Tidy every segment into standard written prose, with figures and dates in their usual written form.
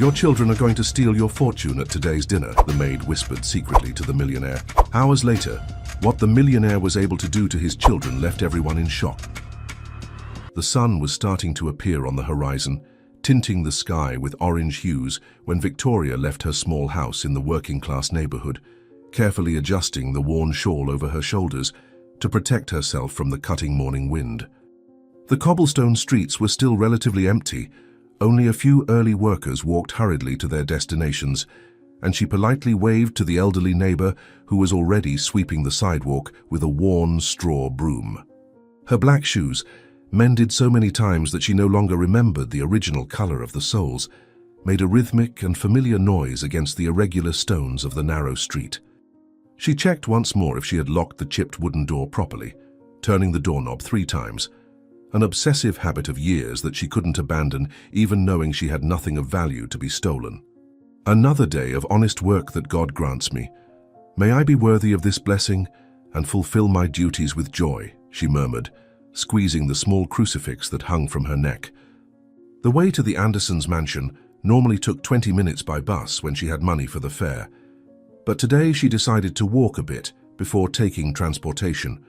"Your children are going to steal your fortune at today's dinner," the maid whispered secretly to the millionaire. Hours later, what the millionaire was able to do to his children left everyone in shock. The sun was starting to appear on the horizon, tinting the sky with orange hues when Victoria left her small house in the working-class neighborhood, carefully adjusting the worn shawl over her shoulders to protect herself from the cutting morning wind. The cobblestone streets were still relatively empty. Only a few early workers walked hurriedly to their destinations, and she politely waved to the elderly neighbor who was already sweeping the sidewalk with a worn straw broom. Her black shoes, mended so many times that she no longer remembered the original color of the soles, made a rhythmic and familiar noise against the irregular stones of the narrow street. She checked once more if she had locked the chipped wooden door properly, turning the doorknob 3 times, an obsessive habit of years that she couldn't abandon even knowing she had nothing of value to be stolen. "Another day of honest work that God grants me. May I be worthy of this blessing and fulfill my duties with joy," she murmured, squeezing the small crucifix that hung from her neck. The way to the Andersons' mansion normally took 20 minutes by bus when she had money for the fare, but today she decided to walk a bit before taking transportation,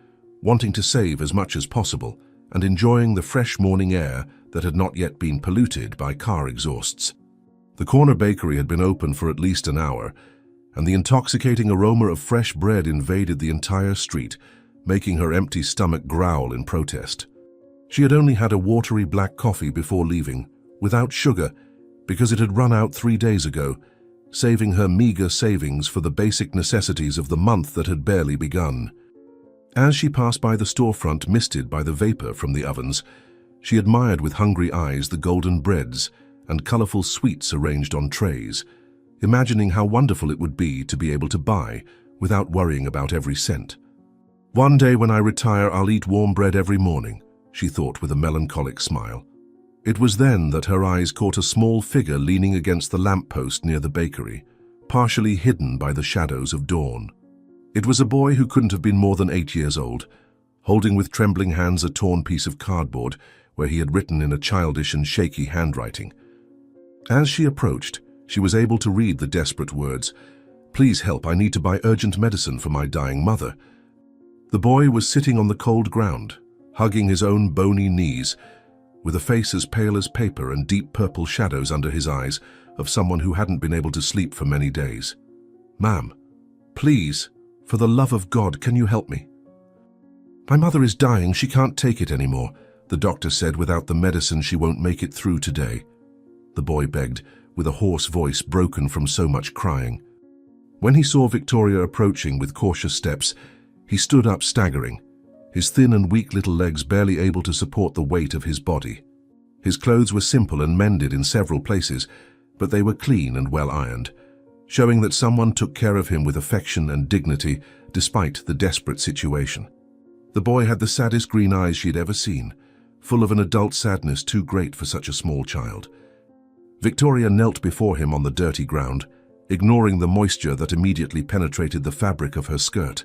wanting to save as much as possible and enjoying the fresh morning air that had not yet been polluted by car exhausts. The corner bakery had been open for at least an hour, and the intoxicating aroma of fresh bread invaded the entire street, making her empty stomach growl in protest. She had only had a watery black coffee before leaving, without sugar, because it had run out 3 days ago, saving her meager savings for the basic necessities of the month that had barely begun. As she passed by the storefront misted by the vapor from the ovens, she admired with hungry eyes the golden breads and colorful sweets arranged on trays, imagining how wonderful it would be to be able to buy without worrying about every cent. "One day when I retire, I'll eat warm bread every morning," she thought with a melancholic smile. It was then that her eyes caught a small figure leaning against the lamppost near the bakery, partially hidden by the shadows of dawn. It was a boy who couldn't have been more than 8 years old, holding with trembling hands a torn piece of cardboard where he had written in a childish and shaky handwriting. As she approached, she was able to read the desperate words, "Please help, I need to buy urgent medicine for my dying mother." The boy was sitting on the cold ground, hugging his own bony knees, with a face as pale as paper and deep purple shadows under his eyes of someone who hadn't been able to sleep for many days. "Ma'am, please, for the love of God, can you help me?" "My mother is dying, she can't take it anymore," the doctor said. "Without the medicine, she won't make it through today," the boy begged, with a hoarse voice broken from so much crying. When he saw Victoria approaching with cautious steps, he stood up staggering, his thin and weak little legs barely able to support the weight of his body. His clothes were simple and mended in several places, but they were clean and well ironed, showing that someone took care of him with affection and dignity despite the desperate situation. The boy had the saddest green eyes she had ever seen, full of an adult sadness too great for such a small child. Victoria knelt before him on the dirty ground, ignoring the moisture that immediately penetrated the fabric of her skirt,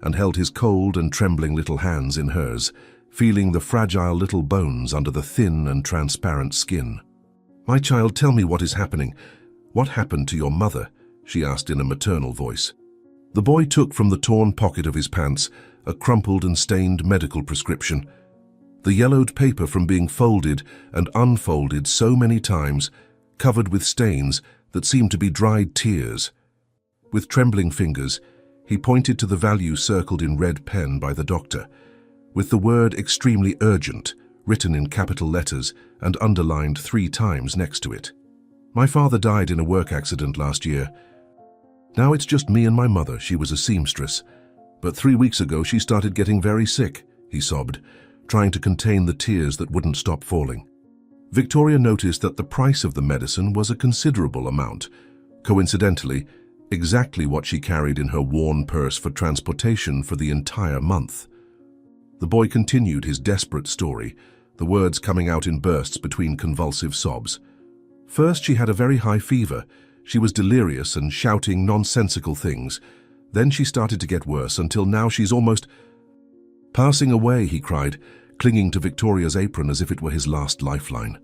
and held his cold and trembling little hands in hers, feeling the fragile little bones under the thin and transparent skin. "My child, tell me what is happening. What happened to your mother?" she asked in a maternal voice. The boy took from the torn pocket of his pants a crumpled and stained medical prescription. The yellowed paper from being folded and unfolded so many times, covered with stains that seemed to be dried tears. With trembling fingers, he pointed to the value circled in red pen by the doctor, with the word "extremely urgent" written in capital letters and underlined 3 times next to it. "My father died in a work accident last year. Now it's just me and my mother. She was a seamstress. But 3 weeks ago she started getting very sick," he sobbed, trying to contain the tears that wouldn't stop falling. Victoria noticed that the price of the medicine was a considerable amount. Coincidentally, exactly what she carried in her worn purse for transportation for the entire month. The boy continued his desperate story, the words coming out in bursts between convulsive sobs. "First she had a very high fever. She was delirious and shouting nonsensical things. Then she started to get worse until now she's almost passing away," he cried, clinging to Victoria's apron as if it were his last lifeline.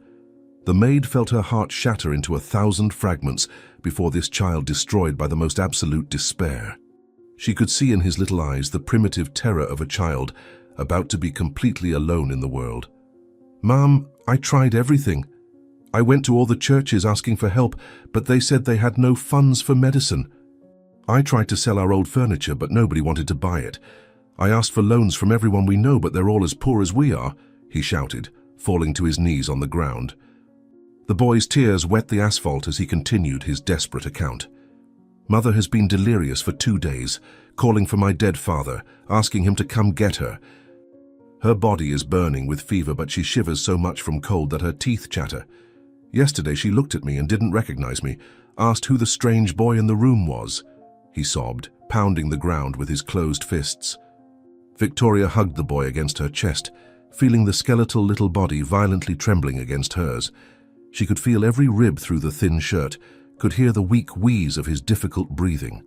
The maid felt her heart shatter into 1,000 fragments before this child destroyed by the most absolute despair. She could see in his little eyes the primitive terror of a child about to be completely alone in the world. "Mom, I tried everything. I went to all the churches asking for help, but they said they had no funds for medicine. I tried to sell our old furniture, but nobody wanted to buy it. I asked for loans from everyone we know, but they're all as poor as we are," he shouted, falling to his knees on the ground. The boy's tears wet the asphalt as he continued his desperate account. "Mother has been delirious for 2 days, calling for my dead father, asking him to come get her. Her body is burning with fever, but she shivers so much from cold that her teeth chatter. Yesterday she looked at me and didn't recognize me, asked who the strange boy in the room was," he sobbed, pounding the ground with his closed fists. Victoria hugged the boy against her chest, feeling the skeletal little body violently trembling against hers. She could feel every rib through the thin shirt, could hear the weak wheeze of his difficult breathing.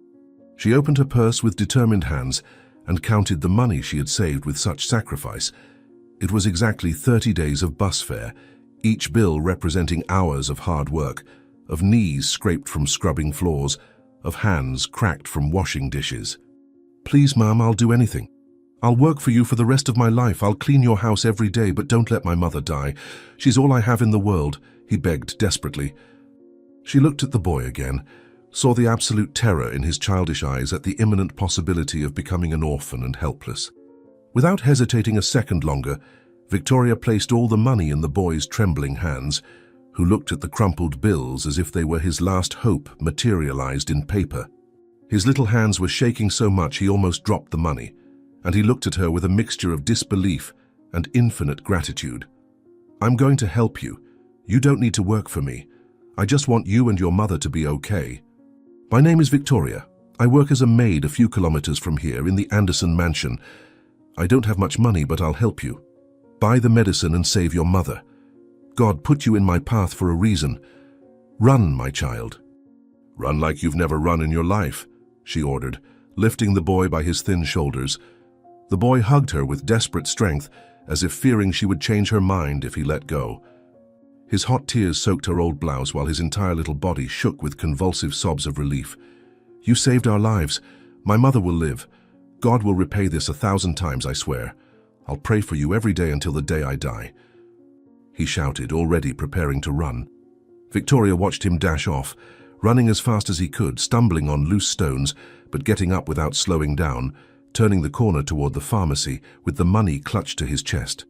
She opened her purse with determined hands and counted the money she had saved with such sacrifice. It was exactly 30 days of bus fare, each bill representing hours of hard work, of knees scraped from scrubbing floors, of hands cracked from washing dishes. "Please, Mom, I'll do anything. I'll work for you for the rest of my life. I'll clean your house every day, but don't let my mother die. She's all I have in the world," he begged desperately. She looked at the boy again, saw the absolute terror in his childish eyes at the imminent possibility of becoming an orphan and helpless. Without hesitating a second longer, Victoria placed all the money in the boy's trembling hands, who looked at the crumpled bills as if they were his last hope materialized in paper. His little hands were shaking so much he almost dropped the money, and he looked at her with a mixture of disbelief and infinite gratitude. "I'm going to help you. You don't need to work for me. I just want you and your mother to be okay. My name is Victoria. I work as a maid a few kilometers from here in the Anderson mansion. I don't have much money, but I'll help you. Buy the medicine and save your mother. God put you in my path for a reason. Run, my child." "Run like you've never run in your life," she ordered, lifting the boy by his thin shoulders. The boy hugged her with desperate strength, as if fearing she would change her mind if he let go. His hot tears soaked her old blouse while his entire little body shook with convulsive sobs of relief. "You saved our lives. My mother will live. God will repay this 1,000 times, I swear. I'll pray for you every day until the day I die," he shouted, already preparing to run. Victoria watched him dash off, running as fast as he could, stumbling on loose stones, but getting up without slowing down, turning the corner toward the pharmacy with the money clutched to his chest.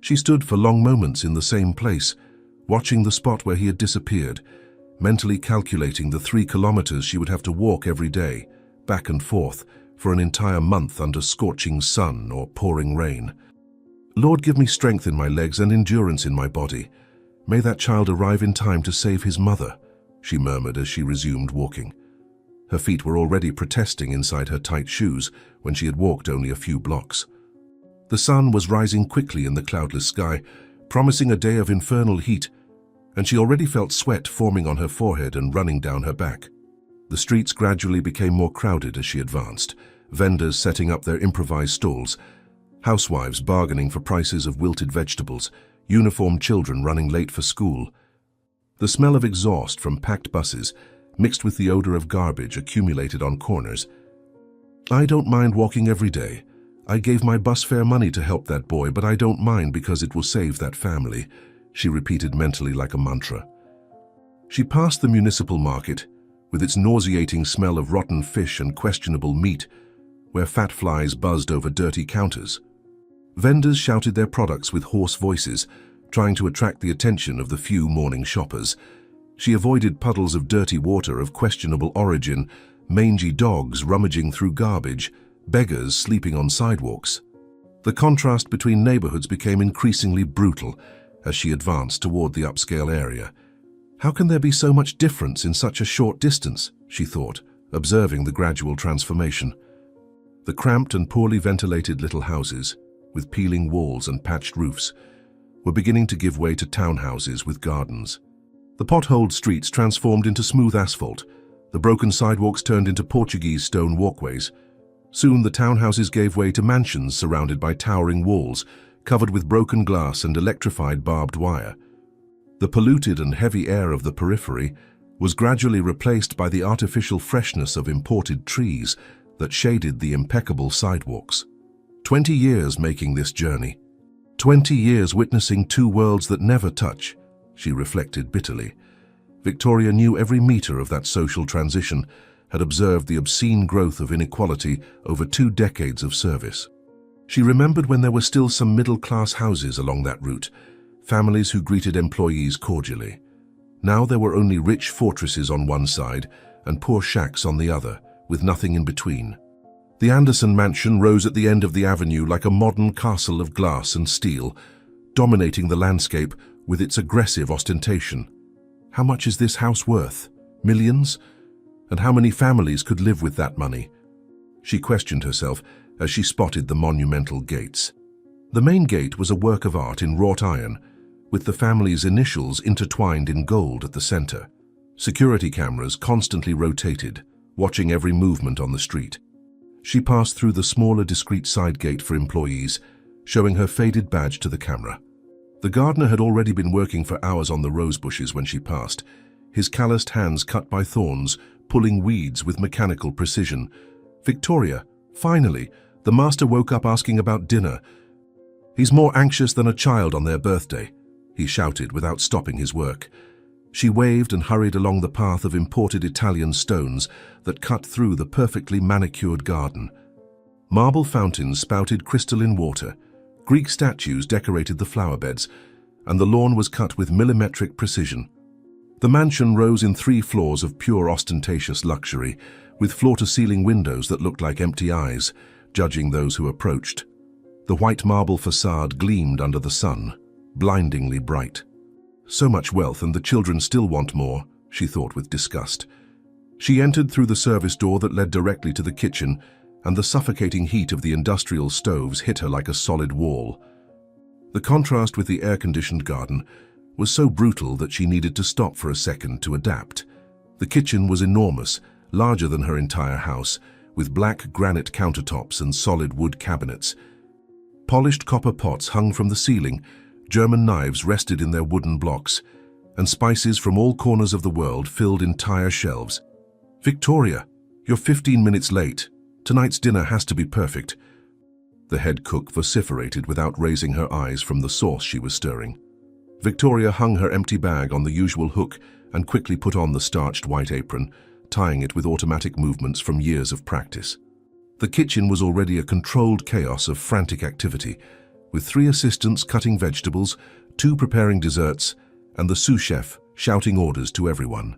She stood for long moments in the same place, watching the spot where he had disappeared, mentally calculating the 3 kilometers she would have to walk every day, back and forth, for an entire month under scorching sun or pouring rain. "Lord, give me strength in my legs and endurance in my body. May that child arrive in time to save his mother," she murmured as she resumed walking. Her feet were already protesting inside her tight shoes when she had walked only a few blocks. The sun was rising quickly in the cloudless sky, promising a day of infernal heat, and she already felt sweat forming on her forehead and running down her back. The streets gradually became more crowded as she advanced, vendors setting up their improvised stalls, housewives bargaining for prices of wilted vegetables, uniformed children running late for school. The smell of exhaust from packed buses, mixed with the odor of garbage, accumulated on corners. "I don't mind walking every day. I gave my bus fare money to help that boy, but I don't mind because it will save that family," she repeated mentally like a mantra. She passed the municipal market, with its nauseating smell of rotten fish and questionable meat, where fat flies buzzed over dirty counters. Vendors shouted their products with hoarse voices, trying to attract the attention of the few morning shoppers. She avoided puddles of dirty water of questionable origin, mangy dogs rummaging through garbage, beggars sleeping on sidewalks. The contrast between neighborhoods became increasingly brutal as she advanced toward the upscale area. "How can there be so much difference in such a short distance?" she thought, observing the gradual transformation. The cramped and poorly ventilated little houses, with peeling walls and patched roofs, were beginning to give way to townhouses with gardens. The potholed streets transformed into smooth asphalt. The broken sidewalks turned into Portuguese stone walkways. Soon the townhouses gave way to mansions surrounded by towering walls, covered with broken glass and electrified barbed wire. The polluted and heavy air of the periphery was gradually replaced by the artificial freshness of imported trees that shaded the impeccable sidewalks. 20 years making this journey. 20 years witnessing two worlds that never touch, she reflected bitterly. Victoria knew every meter of that social transition, had observed the obscene growth of inequality over 2 decades of service. She remembered when there were still some middle-class houses along that route, families who greeted employees cordially. Now there were only rich fortresses on one side and poor shacks on the other, with nothing in between. The Anderson mansion rose at the end of the avenue like a modern castle of glass and steel, dominating the landscape with its aggressive ostentation. How much is this house worth? Millions? And how many families could live with that money? She questioned herself as she spotted the monumental gates. The main gate was a work of art in wrought iron, with the family's initials intertwined in gold at the center. Security cameras constantly rotated, watching every movement on the street. She passed through the smaller discreet side gate for employees, showing her faded badge to the camera. The gardener had already been working for hours on the rose bushes when she passed, his calloused hands cut by thorns, pulling weeds with mechanical precision. Victoria, finally, the master woke up asking about dinner. He's more anxious than a child on their birthday, he shouted without stopping his work. She waved and hurried along the path of imported Italian stones that cut through the perfectly manicured garden. Marble fountains spouted crystalline water, Greek statues decorated the flower beds, and the lawn was cut with millimetric precision. The mansion rose in 3 floors of pure ostentatious luxury, with floor-to-ceiling windows that looked like empty eyes, judging those who approached. The white marble facade gleamed under the sun, blindingly bright. So much wealth, and the children still want more, she thought with disgust. She entered through the service door that led directly to the kitchen, and the suffocating heat of the industrial stoves hit her like a solid wall. The contrast with the air-conditioned garden was so brutal that she needed to stop for a second to adapt. The kitchen was enormous, larger than her entire house, with black granite countertops and solid wood cabinets. Polished copper pots hung from the ceiling, German knives rested in their wooden blocks, and spices from all corners of the world filled entire shelves. "Victoria, you're 15 minutes late. Tonight's dinner has to be perfect," the head cook vociferated without raising her eyes from the sauce she was stirring. Victoria hung her empty bag on the usual hook and quickly put on the starched white apron, tying it with automatic movements from years of practice. The kitchen was already a controlled chaos of frantic activity, with 3 assistants cutting vegetables, 2 preparing desserts, and the sous chef shouting orders to everyone.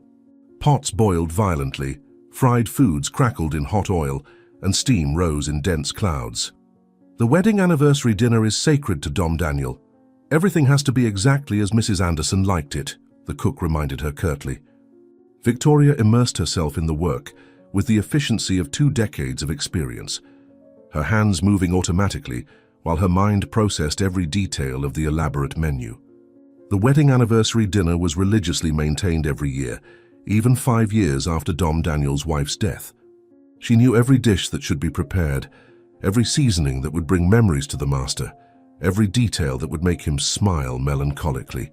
Pots boiled violently, fried foods crackled in hot oil, and steam rose in dense clouds. "The wedding anniversary dinner is sacred to Dom Daniel. Everything has to be exactly as Mrs. Anderson liked it," the cook reminded her curtly. Victoria immersed herself in the work with the efficiency of 2 decades of experience, her hands moving automatically while her mind processed every detail of the elaborate menu. The wedding anniversary dinner was religiously maintained every year, even 5 years after Dom Daniel's wife's death. She knew every dish that should be prepared, every seasoning that would bring memories to the master, every detail that would make him smile melancholically.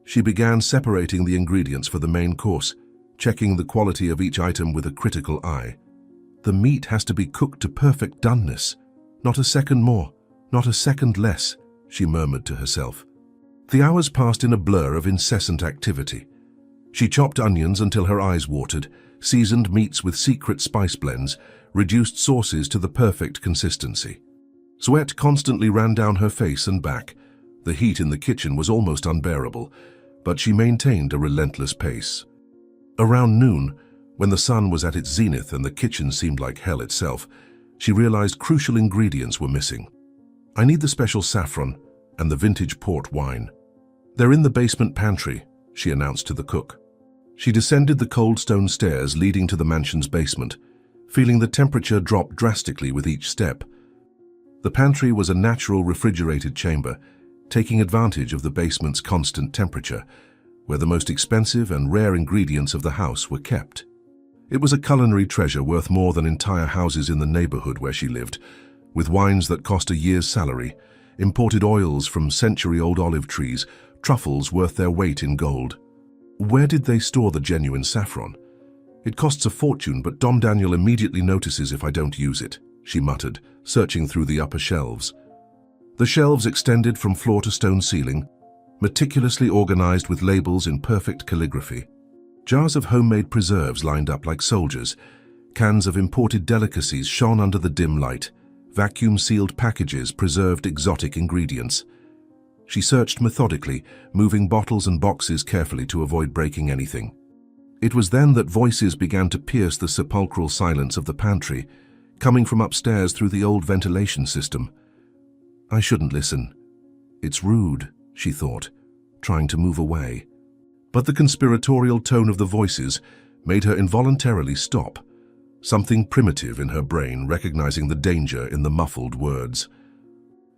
She began separating the ingredients for the main course, checking the quality of each item with a critical eye. "The meat has to be cooked to perfect doneness. Not a second more, not a second less," she murmured to herself. The hours passed in a blur of incessant activity. She chopped onions until her eyes watered, seasoned meats with secret spice blends, reduced sauces to the perfect consistency. Sweat constantly ran down her face and back. The heat in the kitchen was almost unbearable, but she maintained a relentless pace. Around noon, when the sun was at its zenith and the kitchen seemed like hell itself, she realized crucial ingredients were missing. "I need the special saffron and the vintage port wine. They're in the basement pantry," she announced to the cook. She descended the cold stone stairs leading to the mansion's basement, feeling the temperature drop drastically with each step. The pantry was a natural refrigerated chamber, taking advantage of the basement's constant temperature, where the most expensive and rare ingredients of the house were kept. It was a culinary treasure worth more than entire houses in the neighborhood where she lived, with wines that cost a year's salary, imported oils from century-old olive trees, truffles worth their weight in gold. Where did they store the genuine saffron? It costs a fortune, but Dom Daniel immediately notices if I don't use it, she muttered, searching through the upper shelves. The shelves extended from floor to stone ceiling, meticulously organized with labels in perfect calligraphy. Jars of homemade preserves lined up like soldiers. Cans of imported delicacies shone under the dim light. Vacuum-sealed packages preserved exotic ingredients. She searched methodically, moving bottles and boxes carefully to avoid breaking anything. It was then that voices began to pierce the sepulchral silence of the pantry, coming from upstairs through the old ventilation system. I shouldn't listen. It's rude, she thought, trying to move away. But the conspiratorial tone of the voices made her involuntarily stop, something primitive in her brain recognizing the danger in the muffled words.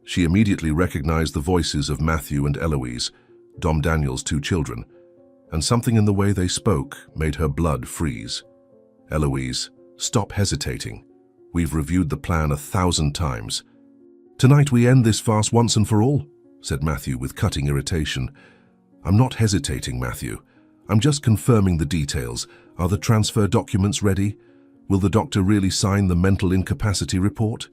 She immediately recognized the voices of Matthew and Eloise, Dom Daniel's 2 children, and something in the way they spoke made her blood freeze. Eloise, stop hesitating. We've reviewed the plan 1,000 times. Tonight we end this farce once and for all, said Matthew with cutting irritation. I'm not hesitating, Matthew. I'm just confirming the details. Are the transfer documents ready? Will the doctor really sign the mental incapacity report?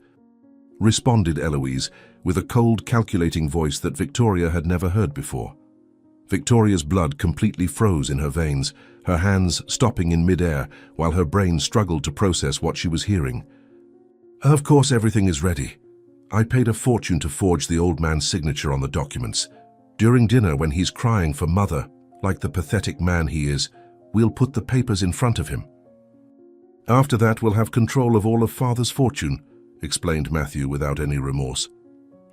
Responded Eloise, with a cold, calculating voice that Victoria had never heard before. Victoria's blood completely froze in her veins, her hands stopping in mid-air while her brain struggled to process what she was hearing. Of course everything is ready. I paid a fortune to forge the old man's signature on the documents. During dinner, when he's crying for Mother, like the pathetic man he is, we'll put the papers in front of him. After that, we'll have control of all of Father's fortune, explained Matthew without any remorse.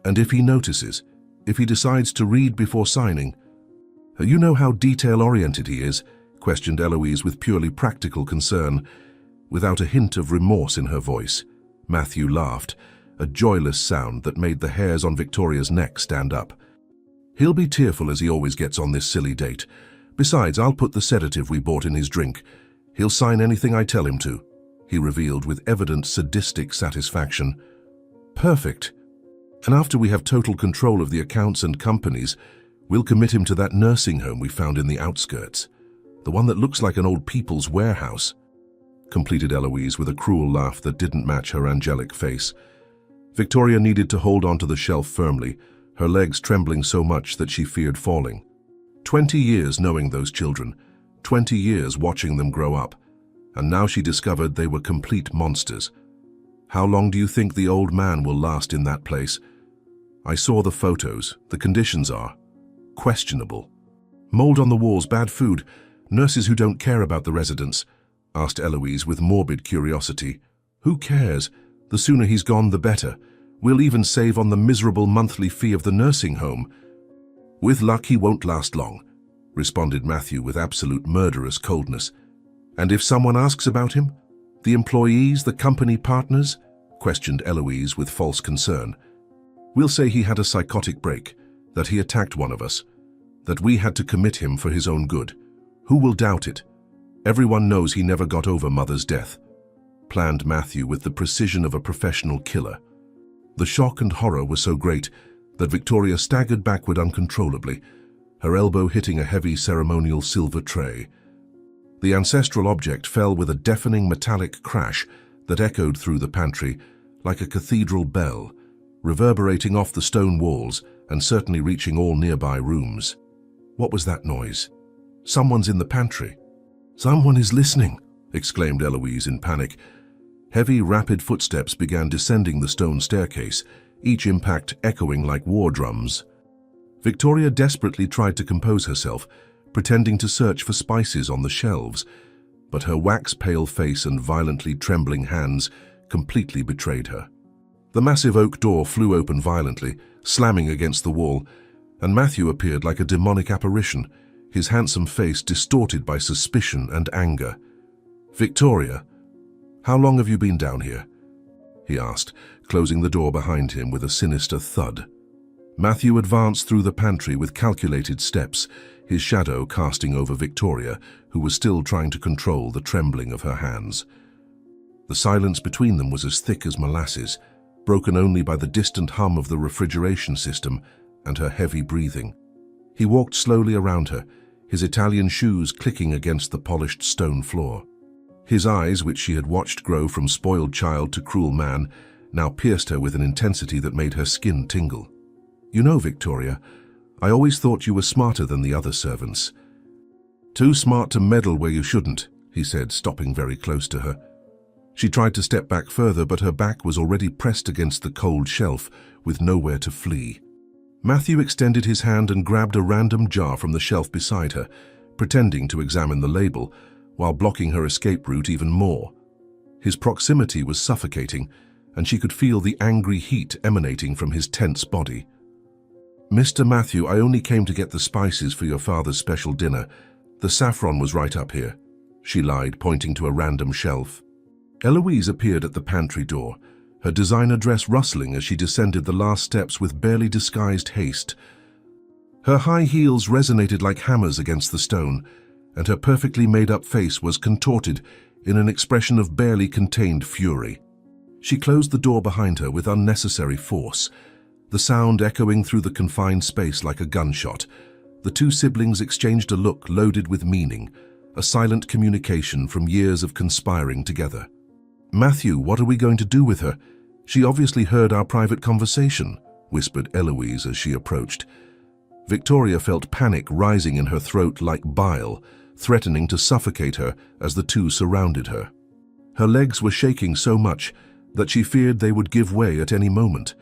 And if he notices, if he decides to read before signing— You know how detail-oriented he is, questioned Eloise with purely practical concern. Without a hint of remorse in her voice, Matthew laughed, a joyless sound that made the hairs on Victoria's neck stand up. He'll be tearful as he always gets on this silly date. Besides, I'll put the sedative we bought in his drink. He'll sign anything I tell him to, he revealed with evident sadistic satisfaction. Perfect. And after we have total control of the accounts and companies, we'll commit him to that nursing home we found in the outskirts. The one that looks like an old people's warehouse, completed Eloise with a cruel laugh that didn't match her angelic face. Victoria needed to hold onto the shelf firmly, her legs trembling so much that she feared falling. 20 years knowing those children, 20 years watching them grow up, and now she discovered they were complete monsters. How long do you think the old man will last in that place? I saw the photos. The conditions are questionable. Mold on the walls, bad food, nurses who don't care about the residents, asked Eloise with morbid curiosity. Who cares? The sooner he's gone, the better. We'll even save on the miserable monthly fee of the nursing home. With luck, he won't last long, responded Matthew with absolute murderous coldness. And if someone asks about him? The employees, the company partners? Questioned Eloise with false concern. We'll say he had a psychotic break, that he attacked one of us, that we had to commit him for his own good. Who will doubt it? Everyone knows he never got over Mother's death, planned Matthew with the precision of a professional killer. The shock and horror were so great that Victoria staggered backward uncontrollably, her elbow hitting a heavy ceremonial silver tray. The ancestral object fell with a deafening metallic crash that echoed through the pantry like a cathedral bell, reverberating off the stone walls and certainly reaching all nearby rooms. What was that noise? Someone's in the pantry. Someone is listening, exclaimed Eloise in panic. Heavy, rapid footsteps began descending the stone staircase, each impact echoing like war drums. Victoria desperately tried to compose herself, pretending to search for spices on the shelves, but her wax-pale face and violently trembling hands completely betrayed her. The massive oak door flew open violently, slamming against the wall, and Matthew appeared like a demonic apparition, his handsome face distorted by suspicion and anger. Victoria, how long have you been down here? He asked, closing the door behind him with a sinister thud. Matthew advanced through the pantry with calculated steps, his shadow casting over Victoria, who was still trying to control the trembling of her hands. The silence between them was as thick as molasses, broken only by the distant hum of the refrigeration system and her heavy breathing. He walked slowly around her, his Italian shoes clicking against the polished stone floor. His eyes, which she had watched grow from spoiled child to cruel man, now pierced her with an intensity that made her skin tingle. "You know, Victoria, I always thought you were smarter than the other servants." "Too smart to meddle where you shouldn't," he said, stopping very close to her. She tried to step back further, but her back was already pressed against the cold shelf, with nowhere to flee. Matthew extended his hand and grabbed a random jar from the shelf beside her, pretending to examine the label, while blocking her escape route even more. His proximity was suffocating, and she could feel the angry heat emanating from his tense body. "Mr. Matthew, I only came to get the spices for your father's special dinner. The saffron was right up here," she lied, pointing to a random shelf. Eloise appeared at the pantry door, her designer dress rustling as she descended the last steps with barely disguised haste. Her high heels resonated like hammers against the stone, and her perfectly made-up face was contorted in an expression of barely contained fury. She closed the door behind her with unnecessary force, the sound echoing through the confined space like a gunshot. The two siblings exchanged a look loaded with meaning, a silent communication from years of conspiring together. "Matthew, what are we going to do with her? She obviously heard our private conversation," whispered Eloise as she approached. Victoria felt panic rising in her throat like bile, threatening to suffocate her as the two surrounded her. Her legs were shaking so much that she feared they would give way at any moment,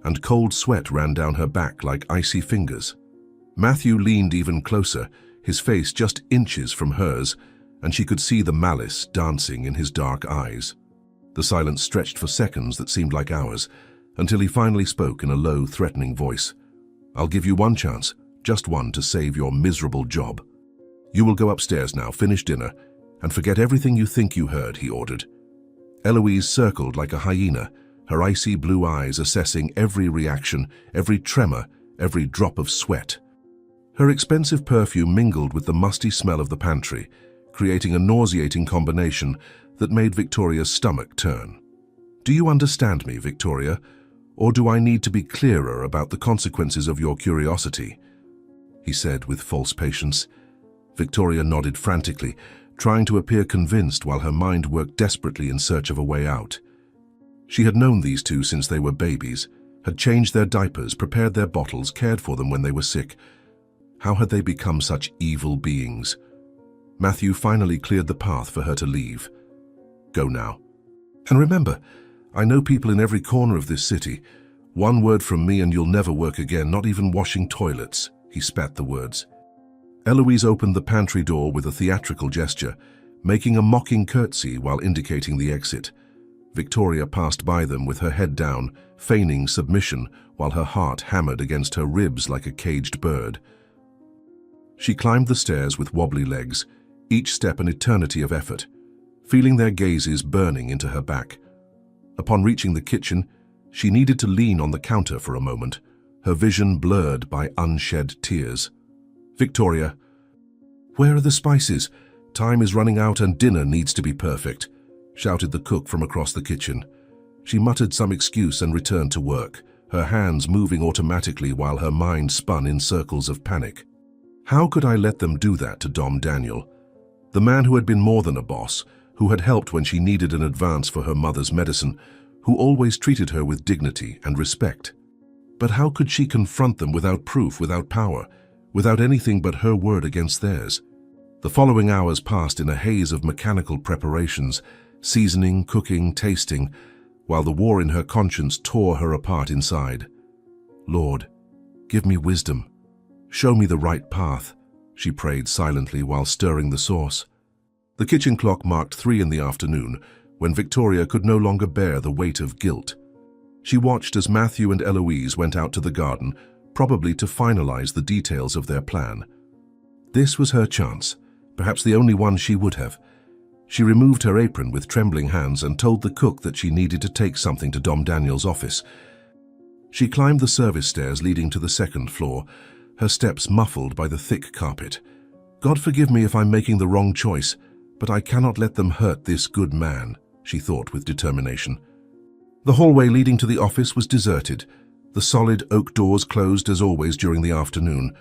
and cold sweat ran down her back like icy fingers. Matthew leaned even closer, his face just inches from hers, and she could see the malice dancing in his dark eyes. The silence stretched for seconds that seemed like hours, until he finally spoke in a low, threatening voice. "I'll give you one chance, just one, to save your miserable job. You will go upstairs now, finish dinner, and forget everything you think you heard," he ordered. Eloise circled like a hyena, her icy blue eyes assessing every reaction, every tremor, every drop of sweat. Her expensive perfume mingled with the musty smell of the pantry, creating a nauseating combination that made Victoria's stomach turn. "Do you understand me, Victoria? Or do I need to be clearer about the consequences of your curiosity?" he said with false patience. Victoria nodded frantically, trying to appear convinced while her mind worked desperately in search of a way out. She had known these two since they were babies, had changed their diapers, prepared their bottles, cared for them when they were sick. How had they become such evil beings? Matthew finally cleared the path for her to leave. "Go now. And remember, I know people in every corner of this city. One word from me and you'll never work again, not even washing toilets," he spat the words. Eloise opened the pantry door with a theatrical gesture, making a mocking curtsy while indicating the exit. Victoria passed by them with her head down, feigning submission while her heart hammered against her ribs like a caged bird. She climbed the stairs with wobbly legs, each step an eternity of effort, feeling their gazes burning into her back. Upon reaching the kitchen, she needed to lean on the counter for a moment, her vision blurred by unshed tears. "Victoria, where are the spices? Time is running out and dinner needs to be perfect," shouted the cook from across the kitchen. She muttered some excuse and returned to work, her hands moving automatically while her mind spun in circles of panic. How could I let them do that to Dom Daniel? The man who had been more than a boss, who had helped when she needed an advance for her mother's medicine, who always treated her with dignity and respect. But how could she confront them without proof, without power, without anything but her word against theirs? The following hours passed in a haze of mechanical preparations, seasoning, cooking, tasting, while the war in her conscience tore her apart inside. "Lord, give me wisdom. Show me the right path," she prayed silently while stirring the sauce. The kitchen clock marked 3 in the afternoon, when Victoria could no longer bear the weight of guilt. She watched as Matthew and Eloise went out to the garden, probably to finalize the details of their plan. This was her chance, perhaps the only one she would have. She removed her apron with trembling hands and told the cook that she needed to take something to Dom Daniel's office. She climbed the service stairs leading to the 2nd floor, her steps muffled by the thick carpet. "God forgive me if I'm making the wrong choice, but I cannot let them hurt this good man," she thought with determination. The hallway leading to the office was deserted, the solid oak doors closed as always during the afternoon.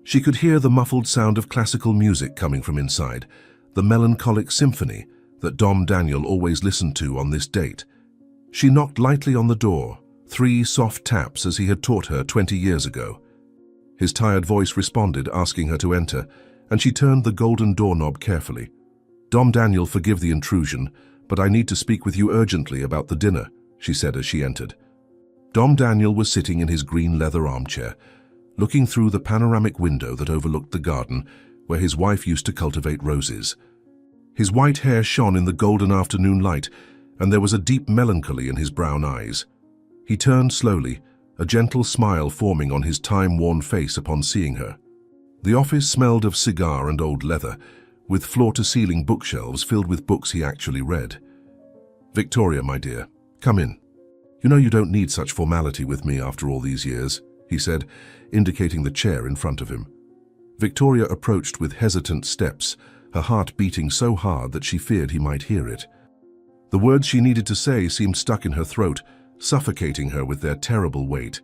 She could hear the muffled sound of classical music coming from inside, the melancholic symphony that Dom Daniel always listened to on this date. She knocked lightly on the door, 3 soft taps as he had taught her 20 years ago. His tired voice responded, asking her to enter, and she turned the golden doorknob carefully. "Dom Daniel, forgive the intrusion, but I need to speak with you urgently about the dinner," she said as she entered. Dom Daniel was sitting in his green leather armchair, looking through the panoramic window that overlooked the garden where his wife used to cultivate roses. His white hair shone in the golden afternoon light, and there was a deep melancholy in his brown eyes. He turned slowly, a gentle smile forming on his time-worn face upon seeing her. The office smelled of cigar and old leather, with floor-to-ceiling bookshelves filled with books he actually read. "Victoria, my dear, come in. You know you don't need such formality with me after all these years," he said, indicating the chair in front of him. Victoria approached with hesitant steps, her heart beating so hard that she feared he might hear it. The words she needed to say seemed stuck in her throat, suffocating her with their terrible weight.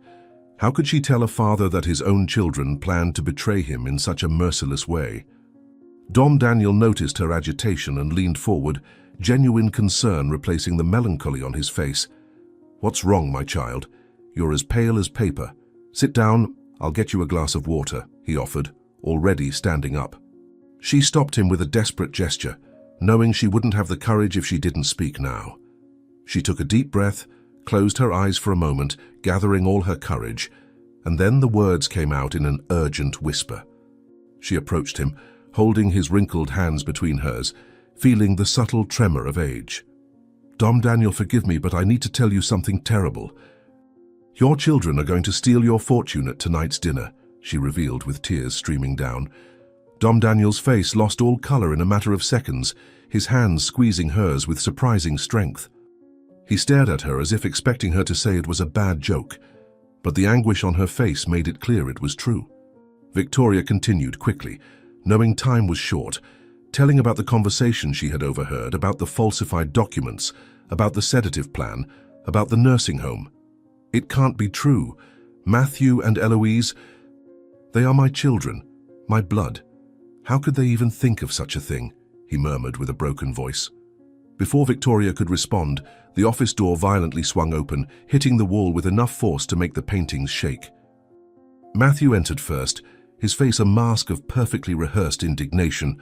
How could she tell a father that his own children planned to betray him in such a merciless way? Dom Daniel noticed her agitation and leaned forward, genuine concern replacing the melancholy on his face. "What's wrong, my child? You're as pale as paper. Sit down, I'll get you a glass of water," he offered, already standing up. She stopped him with a desperate gesture, knowing she wouldn't have the courage if she didn't speak now. She took a deep breath, closed her eyes for a moment, gathering all her courage, and then the words came out in an urgent whisper. She approached him, holding his wrinkled hands between hers, feeling the subtle tremor of age. "Dom Daniel, forgive me, but I need to tell you something terrible. Your children are going to steal your fortune at tonight's dinner," she revealed with tears streaming down. Dom Daniel's face lost all color in a matter of seconds, his hands squeezing hers with surprising strength. He stared at her as if expecting her to say it was a bad joke, but the anguish on her face made it clear it was true. Victoria continued quickly, knowing time was short, telling about the conversation she had overheard, about the falsified documents, about the sedative plan, about the nursing home. "It can't be true. Matthew and Eloise, they are my children, my blood. How could they even think of such a thing?" he murmured with a broken voice. Before Victoria could respond, the office door violently swung open, hitting the wall with enough force to make the paintings shake. Matthew entered first, his face a mask of perfectly rehearsed indignation,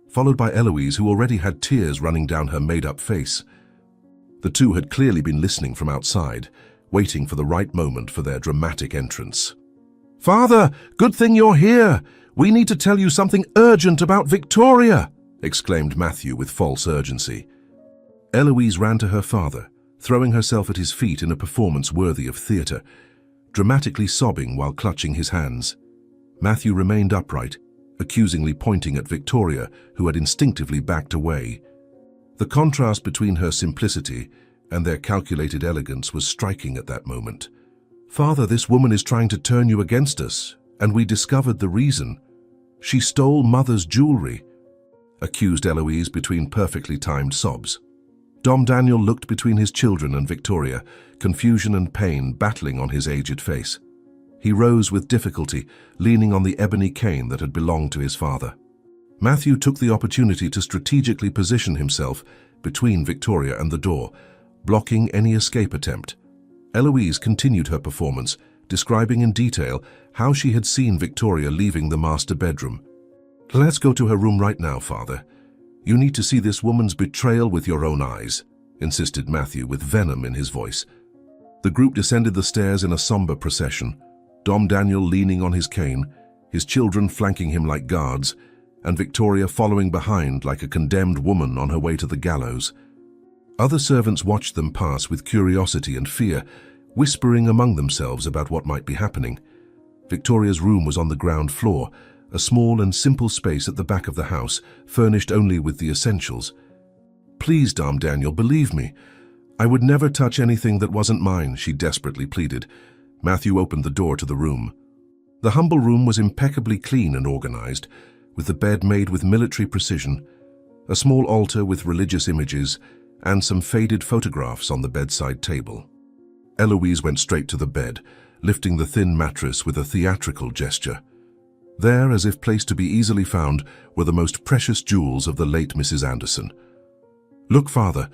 followed by Eloise, who already had tears running down her made-up face. The two had clearly been listening from outside, waiting for the right moment for their dramatic entrance. "Father, good thing you're here! We need to tell you something urgent about Victoria!" exclaimed Matthew with false urgency. Eloise ran to her father, throwing herself at his feet in a performance worthy of theatre, dramatically sobbing while clutching his hands. Matthew remained upright, accusingly pointing at Victoria, who had instinctively backed away. The contrast between her simplicity and their calculated elegance was striking at that moment. "Father, this woman is trying to turn you against us, and we discovered the reason. She stole Mother's jewelry," accused Eloise between perfectly timed sobs. Dom Daniel looked between his children and Victoria, confusion and pain battling on his aged face. He rose with difficulty, leaning on the ebony cane that had belonged to his father. Matthew took the opportunity to strategically position himself between Victoria and the door, blocking any escape attempt. Eloise continued her performance, describing in detail how she had seen Victoria leaving the master bedroom. "Let's go to her room right now, Father. You need to see this woman's betrayal with your own eyes," insisted Matthew with venom in his voice. The group descended the stairs in a somber procession, Dom Daniel leaning on his cane, his children flanking him like guards, and Victoria following behind like a condemned woman on her way to the gallows. Other servants watched them pass with curiosity and fear, whispering among themselves about what might be happening. Victoria's room was on the ground floor, a small and simple space at the back of the house, furnished only with the essentials. "Please, Dom Daniel, believe me. I would never touch anything that wasn't mine," she desperately pleaded. Matthew opened the door to the room. The humble room was impeccably clean and organized, with the bed made with military precision, a small altar with religious images, and some faded photographs on the bedside table. Eloise went straight to the bed, lifting the thin mattress with a theatrical gesture. There, as if placed to be easily found, were the most precious jewels of the late Mrs. Anderson. "Look, Father,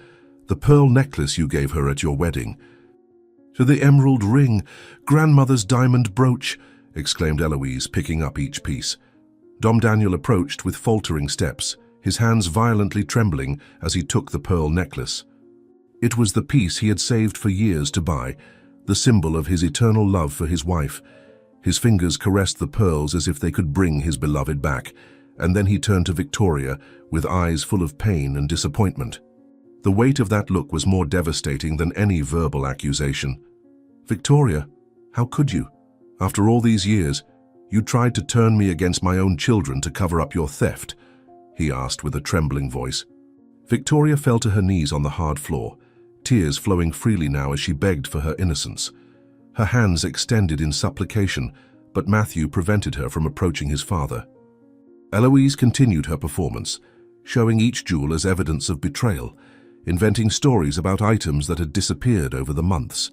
the pearl necklace you gave her at your wedding." "To the emerald ring, grandmother's diamond brooch," exclaimed Eloise, picking up each piece. Dom Daniel approached with faltering steps, his hands violently trembling as he took the pearl necklace. It was the piece he had saved for years to buy, the symbol of his eternal love for his wife. His fingers caressed the pearls as if they could bring his beloved back, and then he turned to Victoria with eyes full of pain and disappointment. The weight of that look was more devastating than any verbal accusation. "Victoria, how could you? After all these years, you tried to turn me against my own children to cover up your theft," he asked with a trembling voice. Victoria fell to her knees on the hard floor, tears flowing freely now as she begged for her innocence. Her hands extended in supplication, but Matthew prevented her from approaching his father. Eloise continued her performance, showing each jewel as evidence of betrayal, inventing stories about items that had disappeared over the months.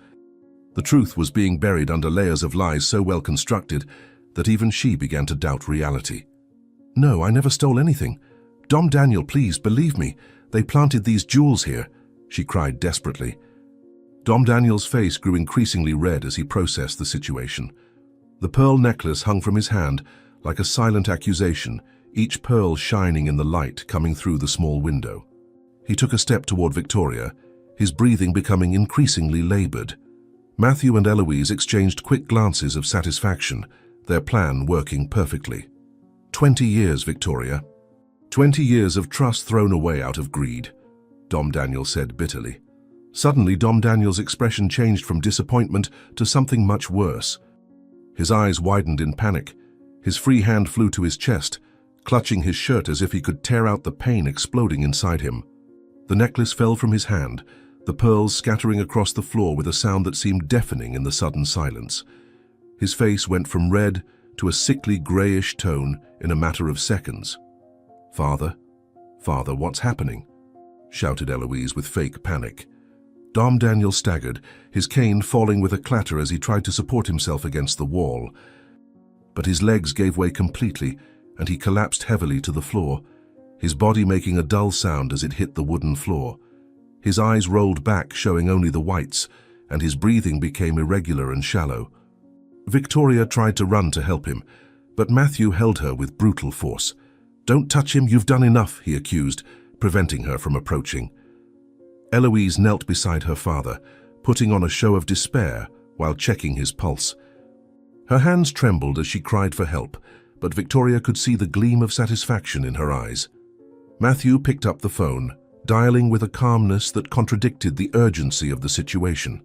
The truth was being buried under layers of lies so well constructed that even she began to doubt reality. "No, I never stole anything. Dom Daniel, please, believe me. They planted these jewels here," she cried desperately. Dom Daniel's face grew increasingly red as he processed the situation. The pearl necklace hung from his hand like a silent accusation, each pearl shining in the light coming through the small window. He took a step toward Victoria, his breathing becoming increasingly labored. Matthew and Eloise exchanged quick glances of satisfaction, their plan working perfectly. 20 years, Victoria. 20 years of trust thrown away out of greed, Dom Daniel said bitterly. Suddenly, Dom Daniel's expression changed from disappointment to something much worse. His eyes widened in panic. His free hand flew to his chest, clutching his shirt as if he could tear out the pain exploding inside him. The necklace fell from his hand, the pearls scattering across the floor with a sound that seemed deafening in the sudden silence. His face went from red to a sickly grayish tone in a matter of seconds. "Father, Father, what's happening?" shouted Eloise with fake panic. Dom Daniel staggered, his cane falling with a clatter as he tried to support himself against the wall. But his legs gave way completely, and he collapsed heavily to the floor, his body making a dull sound as it hit the wooden floor. His eyes rolled back, showing only the whites, and his breathing became irregular and shallow. Victoria tried to run to help him, but Matthew held her with brutal force. "Don't touch him, you've done enough," he accused, preventing her from approaching. Eloise knelt beside her father, putting on a show of despair while checking his pulse. Her hands trembled as she cried for help, but Victoria could see the gleam of satisfaction in her eyes. Matthew picked up the phone, dialing with a calmness that contradicted the urgency of the situation.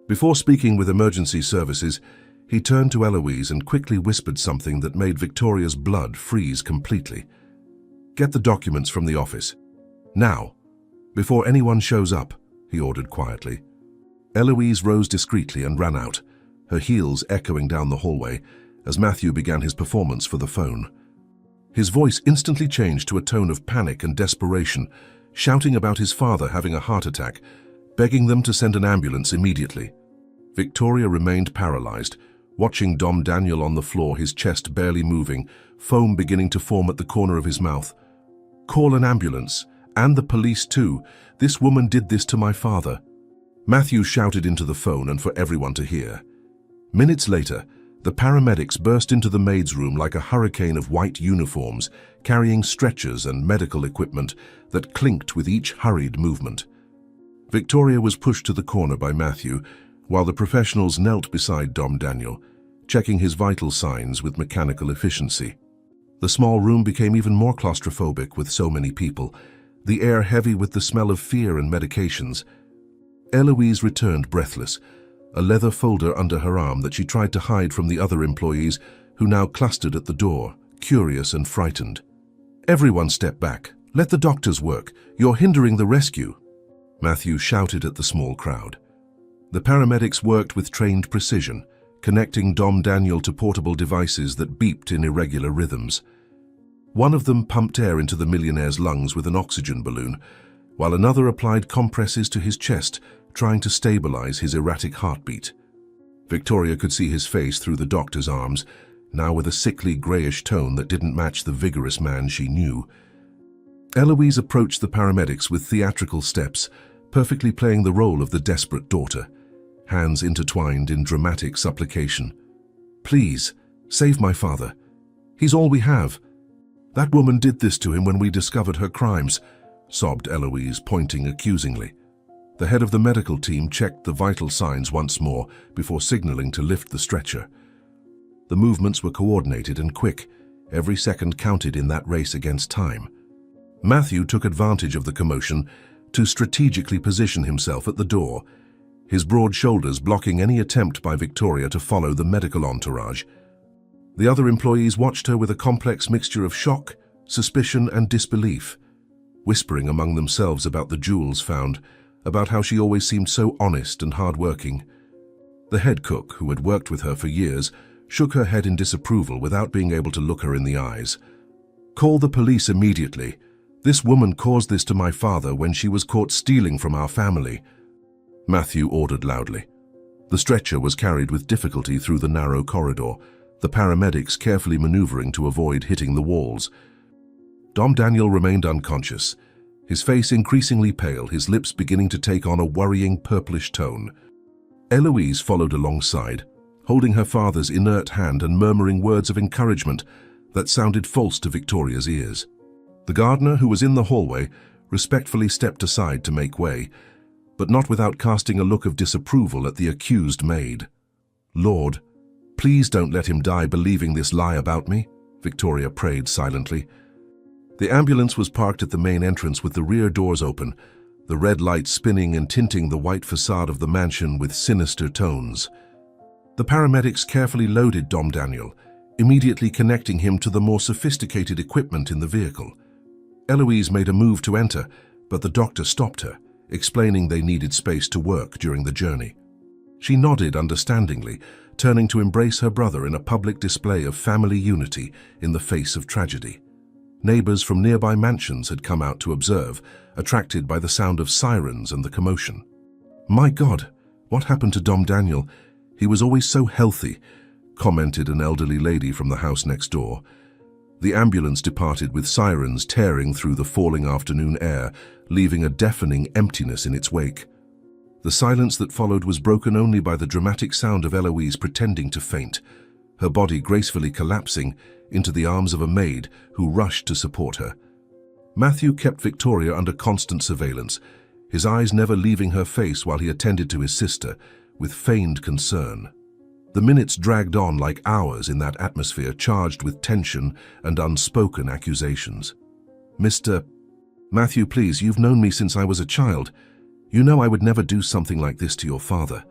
Before speaking with emergency services, he turned to Eloise and quickly whispered something that made Victoria's blood freeze completely. "Get the documents from the office. Now, before anyone shows up," he ordered quietly. Eloise rose discreetly and ran out, her heels echoing down the hallway as Matthew began his performance for the phone. His voice instantly changed to a tone of panic and desperation, shouting about his father having a heart attack, begging them to send an ambulance immediately. Victoria remained paralyzed, watching Dom Daniel on the floor, his chest barely moving, foam beginning to form at the corner of his mouth. "Call an ambulance. And the police too. This woman did this to my father." Matthew shouted into the phone and for everyone to hear. Minutes later, the paramedics burst into the maid's room like a hurricane of white uniforms, carrying stretchers and medical equipment that clinked with each hurried movement. Victoria was pushed to the corner by Matthew, while the professionals knelt beside Dom Daniel, checking his vital signs with mechanical efficiency. The small room became even more claustrophobic with so many people, the air heavy with the smell of fear and medications. Eloise returned breathless, a leather folder under her arm that she tried to hide from the other employees who now clustered at the door, curious and frightened. "Everyone step back. Let the doctors work. You're hindering the rescue," Matthew shouted at the small crowd. The paramedics worked with trained precision, connecting Dom Daniel to portable devices that beeped in irregular rhythms. One of them pumped air into the millionaire's lungs with an oxygen balloon, while another applied compresses to his chest, trying to stabilize his erratic heartbeat. Victoria could see his face through the doctor's arms, now with a sickly grayish tone that didn't match the vigorous man she knew. Eloise approached the paramedics with theatrical steps, perfectly playing the role of the desperate daughter, hands intertwined in dramatic supplication. "Please, save my father. He's all we have. That woman did this to him when we discovered her crimes," sobbed Eloise, pointing accusingly. The head of the medical team checked the vital signs once more before signaling to lift the stretcher. The movements were coordinated and quick. Every second counted in that race against time. Matthew took advantage of the commotion to strategically position himself at the door, his broad shoulders blocking any attempt by Victoria to follow the medical entourage. The other employees watched her with a complex mixture of shock, suspicion, and disbelief, whispering among themselves about the jewels found, about how she always seemed so honest and hard-working. The head cook, who had worked with her for years, shook her head in disapproval without being able to look her in the eyes. "Call the police immediately. This woman caused this to my father when she was caught stealing from our family," Matthew ordered loudly. The stretcher was carried with difficulty through the narrow corridor, the paramedics carefully maneuvering to avoid hitting the walls. Dom Daniel remained unconscious, his face increasingly pale, his lips beginning to take on a worrying purplish tone. Eloise followed alongside, holding her father's inert hand and murmuring words of encouragement that sounded false to Victoria's ears. The gardener, who was in the hallway, respectfully stepped aside to make way, but not without casting a look of disapproval at the accused maid. "Lord, please don't let him die believing this lie about me," Victoria prayed silently. The ambulance was parked at the main entrance with the rear doors open, the red lights spinning and tinting the white facade of the mansion with sinister tones. The paramedics carefully loaded Dom Daniel, immediately connecting him to the more sophisticated equipment in the vehicle. Eloise made a move to enter, but the doctor stopped her, explaining they needed space to work during the journey. She nodded understandingly, turning to embrace her brother in a public display of family unity in the face of tragedy. Neighbors from nearby mansions had come out to observe, attracted by the sound of sirens and the commotion. "My God, what happened to Dom Daniel? He was always so healthy," commented an elderly lady from the house next door. The ambulance departed with sirens tearing through the falling afternoon air, leaving a deafening emptiness in its wake. The silence that followed was broken only by the dramatic sound of Eloise pretending to faint, her body gracefully collapsing into the arms of a maid who rushed to support her. Matthew kept Victoria under constant surveillance, his eyes never leaving her face while he attended to his sister, with feigned concern. The minutes dragged on like hours in that atmosphere charged with tension and unspoken accusations. "Mr. Matthew, please, you've known me since I was a child. You know I would never do something like this to your father,"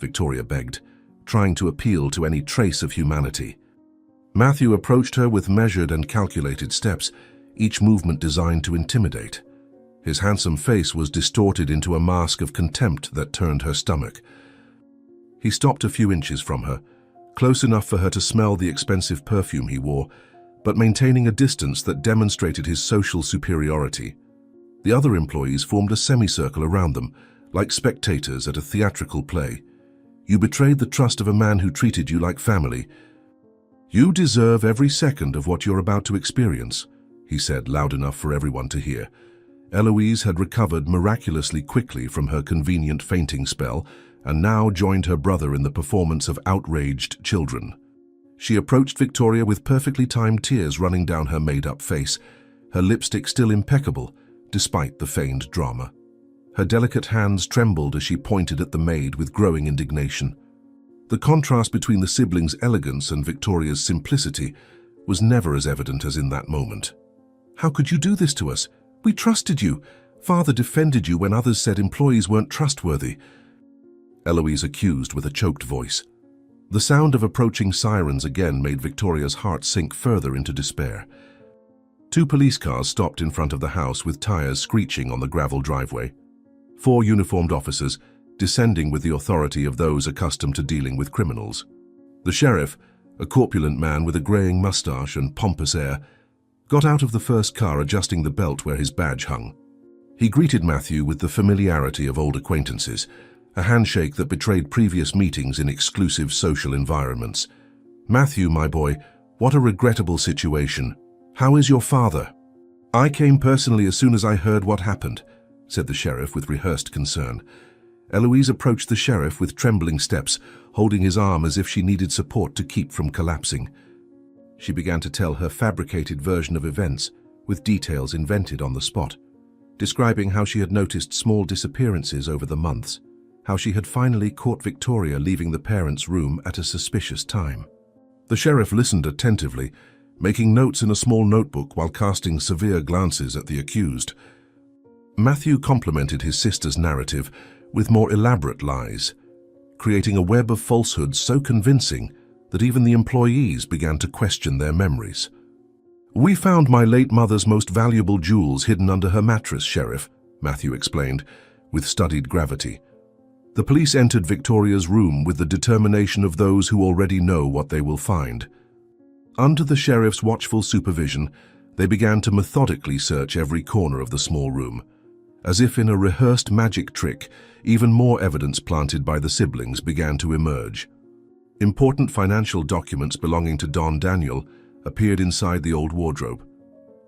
Victoria begged, trying to appeal to any trace of humanity. Matthew approached her with measured and calculated steps, each movement designed to intimidate. His handsome face was distorted into a mask of contempt that turned her stomach. He stopped a few inches from her, close enough for her to smell the expensive perfume he wore, but maintaining a distance that demonstrated his social superiority. The other employees formed a semicircle around them, like spectators at a theatrical play. "You betrayed the trust of a man who treated you like family. You deserve every second of what you're about to experience," he said, loud enough for everyone to hear. Eloise had recovered miraculously quickly from her convenient fainting spell and now joined her brother in the performance of outraged children. She approached Victoria with perfectly timed tears running down her made-up face, her lipstick still impeccable, despite the feigned drama. Her delicate hands trembled as she pointed at the maid with growing indignation. The contrast between the siblings' elegance and Victoria's simplicity was never as evident as in that moment. "How could you do this to us? We trusted you. Father defended you when others said employees weren't trustworthy," Eloise accused with a choked voice. The sound of approaching sirens again made Victoria's heart sink further into despair. 2 police cars stopped in front of the house with tires screeching on the gravel driveway. 4 uniformed officers, descending with the authority of those accustomed to dealing with criminals. The sheriff, a corpulent man with a graying mustache and pompous air, got out of the first car, adjusting the belt where his badge hung. He greeted Matthew with the familiarity of old acquaintances, a handshake that betrayed previous meetings in exclusive social environments. "Matthew, my boy, what a regrettable situation. How is your father?" "I came personally as soon as I heard what happened," said the sheriff with rehearsed concern. Eloise approached the sheriff with trembling steps, holding his arm as if she needed support to keep from collapsing. She began to tell her fabricated version of events, with details invented on the spot, describing how she had noticed small disappearances over the months, how she had finally caught Victoria leaving the parents' room at a suspicious time. The sheriff listened attentively, making notes in a small notebook while casting severe glances at the accused. Matthew complemented his sister's narrative with more elaborate lies, creating a web of falsehoods so convincing that even the employees began to question their memories. "We found my late mother's most valuable jewels hidden under her mattress, Sheriff," Matthew explained, with studied gravity. "The police entered Victoria's room with the determination of those who already know what they will find. Under the sheriff's watchful supervision, they began to methodically search every corner of the small room. As if in a rehearsed magic trick, even more evidence planted by the siblings began to emerge. Important financial documents belonging to Don Daniel appeared inside the old wardrobe.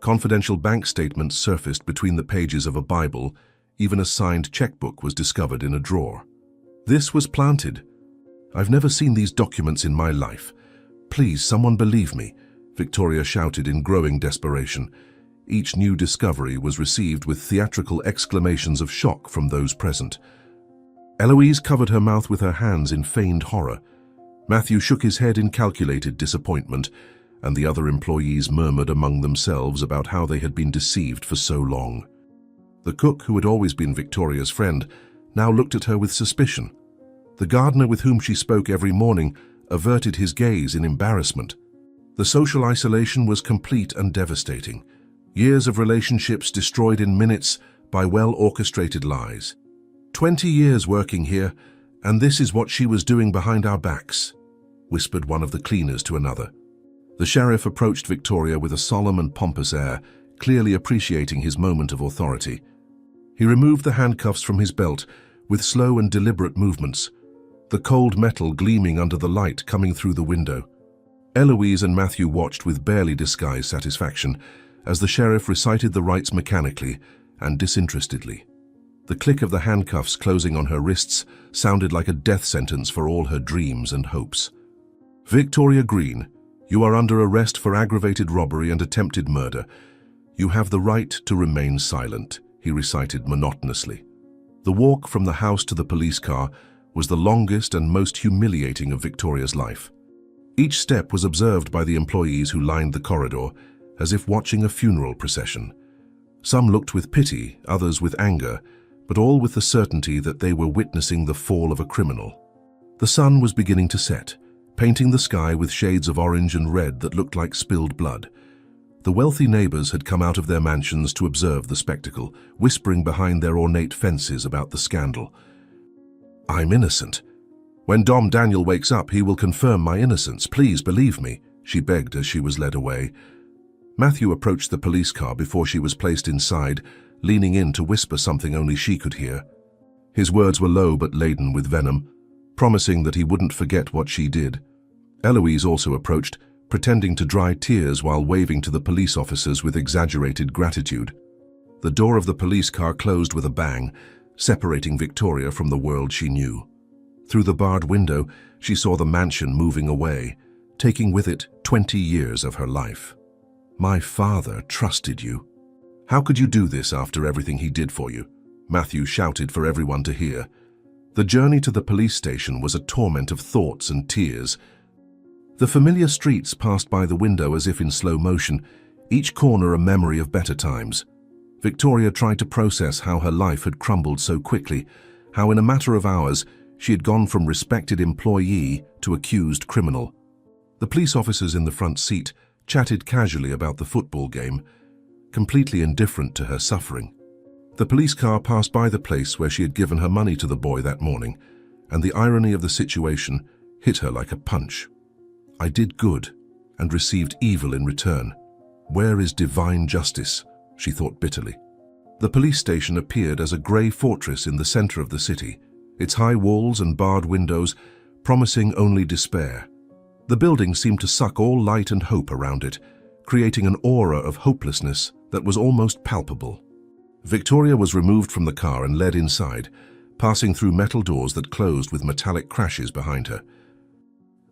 Confidential bank statements surfaced between the pages of a Bible. Even a signed checkbook was discovered in a drawer. This was planted. "I've never seen these documents in my life. Please, someone believe me," Victoria shouted in growing desperation. Each new discovery was received with theatrical exclamations of shock from those present. Eloise covered her mouth with her hands in feigned horror. Matthew shook his head in calculated disappointment, and the other employees murmured among themselves about how they had been deceived for so long. The cook, who had always been Victoria's friend, now looked at her with suspicion. The gardener with whom she spoke every morning averted his gaze in embarrassment. The social isolation was complete and devastating. Years of relationships destroyed in minutes by well-orchestrated lies. 20 years working here, and this is what she was doing behind our backs, whispered one of the cleaners to another. The sheriff approached Victoria with a solemn and pompous air, clearly appreciating his moment of authority. He removed the handcuffs from his belt with slow and deliberate movements, the cold metal gleaming under the light coming through the window. Eloise and Matthew watched with barely disguised satisfaction as the sheriff recited the rites mechanically and disinterestedly. The click of the handcuffs closing on her wrists sounded like a death sentence for all her dreams and hopes. "Victoria Green, you are under arrest for aggravated robbery and attempted murder. You have the right to remain silent," he recited monotonously. The walk from the house to the police car was the longest and most humiliating of Victoria's life. Each step was observed by the employees who lined the corridor, as if watching a funeral procession. Some looked with pity, others with anger, but all with the certainty that they were witnessing the fall of a criminal. The sun was beginning to set, painting the sky with shades of orange and red that looked like spilled blood. The wealthy neighbors had come out of their mansions to observe the spectacle, whispering behind their ornate fences about the scandal. "I'm innocent. When Dom Daniel wakes up, he will confirm my innocence. Please believe me," she begged as she was led away. Matthew approached the police car before she was placed inside, leaning in to whisper something only she could hear. His words were low but laden with venom, promising that he wouldn't forget what she did. Eloise also approached, pretending to dry tears while waving to the police officers with exaggerated gratitude. The door of the police car closed with a bang, separating Victoria from the world she knew. Through the barred window, she saw the mansion moving away, taking with it 20 years of her life. "My father trusted you. How could you do this after everything he did for you?" Matthew shouted for everyone to hear. The journey to the police station was a torment of thoughts and tears. The familiar streets passed by the window as if in slow motion, each corner a memory of better times. Victoria tried to process how her life had crumbled so quickly, how in a matter of hours she had gone from respected employee to accused criminal. The police officers in the front seat chatted casually about the football game, completely indifferent to her suffering. The police car passed by the place where she had given her money to the boy that morning, and the irony of the situation hit her like a punch. "I did good and received evil in return. Where is divine justice?" she thought bitterly. The police station appeared as a grey fortress in the center of the city, its high walls and barred windows promising only despair. The building seemed to suck all light and hope around it, creating an aura of hopelessness that was almost palpable. Victoria was removed from the car and led inside, passing through metal doors that closed with metallic crashes behind her.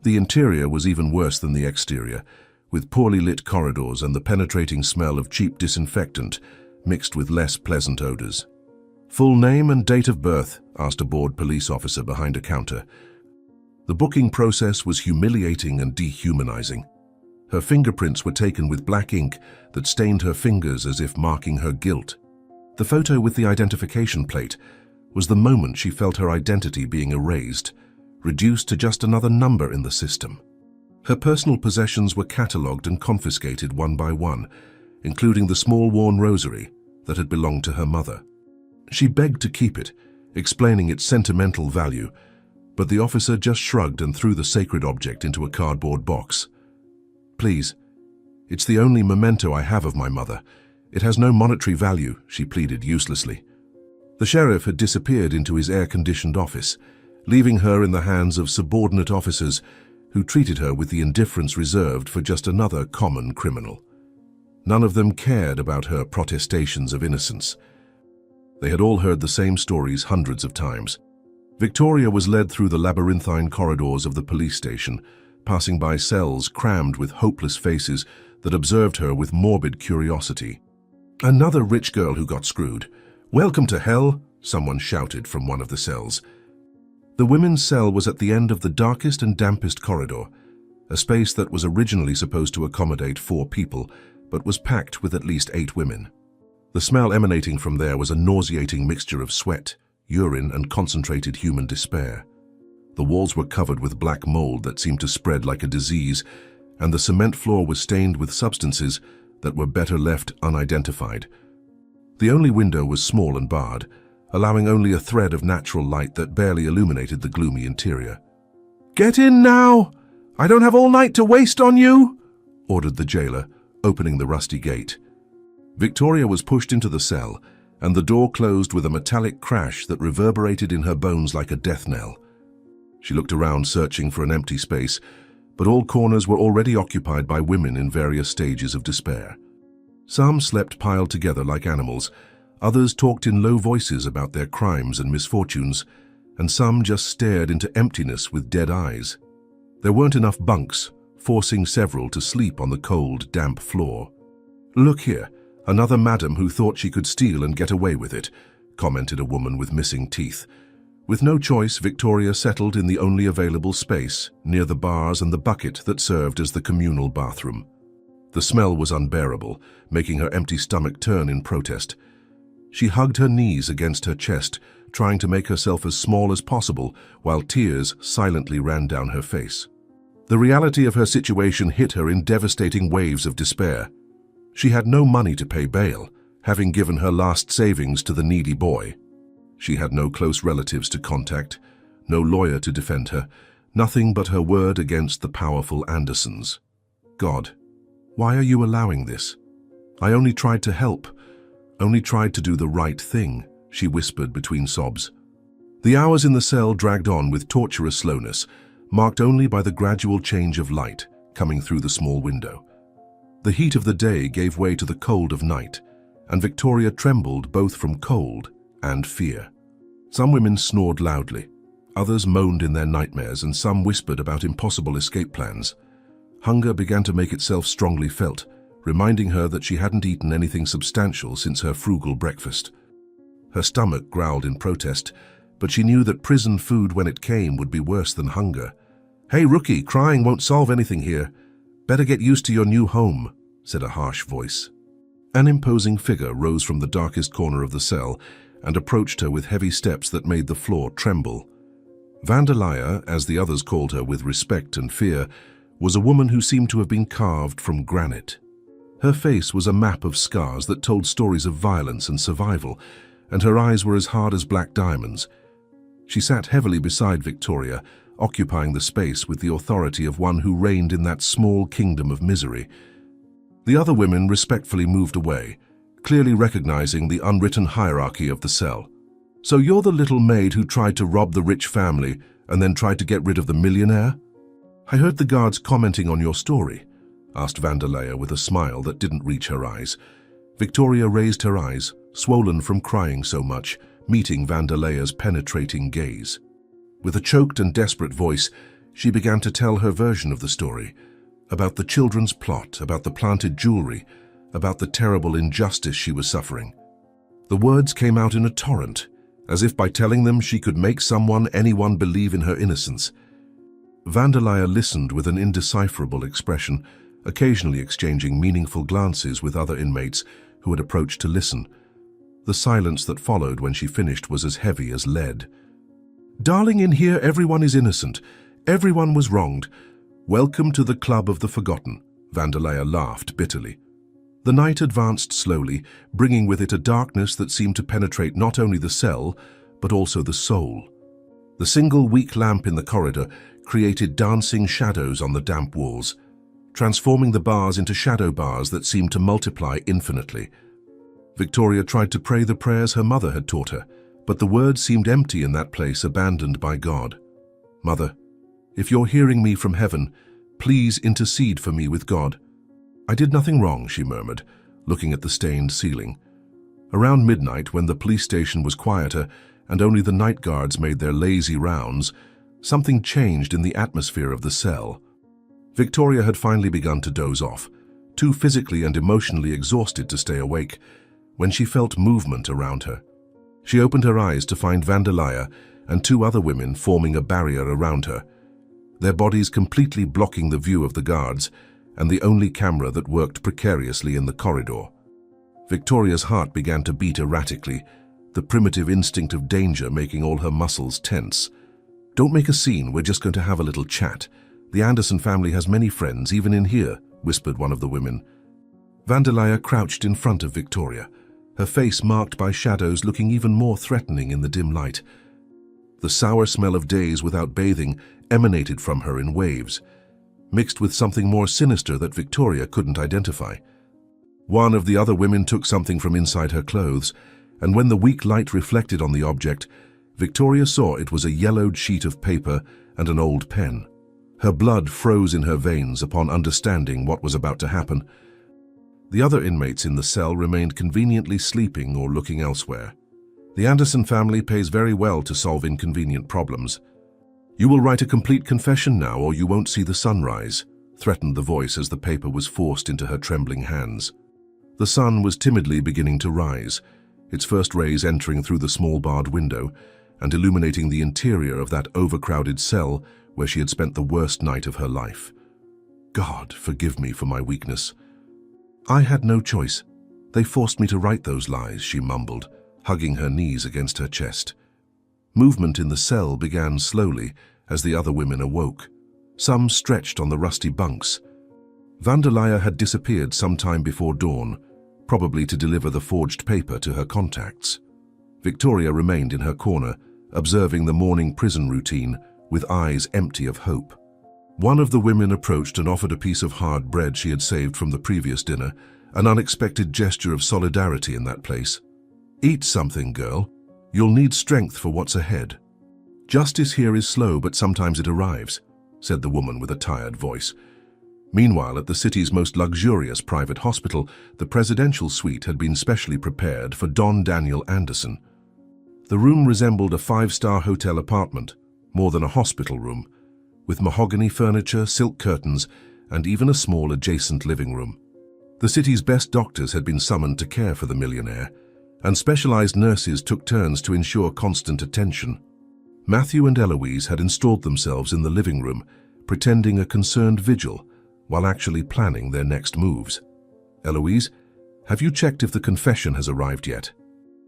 The interior was even worse than the exterior, with poorly lit corridors and the penetrating smell of cheap disinfectant mixed with less pleasant odors. "Full name and date of birth?" asked a bored police officer behind a counter. The booking process was humiliating and dehumanizing. Her fingerprints were taken with black ink that stained her fingers as if marking her guilt. The photo with the identification plate was the moment she felt her identity being erased, reduced to just another number in the system. Her personal possessions were catalogued and confiscated one by one, including the small worn rosary that had belonged to her mother. She begged to keep it, explaining its sentimental value, but the officer just shrugged and threw the sacred object into a cardboard box. "Please, it's the only memento I have of my mother. It has no monetary value," she pleaded uselessly. The sheriff had disappeared into his air-conditioned office, leaving her in the hands of subordinate officers who treated her with the indifference reserved for just another common criminal. None of them cared about her protestations of innocence. They had all heard the same stories hundreds of times. Victoria was led through the labyrinthine corridors of the police station, passing by cells crammed with hopeless faces that observed her with morbid curiosity. "Another rich girl who got screwed. Welcome to hell," someone shouted from one of the cells. The women's cell was at the end of the darkest and dampest corridor, a space that was originally supposed to accommodate 4 people, but was packed with at least 8 women. The smell emanating from there was a nauseating mixture of sweat, urine, and concentrated human despair. The walls were covered with black mold that seemed to spread like a disease, and the cement floor was stained with substances that were better left unidentified. The only window was small and barred, allowing only a thread of natural light that barely illuminated the gloomy interior. "Get in now! I don't have all night to waste on you!" ordered the jailer, opening the rusty gate. Victoria was pushed into the cell, and the door closed with a metallic crash that reverberated in her bones like a death knell. She looked around, searching for an empty space, but all corners were already occupied by women in various stages of despair. Some slept piled together like animals, others talked in low voices about their crimes and misfortunes, and some just stared into emptiness with dead eyes. There weren't enough bunks, forcing several to sleep on the cold, damp floor. "Look here, another madam who thought she could steal and get away with it," commented a woman with missing teeth. With no choice, Victoria settled in the only available space, near the bars and the bucket that served as the communal bathroom. The smell was unbearable, making her empty stomach turn in protest. She hugged her knees against her chest, trying to make herself as small as possible, while tears silently ran down her face. The reality of her situation hit her in devastating waves of despair. She had no money to pay bail, having given her last savings to the needy boy. She had no close relatives to contact, no lawyer to defend her, nothing but her word against the powerful Andersons. "God, why are you allowing this? I only tried to help, only tried to do the right thing," she whispered between sobs. The hours in the cell dragged on with torturous slowness, marked only by the gradual change of light coming through the small window. The heat of the day gave way to the cold of night, and Victoria trembled both from cold and fear. Some women snored loudly, others moaned in their nightmares, and some whispered about impossible escape plans. Hunger began to make itself strongly felt, reminding her that she hadn't eaten anything substantial since her frugal breakfast. Her stomach growled in protest, but she knew that prison food when it came would be worse than hunger. "Hey, rookie, crying won't solve anything here. Better get used to your new home," said a harsh voice. An imposing figure rose from the darkest corner of the cell and approached her with heavy steps that made the floor tremble. Vandalia, as the others called her with respect and fear, was a woman who seemed to have been carved from granite. Her face was a map of scars that told stories of violence and survival, and her eyes were as hard as black diamonds. She sat heavily beside Victoria, occupying the space with the authority of one who reigned in that small kingdom of misery. The other women respectfully moved away, clearly recognizing the unwritten hierarchy of the cell. "So you're the little maid who tried to rob the rich family and then tried to get rid of the millionaire?" "I heard the guards commenting on your story," asked Vandelaya with a smile that didn't reach her eyes. Victoria raised her eyes, swollen from crying so much, meeting Vandelaya's penetrating gaze. With a choked and desperate voice, she began to tell her version of the story, about the children's plot, about the planted jewelry, about the terrible injustice she was suffering. The words came out in a torrent, as if by telling them she could make anyone believe in her innocence. Vandelaya listened with an indecipherable expression, occasionally exchanging meaningful glances with other inmates who had approached to listen. The silence that followed when she finished was as heavy as lead. "Darling, in here everyone is innocent. Everyone was wronged. Welcome to the Club of the Forgotten," Vandelaya laughed bitterly. The night advanced slowly, bringing with it a darkness that seemed to penetrate not only the cell, but also the soul. The single weak lamp in the corridor created dancing shadows on the damp walls, transforming the bars into shadow bars that seemed to multiply infinitely. Victoria tried to pray the prayers her mother had taught her, but the words seemed empty in that place abandoned by God. "Mother, if you're hearing me from heaven, please intercede for me with God." "I did nothing wrong," she murmured, looking at the stained ceiling. Around midnight, when the police station was quieter and only the night guards made their lazy rounds, something changed in the atmosphere of the cell. Victoria had finally begun to doze off, too physically and emotionally exhausted to stay awake, when she felt movement around her. She opened her eyes to find Vandelaya and two other women forming a barrier around her, their bodies completely blocking the view of the guards and the only camera that worked precariously in the corridor. Victoria's heart began to beat erratically, the primitive instinct of danger making all her muscles tense. "Don't make a scene, we're just going to have a little chat. The Anderson family has many friends, even in here," whispered one of the women. Vandelaya crouched in front of Victoria, her face marked by shadows looking even more threatening in the dim light. The sour smell of days without bathing emanated from her in waves, mixed with something more sinister that Victoria couldn't identify. One of the other women took something from inside her clothes, and when the weak light reflected on the object, Victoria saw it was a yellowed sheet of paper and an old pen. Her blood froze in her veins upon understanding what was about to happen. The other inmates in the cell remained conveniently sleeping or looking elsewhere. The Anderson family pays very well to solve inconvenient problems. "You will write a complete confession now, or you won't see the sunrise," threatened the voice as the paper was forced into her trembling hands. The sun was timidly beginning to rise, its first rays entering through the small barred window and illuminating the interior of that overcrowded cell where she had spent the worst night of her life. "God, forgive me for my weakness. I had no choice. They forced me to write those lies," she mumbled, hugging her knees against her chest. Movement in the cell began slowly as the other women awoke. Some stretched on the rusty bunks. Vandelaya had disappeared some time before dawn, probably to deliver the forged paper to her contacts. Victoria remained in her corner, observing the morning prison routine with eyes empty of hope. One of the women approached and offered a piece of hard bread she had saved from the previous dinner, an unexpected gesture of solidarity in that place. "Eat something, girl. You'll need strength for what's ahead." "Justice here is slow, but sometimes it arrives," said the woman with a tired voice. Meanwhile, at the city's most luxurious private hospital, the presidential suite had been specially prepared for Don Daniel Anderson. The room resembled a five-star hotel apartment, more than a hospital room, with mahogany furniture, silk curtains, and even a small adjacent living room. The city's best doctors had been summoned to care for the millionaire, and specialized nurses took turns to ensure constant attention. Matthew and Eloise had installed themselves in the living room, pretending a concerned vigil, while actually planning their next moves. "Eloise, have you checked if the confession has arrived yet?"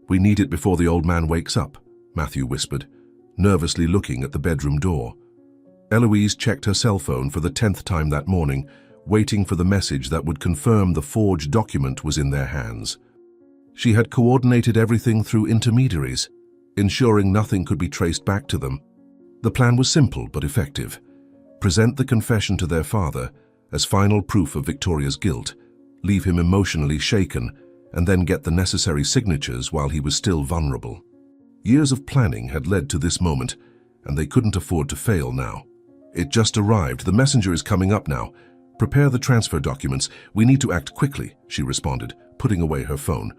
"We need it before the old man wakes up," Matthew whispered, nervously looking at the bedroom door. Eloise checked her cell phone for the 10th time that morning, waiting for the message that would confirm the forged document was in their hands. She had coordinated everything through intermediaries, ensuring nothing could be traced back to them. The plan was simple but effective. Present the confession to their father as final proof of Victoria's guilt, leave him emotionally shaken, and then get the necessary signatures while he was still vulnerable. Years of planning had led to this moment, and they couldn't afford to fail now. It just arrived. The messenger is coming up now. Prepare the transfer documents. We need to act quickly, she responded, putting away her phone.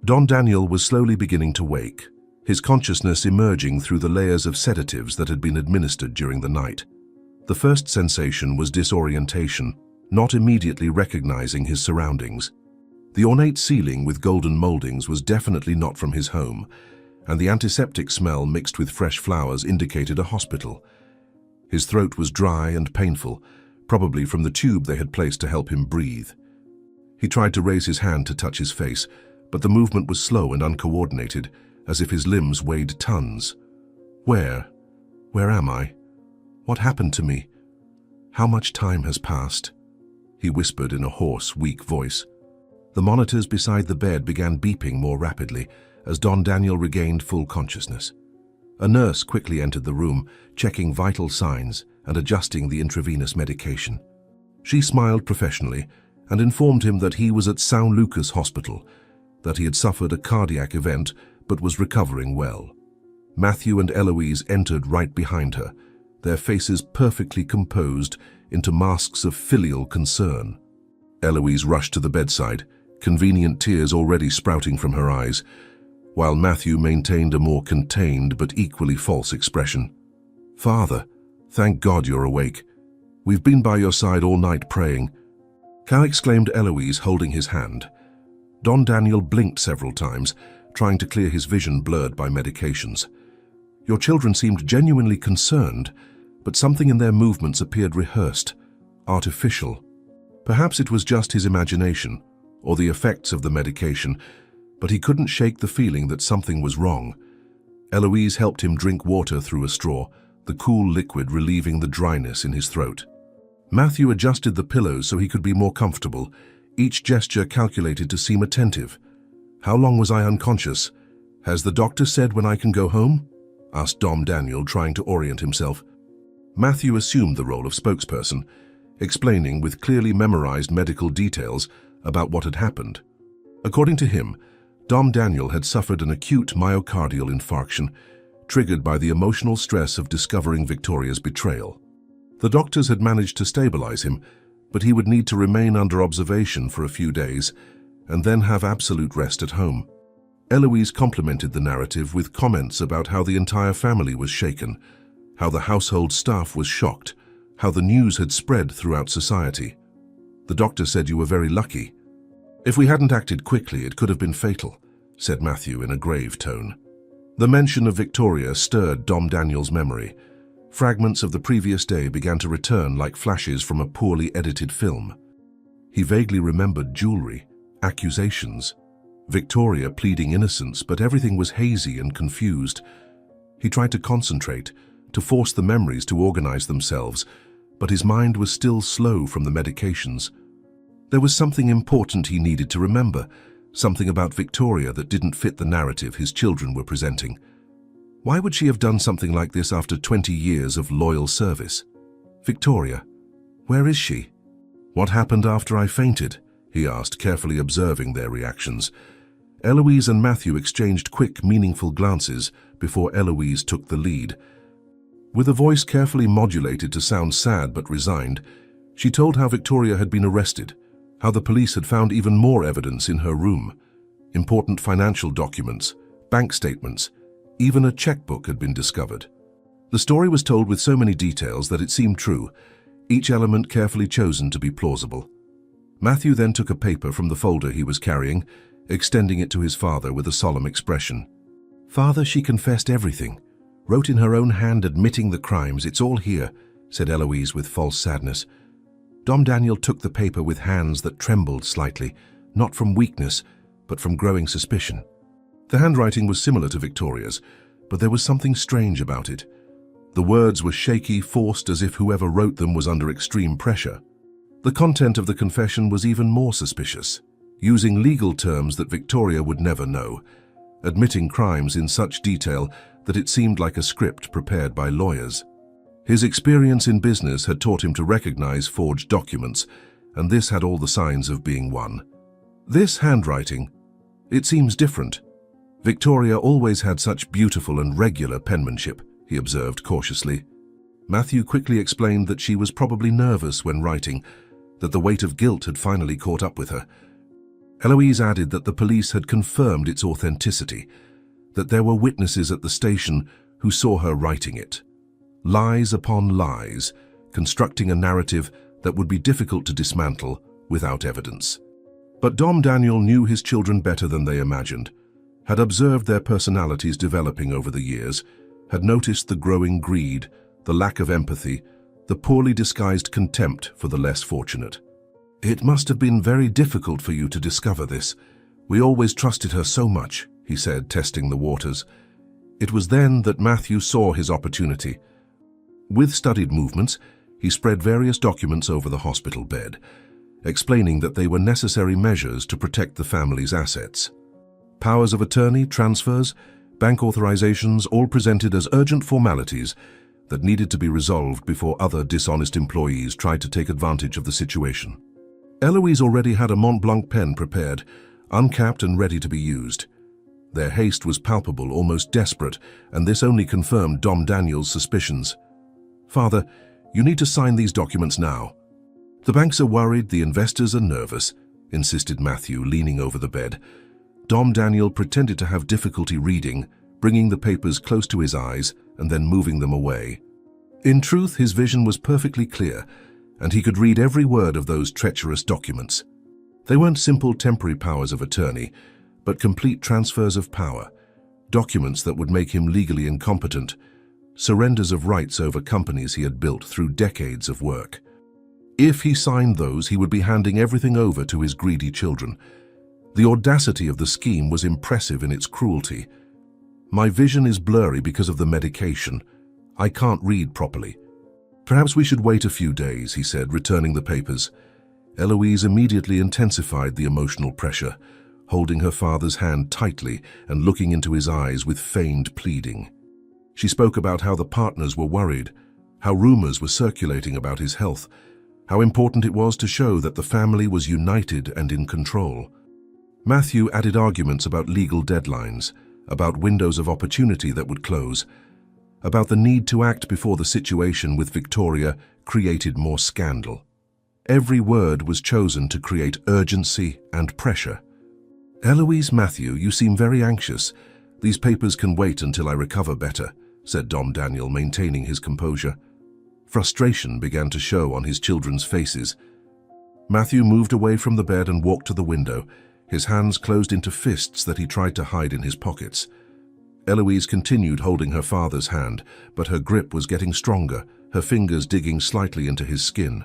Don Daniel was slowly beginning to wake, his consciousness emerging through the layers of sedatives that had been administered during the night. The first sensation was disorientation, not immediately recognizing his surroundings. The ornate ceiling with golden moldings was definitely not from his home, and the antiseptic smell mixed with fresh flowers indicated a hospital. His throat was dry and painful, probably from the tube they had placed to help him breathe. He tried to raise his hand to touch his face, but the movement was slow and uncoordinated, as if his limbs weighed tons. Where am I? What happened to me? How much time has passed? He whispered in a hoarse, weak voice. The monitors beside the bed began beeping more rapidly as Don Daniel regained full consciousness. A nurse quickly entered the room, checking vital signs and adjusting the intravenous medication. She smiled professionally and informed him that he was at São Lucas Hospital, that he had suffered a cardiac event but was recovering well. Matthew and Eloise entered right behind her, their faces perfectly composed into masks of filial concern. Eloise rushed to the bedside, convenient tears already sprouting from her eyes, while Matthew maintained a more contained but equally false expression. "Father, thank God you're awake. We've been by your side all night praying," exclaimed Eloise, holding his hand. Don Daniel blinked several times, trying to clear his vision blurred by medications. "Your children seemed genuinely concerned, but something in their movements appeared rehearsed, artificial. Perhaps it was just his imagination, or the effects of the medication, but he couldn't shake the feeling that something was wrong." Eloise helped him drink water through a straw, the cool liquid relieving the dryness in his throat. Matthew adjusted the pillows so he could be more comfortable, each gesture calculated to seem attentive. "How long was I unconscious? Has the doctor said when I can go home?" asked Dom Daniel, trying to orient himself. Matthew assumed the role of spokesperson, explaining with clearly memorized medical details about what had happened. According to him, Dom Daniel had suffered an acute myocardial infarction, triggered by the emotional stress of discovering Victoria's betrayal. The doctors had managed to stabilize him, but he would need to remain under observation for a few days and then have absolute rest at home. Eloise complemented the narrative with comments about how the entire family was shaken, how the household staff was shocked, how the news had spread throughout society. "The doctor said you were very lucky. If we hadn't acted quickly, it could have been fatal," said Matthew in a grave tone. The mention of Victoria stirred Dom Daniel's memory. Fragments of the previous day began to return like flashes from a poorly edited film. He vaguely remembered jewelry, accusations, Victoria pleading innocence, but everything was hazy and confused. He tried to concentrate, to force the memories to organize themselves, but his mind was still slow from the medications. There was something important he needed to remember, something about Victoria that didn't fit the narrative his children were presenting. Why would she have done something like this after 20 years of loyal service? "Victoria, where is she?" "What happened after I fainted?" he asked, carefully observing their reactions. Eloise and Matthew exchanged quick, meaningful glances before Eloise took the lead. With a voice carefully modulated to sound sad but resigned, she told how Victoria had been arrested, how the police had found even more evidence in her room. Important financial documents, bank statements, even a checkbook had been discovered. The story was told with so many details that it seemed true, each element carefully chosen to be plausible. Matthew then took a paper from the folder he was carrying, extending it to his father with a solemn expression. "Father, she confessed everything. Wrote in her own hand admitting the crimes. It's all here," said Eloise with false sadness. Dom Daniel took the paper with hands that trembled slightly, not from weakness, but from growing suspicion. The handwriting was similar to Victoria's, but there was something strange about it. The words were shaky, forced as if whoever wrote them was under extreme pressure. The content of the confession was even more suspicious, using legal terms that Victoria would never know, admitting crimes in such detail that it seemed like a script prepared by lawyers. His experience in business had taught him to recognize forged documents, and this had all the signs of being one. "This handwriting, it seems different. Victoria always had such beautiful and regular penmanship," he observed cautiously. Matthew quickly explained that she was probably nervous when writing, that the weight of guilt had finally caught up with her. Eloise added that the police had confirmed its authenticity, that there were witnesses at the station who saw her writing it. Lies upon lies, constructing a narrative that would be difficult to dismantle without evidence. But Dom Daniel knew his children better than they imagined, had observed their personalities developing over the years, had noticed the growing greed, the lack of empathy, the poorly disguised contempt for the less fortunate. "It must have been very difficult for you to discover this. We always trusted her so much," he said, testing the waters. It was then that Matthew saw his opportunity. With studied movements, he spread various documents over the hospital bed, explaining that they were necessary measures to protect the family's assets. Powers of attorney, transfers, bank authorizations, all presented as urgent formalities that needed to be resolved before other dishonest employees tried to take advantage of the situation. Eloise already had a Mont Blanc pen prepared, uncapped and ready to be used. Their haste was palpable, almost desperate, and this only confirmed Dom Daniel's suspicions. "Father, you need to sign these documents now." "The banks are worried, the investors are nervous," insisted Matthew, leaning over the bed. Dom Daniel pretended to have difficulty reading, bringing the papers close to his eyes and then moving them away. In truth, his vision was perfectly clear, and he could read every word of those treacherous documents. They weren't simple temporary powers of attorney, but complete transfers of power, documents that would make him legally incompetent, surrenders of rights over companies he had built through decades of work. If he signed those, he would be handing everything over to his greedy children. The audacity of the scheme was impressive in its cruelty. "My vision is blurry because of the medication. I can't read properly." "Perhaps we should wait a few days," he said, returning the papers. Eloise immediately intensified the emotional pressure, holding her father's hand tightly and looking into his eyes with feigned pleading. She spoke about how the partners were worried, how rumors were circulating about his health, how important it was to show that the family was united and in control. Matthew added arguments about legal deadlines, about windows of opportunity that would close, about the need to act before the situation with Victoria created more scandal. Every word was chosen to create urgency and pressure. "Eloise, Matthew, you seem very anxious. These papers can wait until I recover better," said Dom Daniel, maintaining his composure. Frustration began to show on his children's faces. Matthew moved away from the bed and walked to the window, his hands closed into fists that he tried to hide in his pockets. Eloise continued holding her father's hand, but her grip was getting stronger, her fingers digging slightly into his skin.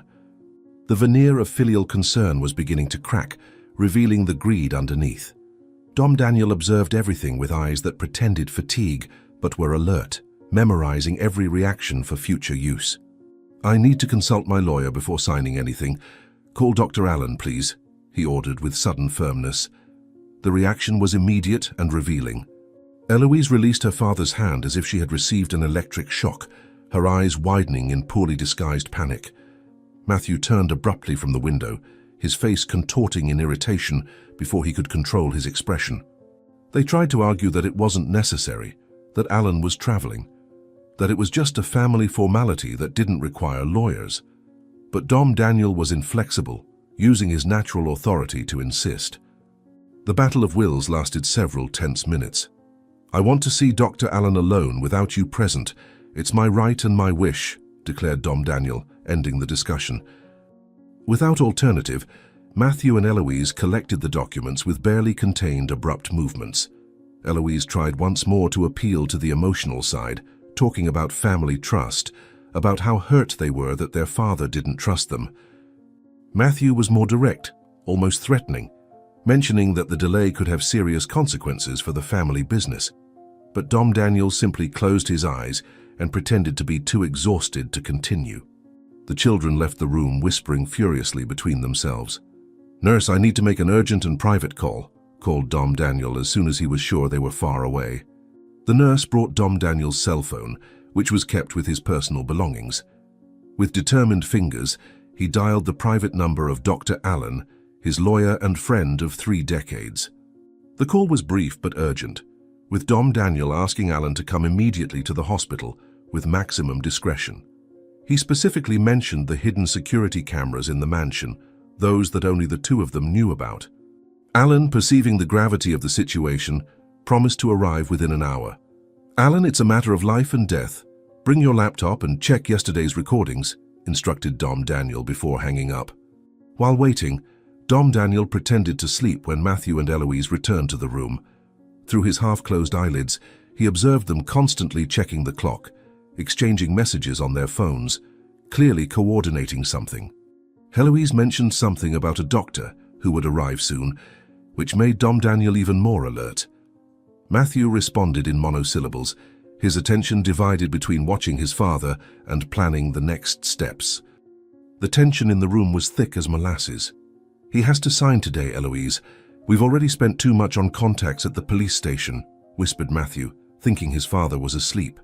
The veneer of filial concern was beginning to crack, revealing the greed underneath. Dom Daniel observed everything with eyes that pretended fatigue, but were alert, memorizing every reaction for future use. "I need to consult my lawyer before signing anything. Call Dr. Allen, please," he ordered with sudden firmness. The reaction was immediate and revealing. Eloise released her father's hand as if she had received an electric shock, her eyes widening in poorly disguised panic. Matthew turned abruptly from the window, his face contorting in irritation before he could control his expression. They tried to argue that it wasn't necessary, that Alan was traveling, that it was just a family formality that didn't require lawyers. But Dom Daniel was inflexible, using his natural authority to insist. The battle of wills lasted several tense minutes. "I want to see Dr. Allen alone without you present. It's my right and my wish," declared Dom Daniel, ending the discussion. Without alternative, Matthew and Eloise collected the documents with barely contained abrupt movements. Eloise tried once more to appeal to the emotional side, talking about family trust, about how hurt they were that their father didn't trust them. Matthew was more direct, almost threatening, mentioning that the delay could have serious consequences for the family business. But Dom Daniel simply closed his eyes and pretended to be too exhausted to continue. The children left the room whispering furiously between themselves. "Nurse, I need to make an urgent and private call," called Dom Daniel as soon as he was sure they were far away. The nurse brought Dom Daniel's cell phone, which was kept with his personal belongings. With determined fingers, he dialed the private number of Dr. Allen, his lawyer and friend of 3 decades. The call was brief but urgent, with Dom Daniel asking Allen to come immediately to the hospital with maximum discretion. He specifically mentioned the hidden security cameras in the mansion, those that only the two of them knew about. Alan, perceiving the gravity of the situation, promised to arrive within an hour. "Alan, it's a matter of life and death. Bring your laptop and check yesterday's recordings," instructed Dom Daniel before hanging up. While waiting, Dom Daniel pretended to sleep when Matthew and Eloise returned to the room. Through his half-closed eyelids, he observed them constantly checking the clock, exchanging messages on their phones, clearly coordinating something. Eloise mentioned something about a doctor who would arrive soon, which made Dom Daniel even more alert. Matthew responded in monosyllables, his attention divided between watching his father and planning the next steps. The tension in the room was thick as molasses. "He has to sign today, Eloise. We've already spent too much on contacts at the police station," whispered Matthew, thinking his father was asleep.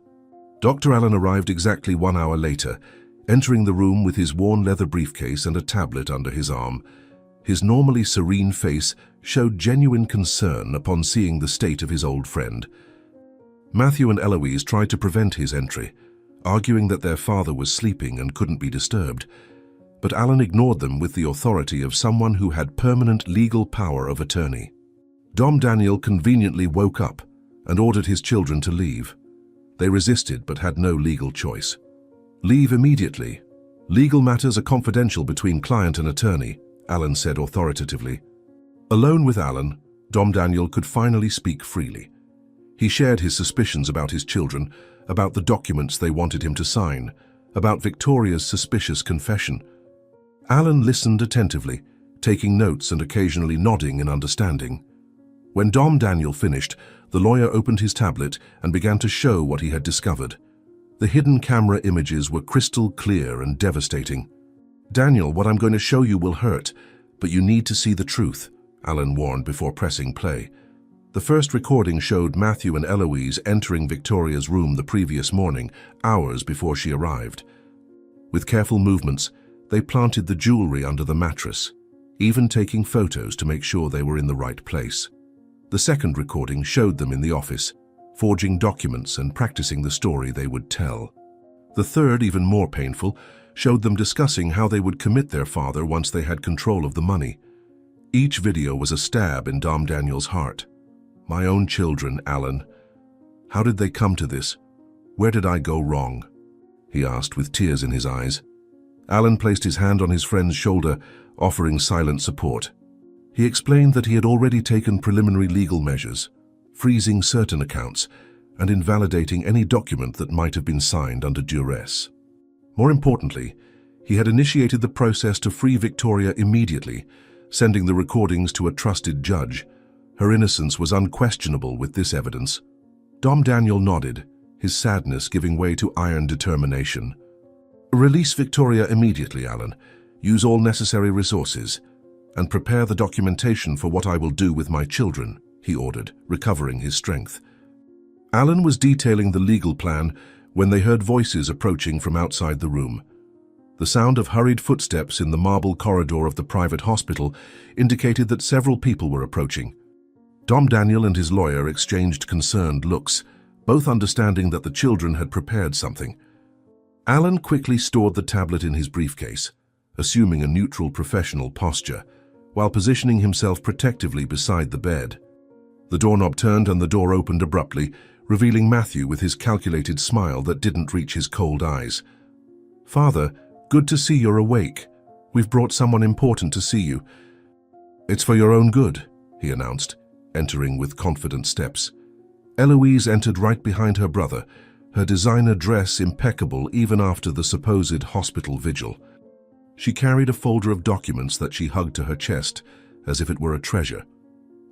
Dr. Allen arrived exactly 1 hour later, entering the room with his worn leather briefcase and a tablet under his arm. His normally serene face showed genuine concern upon seeing the state of his old friend. Matthew and Eloise tried to prevent his entry, arguing that their father was sleeping and couldn't be disturbed. But Alan ignored them with the authority of someone who had permanent legal power of attorney. Dom Daniel conveniently woke up and ordered his children to leave. They resisted but had no legal choice. "Leave immediately. Legal matters are confidential between client and attorney," Alan said authoritatively. Alone with Alan, Dom Daniel could finally speak freely. He shared his suspicions about his children, about the documents they wanted him to sign, about Victoria's suspicious confession. Alan listened attentively, taking notes and occasionally nodding in understanding. When Dom Daniel finished, the lawyer opened his tablet and began to show what he had discovered. The hidden camera images were crystal clear and devastating. "Daniel, what I'm going to show you will hurt, but you need to see the truth," Alan warned before pressing play. The first recording showed Matthew and Eloise entering Victoria's room the previous morning, hours before she arrived. With careful movements, they planted the jewelry under the mattress, even taking photos to make sure they were in the right place. The second recording showed them in the office, forging documents and practicing the story they would tell. The third, even more painful, showed them discussing how they would commit their father once they had control of the money. Each video was a stab in Dom Daniel's heart. "My own children, Alan. How did they come to this? Where did I go wrong?" he asked with tears in his eyes. Alan placed his hand on his friend's shoulder, offering silent support. He explained that he had already taken preliminary legal measures, freezing certain accounts and invalidating any document that might have been signed under duress. More importantly, he had initiated the process to free Victoria immediately, sending the recordings to a trusted judge. Her innocence was unquestionable with this evidence. Dom Daniel nodded, his sadness giving way to iron determination. "Release Victoria immediately, Alan. Use all necessary resources, and prepare the documentation for what I will do with my children," he ordered, recovering his strength. Alan was detailing the legal plan when they heard voices approaching from outside the room. The sound of hurried footsteps in the marble corridor of the private hospital indicated that several people were approaching. Dom Daniel and his lawyer exchanged concerned looks, both understanding that the children had prepared something. Alan quickly stored the tablet in his briefcase, assuming a neutral professional posture, while positioning himself protectively beside the bed. The doorknob turned and the door opened abruptly, revealing Matthew with his calculated smile that didn't reach his cold eyes. "Father, good to see you're awake. We've brought someone important to see you." "It's for your own good," he announced, entering with confident steps. Eloise entered right behind her brother, her designer dress impeccable even after the supposed hospital vigil. She carried a folder of documents that she hugged to her chest, as if it were a treasure.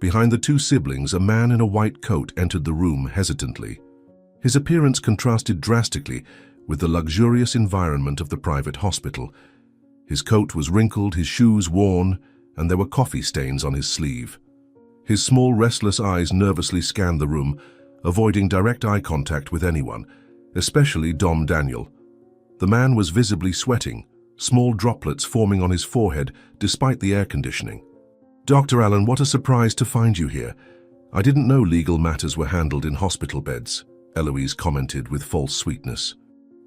Behind the two siblings, a man in a white coat entered the room hesitantly. His appearance contrasted drastically with the luxurious environment of the private hospital. His coat was wrinkled, his shoes worn, and there were coffee stains on his sleeve. His small, restless eyes nervously scanned the room, avoiding direct eye contact with anyone, especially Dom Daniel. The man was visibly sweating, small droplets forming on his forehead despite the air conditioning. "Dr. Allen, what a surprise to find you here. I didn't know legal matters were handled in hospital beds," Eloise commented with false sweetness.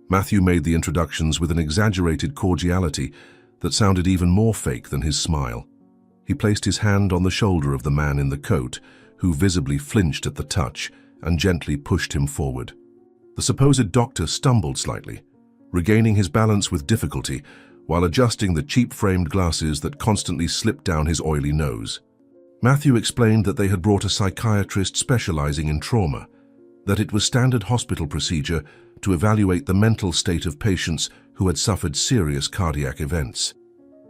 Matthew made the introductions with an exaggerated cordiality that sounded even more fake than his smile. He placed his hand on the shoulder of the man in the coat, who visibly flinched at the touch, and gently pushed him forward. The supposed doctor stumbled slightly, regaining his balance with difficulty while adjusting the cheap-framed glasses that constantly slipped down his oily nose. Matthew explained that they had brought a psychiatrist specializing in trauma, that it was standard hospital procedure to evaluate the mental state of patients who had suffered serious cardiac events.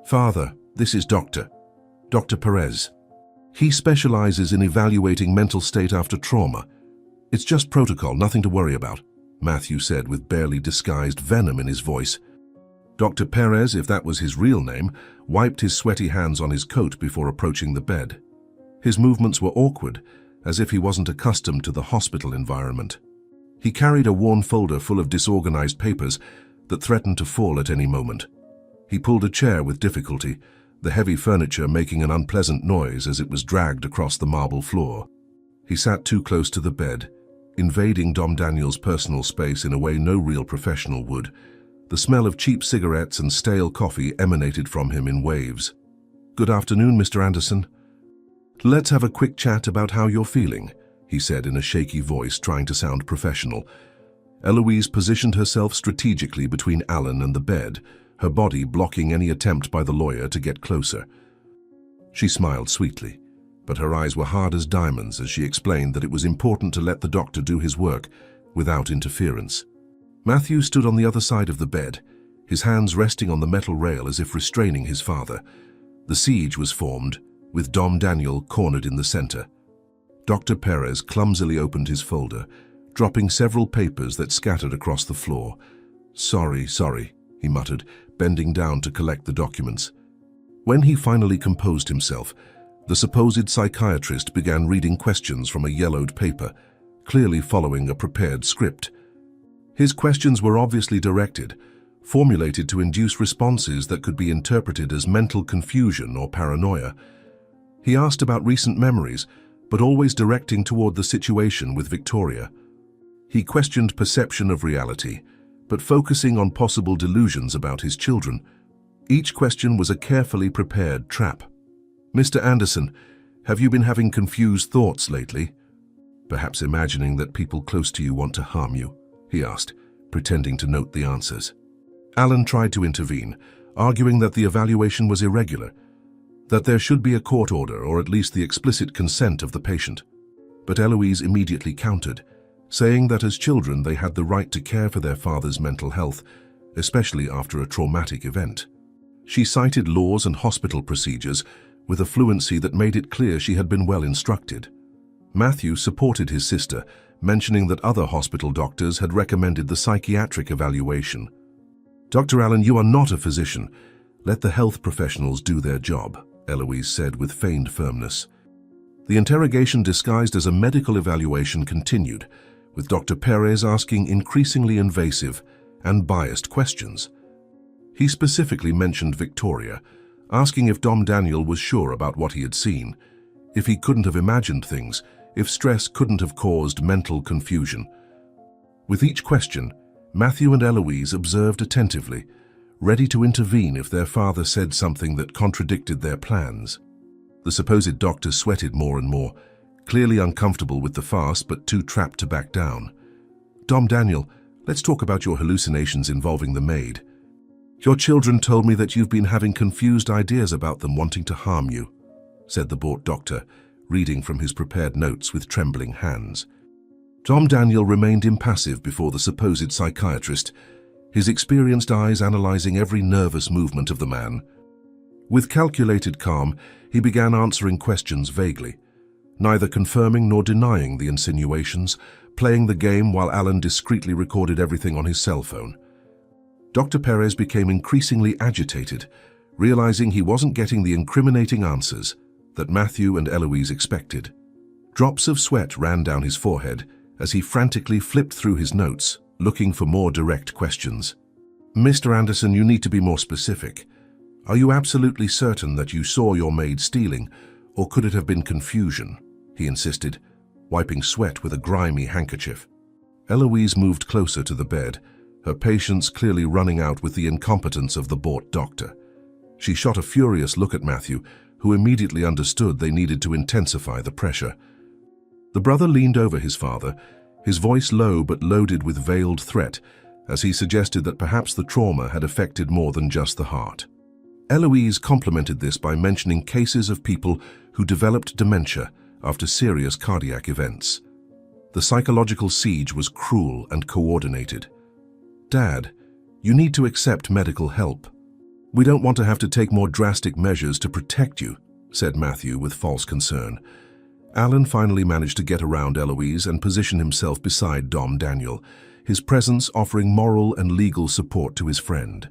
"Father, this is Dr. Perez. He specializes in evaluating mental state after trauma. It's just protocol, nothing to worry about," Matthew said with barely disguised venom in his voice. Dr. Perez, if that was his real name, wiped his sweaty hands on his coat before approaching the bed. His movements were awkward, as if he wasn't accustomed to the hospital environment. He carried a worn folder full of disorganized papers that threatened to fall at any moment. He pulled a chair with difficulty, the heavy furniture making an unpleasant noise as it was dragged across the marble floor. He sat too close to the bed, invading Dom Daniel's personal space in a way no real professional would. The smell of cheap cigarettes and stale coffee emanated from him in waves. "Good afternoon, Mr. Anderson. Let's have a quick chat about how you're feeling," he said in a shaky voice, trying to sound professional. Eloise positioned herself strategically between Alan and the bed, her body blocking any attempt by the lawyer to get closer. She smiled sweetly, but her eyes were hard as diamonds as she explained that it was important to let the doctor do his work without interference. Matthew stood on the other side of the bed, his hands resting on the metal rail as if restraining his father. The siege was formed, with Dom Daniel cornered in the center. Dr. Perez clumsily opened his folder, dropping several papers that scattered across the floor. Sorry, he muttered, bending down to collect the documents. When he finally composed himself, the supposed psychiatrist began reading questions from a yellowed paper, clearly following a prepared script. His questions were obviously directed, formulated to induce responses that could be interpreted as mental confusion or paranoia. He asked about recent memories, but always directing toward the situation with Victoria. He questioned perception of reality, but focusing on possible delusions about his children. Each question was a carefully prepared trap. "Mr. Anderson, have you been having confused thoughts lately? Perhaps imagining that people close to you want to harm you?" he asked, pretending to note the answers. Alan tried to intervene, arguing that the evaluation was irregular, that there should be a court order or at least the explicit consent of the patient. But Eloise immediately countered, saying that as children they had the right to care for their father's mental health, especially after a traumatic event. She cited laws and hospital procedures with a fluency that made it clear she had been well instructed. Matthew supported his sister, mentioning that other hospital doctors had recommended the psychiatric evaluation. "Dr. Allen, you are not a physician. Let the health professionals do their job," Eloise said with feigned firmness. The interrogation disguised as a medical evaluation continued, with Dr. Perez asking increasingly invasive and biased questions. He specifically mentioned Victoria, asking if Dom Daniel was sure about what he had seen, if he couldn't have imagined things, if stress couldn't have caused mental confusion. With each question, Matthew and Eloise observed attentively, ready to intervene if their father said something that contradicted their plans. The supposed doctor sweated more and more, clearly uncomfortable with the farce but too trapped to back down. "Dom Daniel, let's talk about your hallucinations involving the maid. Your children told me that you've been having confused ideas about them wanting to harm you," said the bored doctor, reading from his prepared notes with trembling hands. Dom Daniel remained impassive before the supposed psychiatrist, his experienced eyes analyzing every nervous movement of the man. With calculated calm, he began answering questions vaguely, neither confirming nor denying the insinuations, playing the game while Alan discreetly recorded everything on his cell phone. Dr. Perez became increasingly agitated, realizing he wasn't getting the incriminating answers that Matthew and Eloise expected. Drops of sweat ran down his forehead as he frantically flipped through his notes, looking for more direct questions. "Mr. Anderson, you need to be more specific. Are you absolutely certain that you saw your maid stealing, or could it have been confusion?" he insisted, wiping sweat with a grimy handkerchief. Eloise moved closer to the bed, her patience clearly running out with the incompetence of the bought doctor. She shot a furious look at Matthew, who immediately understood they needed to intensify the pressure. The brother leaned over his father, his voice low but loaded with veiled threat, as he suggested that perhaps the trauma had affected more than just the heart. Eloise complimented this by mentioning cases of people who developed dementia after serious cardiac events. The psychological siege was cruel and coordinated. "Dad, you need to accept medical help. We don't want to have to take more drastic measures to protect you," said Matthew with false concern. Alan finally managed to get around Eloise and position himself beside Dom Daniel, his presence offering moral and legal support to his friend.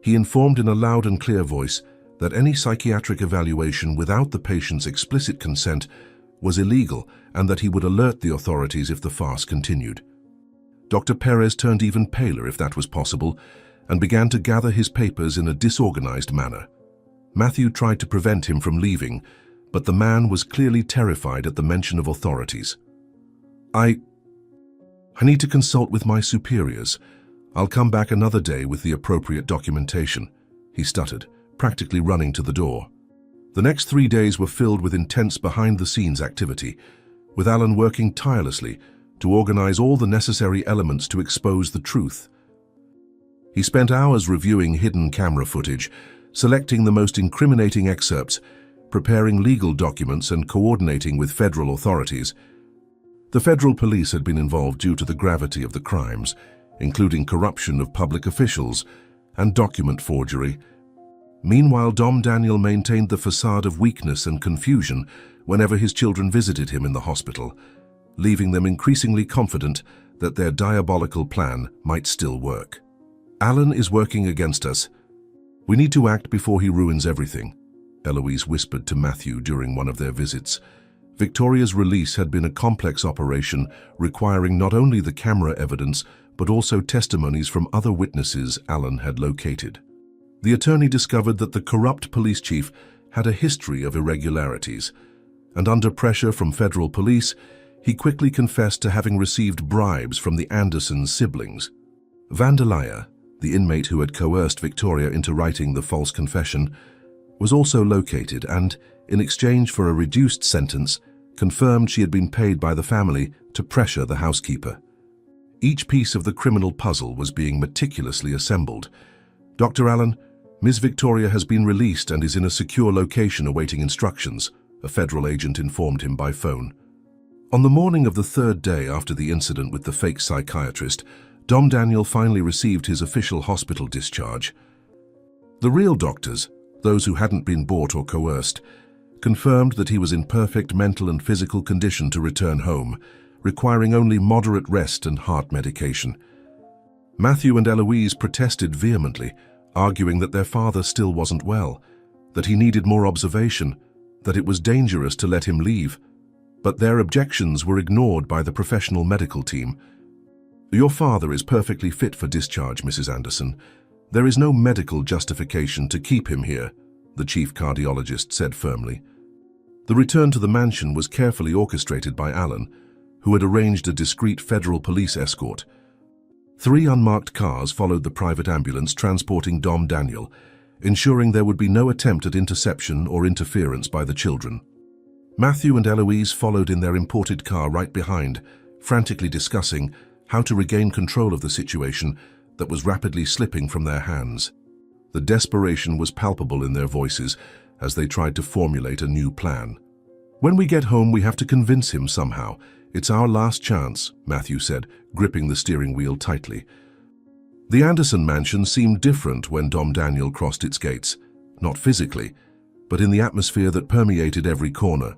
He informed in a loud and clear voice that any psychiatric evaluation without the patient's explicit consent was illegal and that he would alert the authorities if the farce continued. Dr. Perez turned even paler if that was possible and began to gather his papers in a disorganized manner. Matthew tried to prevent him from leaving, but the man was clearly terrified at the mention of authorities. I need to consult with my superiors. I'll come back another day with the appropriate documentation," he stuttered, practically running to the door. The next 3 days were filled with intense behind-the-scenes activity, with Alan working tirelessly to organize all the necessary elements to expose the truth. He spent hours reviewing hidden camera footage, selecting the most incriminating excerpts, preparing legal documents and coordinating with federal authorities. The federal police had been involved due to the gravity of the crimes, including corruption of public officials and document forgery. Meanwhile, Dom Daniel maintained the facade of weakness and confusion whenever his children visited him in the hospital, leaving them increasingly confident that their diabolical plan might still work. "Alan is working against us. We need to act before he ruins everything," Eloise whispered to Matthew during one of their visits. Victoria's release had been a complex operation requiring not only the camera evidence but also testimonies from other witnesses Alan had located. The attorney discovered that the corrupt police chief had a history of irregularities, and under pressure from federal police, he quickly confessed to having received bribes from the Anderson siblings. Vandelaya, the inmate who had coerced Victoria into writing the false confession, was also located and, in exchange for a reduced sentence, confirmed she had been paid by the family to pressure the housekeeper. Each piece of the criminal puzzle was being meticulously assembled. "Dr. Allen, Ms. Victoria has been released and is in a secure location awaiting instructions," a federal agent informed him by phone. On the morning of the 3rd day after the incident with the fake psychiatrist, Dom Daniel finally received his official hospital discharge. The real doctors, those who hadn't been bought or coerced, confirmed that he was in perfect mental and physical condition to return home, requiring only moderate rest and heart medication. Matthew and Eloise protested vehemently, arguing that their father still wasn't well, that he needed more observation, that it was dangerous to let him leave. But their objections were ignored by the professional medical team. "Your father is perfectly fit for discharge, Mrs. Anderson. There is no medical justification to keep him here," the chief cardiologist said firmly. The return to the mansion was carefully orchestrated by Alan, who had arranged a discreet federal police escort. 3 unmarked cars followed the private ambulance transporting Dom Daniel, ensuring there would be no attempt at interception or interference by the children. Matthew and Eloise followed in their imported car right behind, frantically discussing how to regain control of the situation that was rapidly slipping from their hands. The desperation was palpable in their voices as they tried to formulate a new plan. "When we get home, we have to convince him somehow. It's our last chance," Matthew said, gripping the steering wheel tightly. The Anderson mansion seemed different when Dom Daniel crossed its gates, not physically, but in the atmosphere that permeated every corner.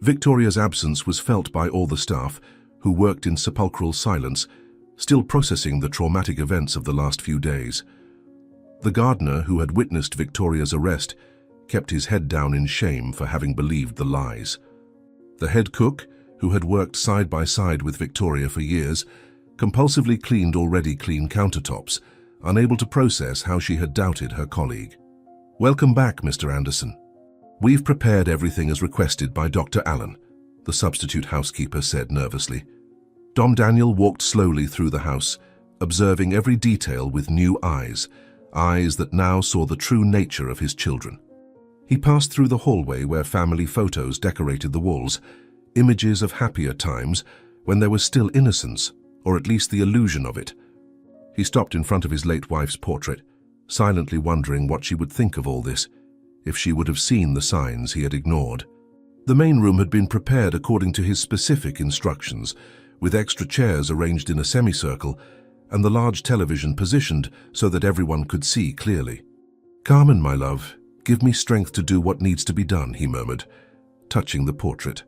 Victoria's absence was felt by all the staff, who worked in sepulchral silence, still processing the traumatic events of the last few days. The gardener who had witnessed Victoria's arrest kept his head down in shame for having believed the lies. The head cook, who had worked side by side with Victoria for years, compulsively cleaned already clean countertops, unable to process how she had doubted her colleague. "Welcome back, Mr. Anderson. We've prepared everything as requested by Dr. Allen," the substitute housekeeper said nervously. Dom Daniel walked slowly through the house, observing every detail with new eyes, eyes that now saw the true nature of his children. He passed through the hallway where family photos decorated the walls, images of happier times when there was still innocence, or at least the illusion of it. He stopped in front of his late wife's portrait, silently wondering what she would think of all this, if she would have seen the signs he had ignored. The main room had been prepared according to his specific instructions, with extra chairs arranged in a semicircle and the large television positioned so that everyone could see clearly. "Carmen, my love, give me strength to do what needs to be done," he murmured, touching the portrait.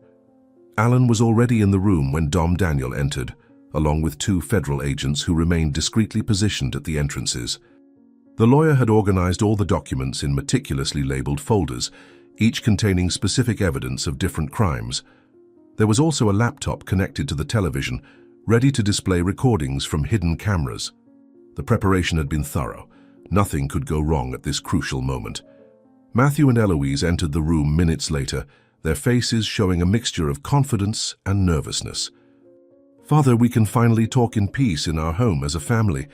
Alan was already in the room when Dom Daniel entered, along with 2 federal agents who remained discreetly positioned at the entrances. The lawyer had organized all the documents in meticulously labeled folders, each containing specific evidence of different crimes. There was also a laptop connected to the television, ready to display recordings from hidden cameras. The preparation had been thorough. Nothing could go wrong at this crucial moment. Matthew and Eloise entered the room minutes later, their faces showing a mixture of confidence and nervousness. "Father, we can finally talk in peace in our home as a family,"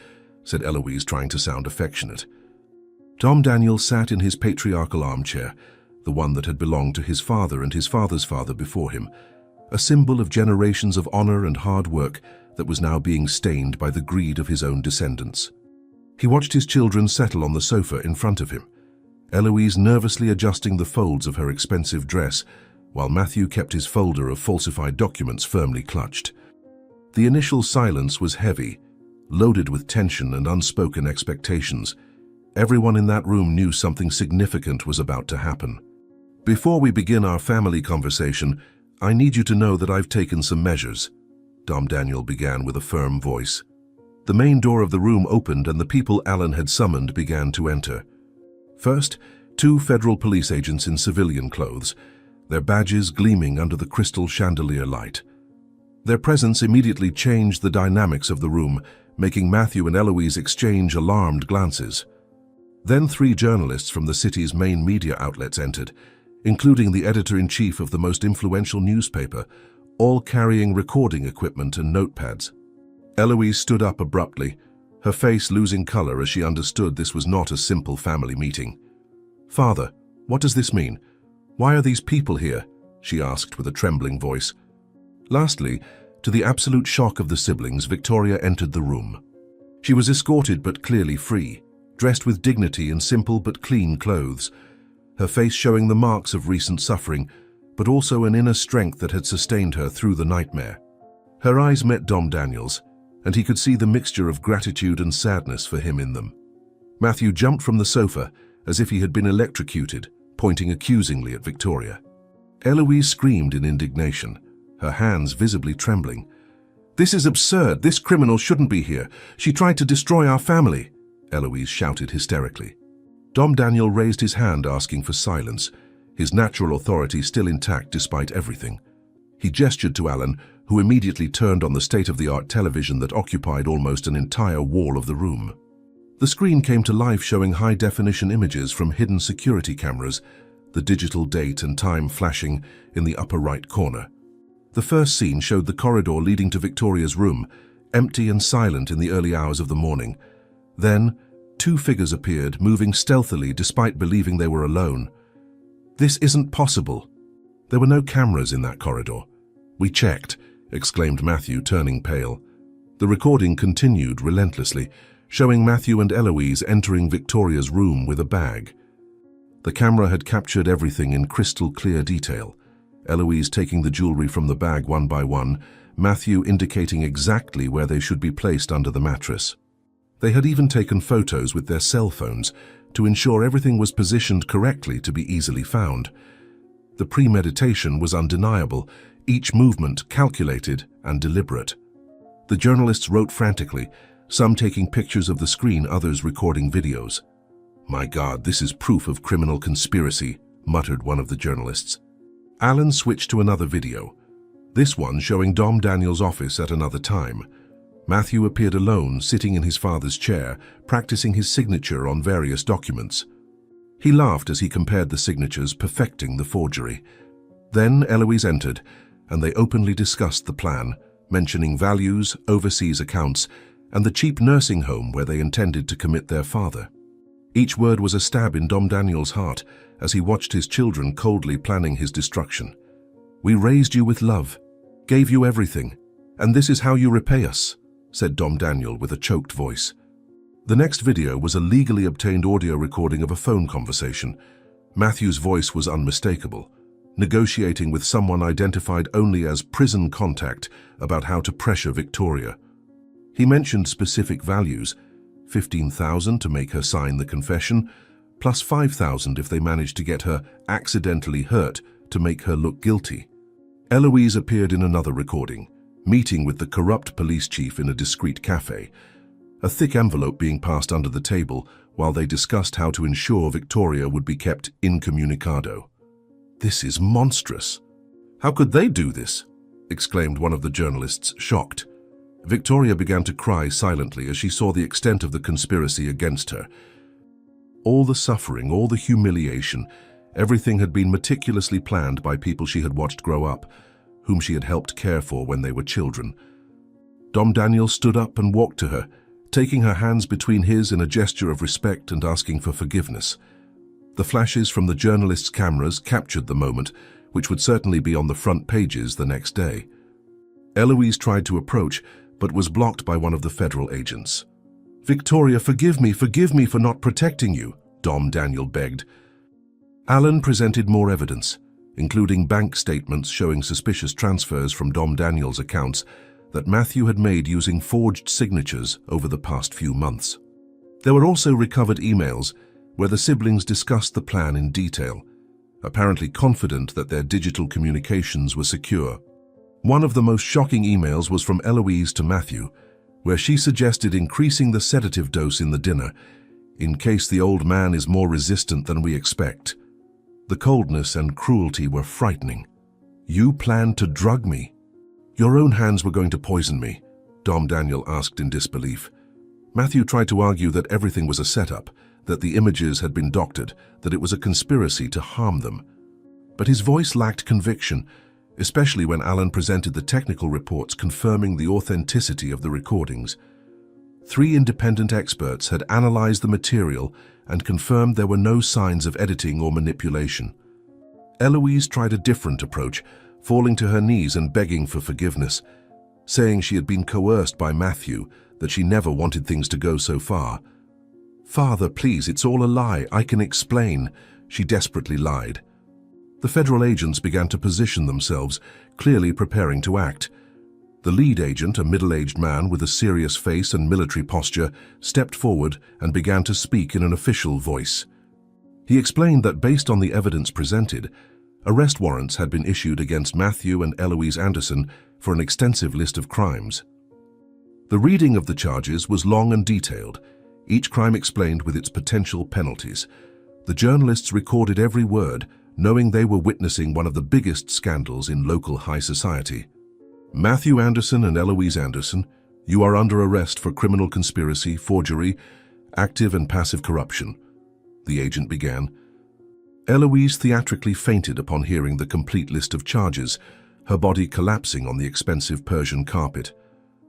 said Eloise, trying to sound affectionate. Dom Daniel sat in his patriarchal armchair, the one that had belonged to his father and his father's father before him, a symbol of generations of honor and hard work that was now being stained by the greed of his own descendants. He watched his children settle on the sofa in front of him, Eloise nervously adjusting the folds of her expensive dress, while Matthew kept his folder of falsified documents firmly clutched. The initial silence was heavy, loaded with tension and unspoken expectations. Everyone in that room knew something significant was about to happen. "Before we begin our family conversation, I need you to know that I've taken some measures," Dom Daniel began with a firm voice. The main door of the room opened and the people Alan had summoned began to enter. First, 2 federal police agents in civilian clothes, their badges gleaming under the crystal chandelier light. Their presence immediately changed the dynamics of the room, making Matthew and Eloise exchange alarmed glances. Then 3 journalists from the city's main media outlets entered, including the editor-in-chief of the most influential newspaper, all carrying recording equipment and notepads. Eloise stood up abruptly, her face losing color as she understood this was not a simple family meeting. "Father, what does this mean? Why are these people here?" she asked with a trembling voice. Lastly, to the absolute shock of the siblings, Victoria entered the room. She was escorted but clearly free, dressed with dignity in simple but clean clothes, her face showing the marks of recent suffering, but also an inner strength that had sustained her through the nightmare. Her eyes met Dom Daniel's, and he could see the mixture of gratitude and sadness for him in them. Matthew jumped from the sofa as if he had been electrocuted, pointing accusingly at Victoria. Eloise screamed in indignation, her hands visibly trembling. "This is absurd. This criminal shouldn't be here. She tried to destroy our family," Eloise shouted hysterically. Dom Daniel raised his hand asking for silence, his natural authority still intact despite everything. He gestured to Alan, who immediately turned on the state-of-the-art television that occupied almost an entire wall of the room. The screen came to life, showing high-definition images from hidden security cameras, the digital date and time flashing in the upper right corner. The first scene showed the corridor leading to Victoria's room, empty and silent in the early hours of the morning. Then, 2 figures appeared, moving stealthily despite believing they were alone. "This isn't possible." There were no cameras in that corridor. "We checked," exclaimed Matthew, turning pale. The recording continued relentlessly, showing Matthew and Eloise entering Victoria's room with a bag. The camera had captured everything in crystal clear detail. Eloise taking the jewelry from the bag one by one, Matthew indicating exactly where they should be placed under the mattress. They had even taken photos with their cell phones to ensure everything was positioned correctly to be easily found. The premeditation was undeniable, each movement calculated and deliberate. The journalists wrote frantically, some taking pictures of the screen, others recording videos. "My God, this is proof of criminal conspiracy," muttered one of the journalists. Alan switched to another video, this one showing Dom Daniel's office at another time. Matthew appeared alone, sitting in his father's chair, practicing his signature on various documents. He laughed as he compared the signatures, perfecting the forgery. Then Eloise entered, and they openly discussed the plan, mentioning values, overseas accounts, and the cheap nursing home where they intended to commit their father. Each word was a stab in Dom Daniel's heart as he watched his children coldly planning his destruction. "We raised you with love, gave you everything, and this is how you repay us," said Dom Daniel with a choked voice. The next video was a legally obtained audio recording of a phone conversation. Matthew's voice was unmistakable, negotiating with someone identified only as prison contact about how to pressure Victoria. He mentioned specific values: 15,000 to make her sign the confession, plus 5,000 if they managed to get her accidentally hurt to make her look guilty. Eloise appeared in another recording, meeting with the corrupt police chief in a discreet cafe, a thick envelope being passed under the table while they discussed how to ensure Victoria would be kept incommunicado. "This is monstrous. How could they do this?" exclaimed one of the journalists, shocked. Victoria began to cry silently as she saw the extent of the conspiracy against her. All the suffering, all the humiliation, everything had been meticulously planned by people she had watched grow up, whom she had helped care for when they were children. Dom Daniel stood up and walked to her, taking her hands between his in a gesture of respect and asking for forgiveness. The flashes from the journalists' cameras captured the moment, which would certainly be on the front pages the next day. Eloise tried to approach, but was blocked by one of the federal agents. "Victoria, forgive me for not protecting you," Dom Daniel begged. Alan presented more evidence, including bank statements showing suspicious transfers from Dom Daniel's accounts that Matthew had made using forged signatures over the past few months. There were also recovered emails where the siblings discussed the plan in detail, apparently confident that their digital communications were secure. One of the most shocking emails was from Eloise to Matthew, where she suggested increasing the sedative dose in the dinner, in case the old man is more resistant than we expect. The coldness and cruelty were frightening. "You planned to drug me. Your own hands were going to poison me," Dom Daniel asked in disbelief. Matthew tried to argue that everything was a setup, that the images had been doctored, that it was a conspiracy to harm them. But his voice lacked conviction, especially when Alan presented the technical reports confirming the authenticity of the recordings. 3 independent experts had analyzed the material and confirmed there were no signs of editing or manipulation. Eloise tried a different approach, falling to her knees and begging for forgiveness, saying she had been coerced by Matthew, that she never wanted things to go so far. "Father, please, it's all a lie. I can explain," she desperately lied. The federal agents began to position themselves, clearly preparing to act. The lead agent, a middle-aged man with a serious face and military posture, stepped forward and began to speak in an official voice. He explained that based on the evidence presented, arrest warrants had been issued against Matthew and Eloise Anderson for an extensive list of crimes. The reading of the charges was long and detailed, each crime explained with its potential penalties. The journalists recorded every word, knowing they were witnessing one of the biggest scandals in local high society. "Matthew Anderson and Eloise Anderson, you are under arrest for criminal conspiracy, forgery, active and passive corruption," the agent began. Eloise theatrically fainted upon hearing the complete list of charges, her body collapsing on the expensive Persian carpet.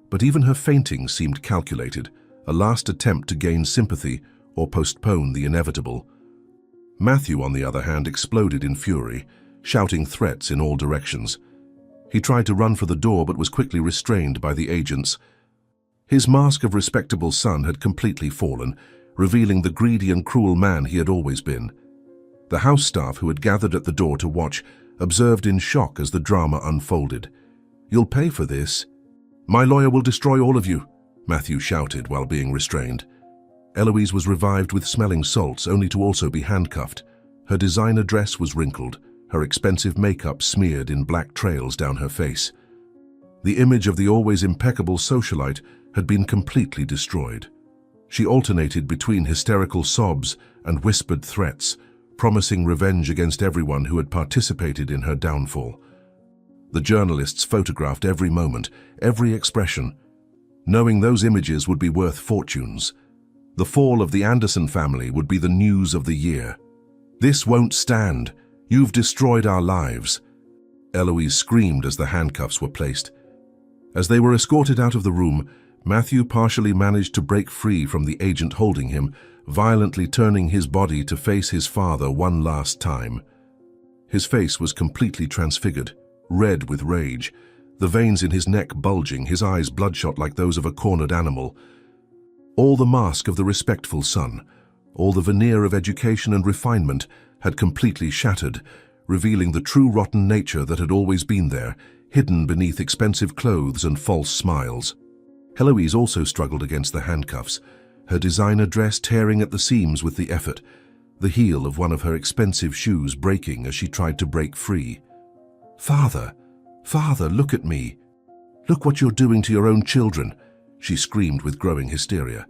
But even her fainting seemed calculated, a last attempt to gain sympathy or postpone the inevitable. Matthew, on the other hand, exploded in fury, shouting threats in all directions. He tried to run for the door but was quickly restrained by the agents. His mask of respectable son had completely fallen, revealing the greedy and cruel man he had always been. The house staff who had gathered at the door to watch observed in shock as the drama unfolded. "You'll pay for this. My lawyer will destroy all of you," Matthew shouted while being restrained. Eloise was revived with smelling salts, only to also be handcuffed. Her designer dress was wrinkled, her expensive makeup smeared in black trails down her face. The image of the always impeccable socialite had been completely destroyed. She alternated between hysterical sobs and whispered threats, promising revenge against everyone who had participated in her downfall. The journalists photographed every moment, every expression, knowing those images would be worth fortunes. The fall of the Anderson family would be the news of the year. "This won't stand. You've destroyed our lives," Eloise screamed as the handcuffs were placed. As they were escorted out of the room, Matthew partially managed to break free from the agent holding him, violently turning his body to face his father one last time. His face was completely transfigured, red with rage, the veins in his neck bulging, his eyes bloodshot like those of a cornered animal. All the mask of the respectful son, all the veneer of education and refinement had completely shattered, revealing the true rotten nature that had always been there, hidden beneath expensive clothes and false smiles. Heloise also struggled against the handcuffs, her designer dress tearing at the seams with the effort, the heel of one of her expensive shoes breaking as she tried to break free. "Father, Father, look at me. Look what you're doing to your own children," she screamed with growing hysteria.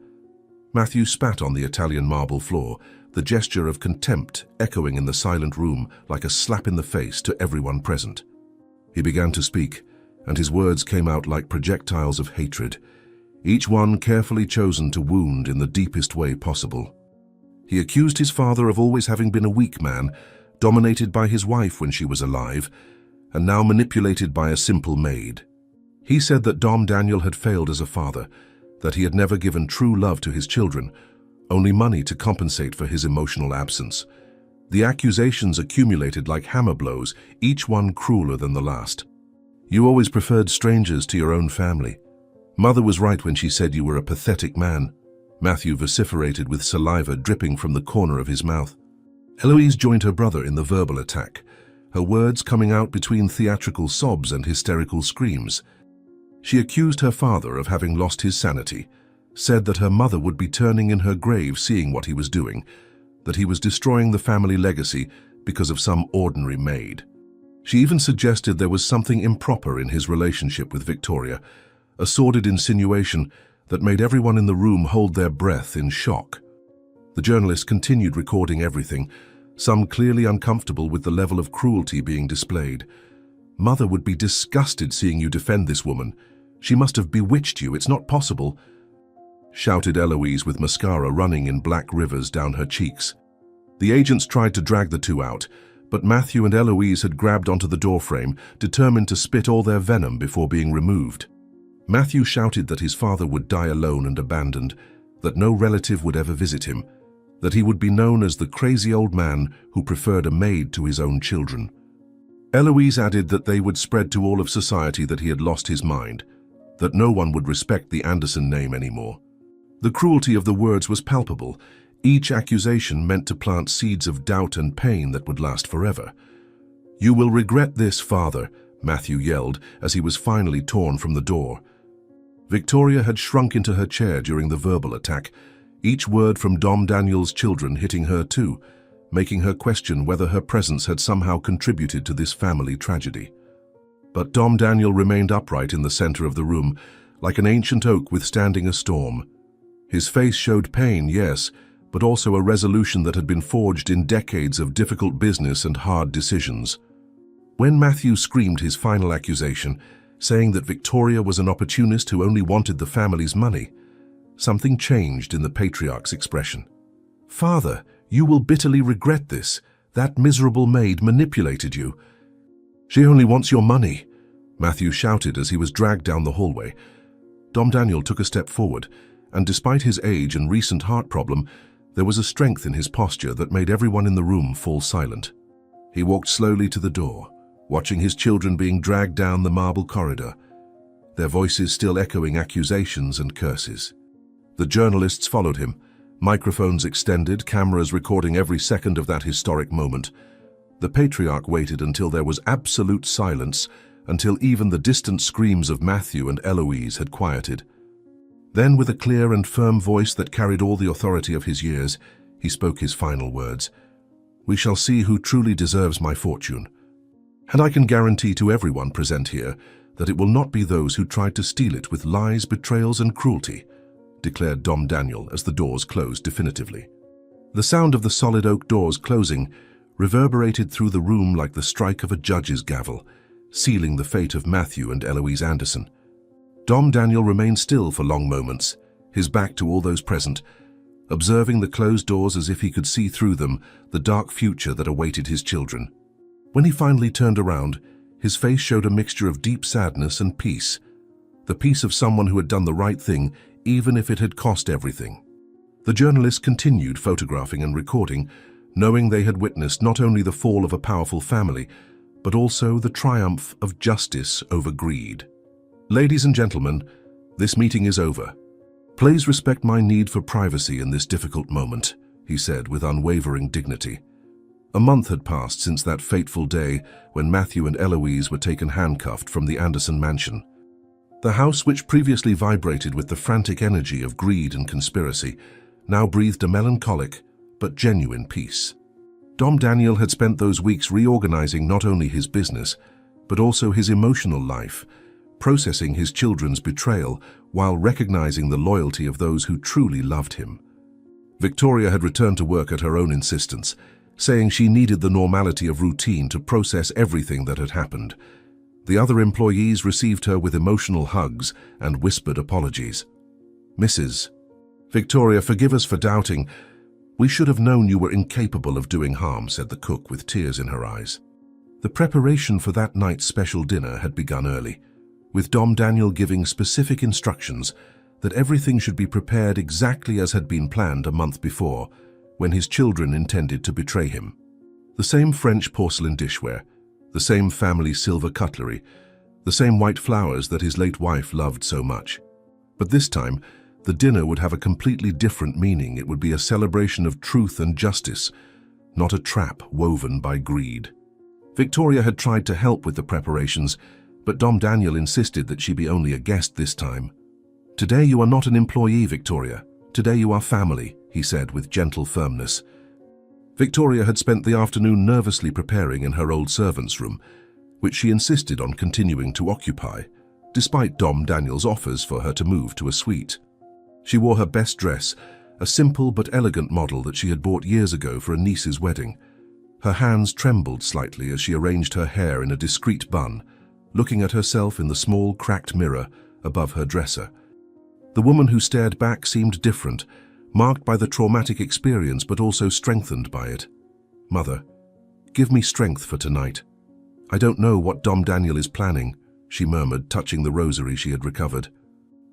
Matthew spat on the Italian marble floor, the gesture of contempt echoing in the silent room like a slap in the face to everyone present. He began to speak, and his words came out like projectiles of hatred, each one carefully chosen to wound in the deepest way possible. He accused his father of always having been a weak man, dominated by his wife when she was alive, and now manipulated by a simple maid. He said that Dom Daniel had failed as a father, that he had never given true love to his children, only money to compensate for his emotional absence. The accusations accumulated like hammer blows, each one crueler than the last. "You always preferred strangers to your own family. Mother was right when she said you were a pathetic man," Matthew vociferated with saliva dripping from the corner of his mouth. Eloise joined her brother in the verbal attack, her words coming out between theatrical sobs and hysterical screams. She accused her father of having lost his sanity, said that her mother would be turning in her grave seeing what he was doing, that he was destroying the family legacy because of some ordinary maid. She even suggested there was something improper in his relationship with Victoria, a sordid insinuation that made everyone in the room hold their breath in shock. The journalist continued recording everything, some clearly uncomfortable with the level of cruelty being displayed. "Mother would be disgusted seeing you defend this woman. She must have bewitched you, it's not possible," shouted Eloise with mascara running in black rivers down her cheeks. The agents tried to drag the two out, but Matthew and Eloise had grabbed onto the doorframe, determined to spit all their venom before being removed. Matthew shouted that his father would die alone and abandoned, that no relative would ever visit him, that he would be known as the crazy old man who preferred a maid to his own children. Eloise added that they would spread to all of society that he had lost his mind, that no one would respect the Anderson name anymore. The cruelty of the words was palpable. Each accusation meant to plant seeds of doubt and pain that would last forever. "You will regret this, father," Matthew yelled as he was finally torn from the door. Victoria had shrunk into her chair during the verbal attack, each word from Dom Daniel's children hitting her too, making her question whether her presence had somehow contributed to this family tragedy. But Dom Daniel remained upright in the center of the room, like an ancient oak withstanding a storm. His face showed pain, yes, but also a resolution that had been forged in decades of difficult business and hard decisions. When Matthew screamed his final accusation, saying that Victoria was an opportunist who only wanted the family's money, something changed in the patriarch's expression. "Father, you will bitterly regret this. That miserable maid manipulated you. She only wants your money," Matthew shouted as he was dragged down the hallway. Dom Daniel took a step forward, and despite his age and recent heart problem, there was a strength in his posture that made everyone in the room fall silent. He walked slowly to the door, watching his children being dragged down the marble corridor, their voices still echoing accusations and curses. The journalists followed him, microphones extended, cameras recording every second of that historic moment. The patriarch waited until there was absolute silence, until even the distant screams of Matthew and Eloise had quieted. Then, with a clear and firm voice that carried all the authority of his years, he spoke his final words. "We shall see who truly deserves my fortune. And I can guarantee to everyone present here that it will not be those who tried to steal it with lies, betrayals, and cruelty," declared Dom Daniel as the doors closed definitively. The sound of the solid oak doors closing reverberated through the room like the strike of a judge's gavel, sealing the fate of Matthew and Eloise Anderson. Dom Daniel remained still for long moments, his back to all those present, observing the closed doors as if he could see through them the dark future that awaited his children. When he finally turned around, his face showed a mixture of deep sadness and peace. the peace of someone who had done the right thing, even if it had cost everything. The journalists continued photographing and recording, knowing they had witnessed not only the fall of a powerful family, but also the triumph of justice over greed. Ladies and gentlemen, this meeting is over. Please respect my need for privacy in this difficult moment, he said with unwavering dignity. A month had passed since that fateful day when Matthew and Eloise were taken handcuffed from the Anderson mansion. The house, which previously vibrated with the frantic energy of greed and conspiracy, now breathed a melancholic but genuine peace. Dom Daniel had spent those weeks reorganizing not only his business, but also his emotional life, processing his children's betrayal while recognizing the loyalty of those who truly loved him. Victoria had returned to work at her own insistence, saying she needed the normality of routine to process everything that had happened. The other employees received her with emotional hugs and whispered apologies. "Mrs. Victoria, forgive us for doubting. We should have known you were incapable of doing harm," said the cook with tears in her eyes. The preparation for that night's special dinner had begun early, with Dom Daniel giving specific instructions that everything should be prepared exactly as had been planned a month before, when his children intended to betray him. The same French porcelain dishware, the same family silver cutlery, the same white flowers that his late wife loved so much. But this time, the dinner would have a completely different meaning. It would be a celebration of truth and justice, not a trap woven by greed. Victoria had tried to help with the preparations, but Dom Daniel insisted that she be only a guest this time. "Today you are not an employee, Victoria. Today you are family," he said with gentle firmness. Victoria had spent the afternoon nervously preparing in her old servant's room, which she insisted on continuing to occupy, despite Dom Daniel's offers for her to move to a suite. She wore her best dress, a simple but elegant model that she had bought years ago for a niece's wedding. Her hands trembled slightly as she arranged her hair in a discreet bun, looking at herself in the small, cracked mirror above her dresser. The woman who stared back seemed different, marked by the traumatic experience but also strengthened by it. "Mother, give me strength for tonight. I don't know what Dom Daniel is planning," she murmured, touching the rosary she had recovered.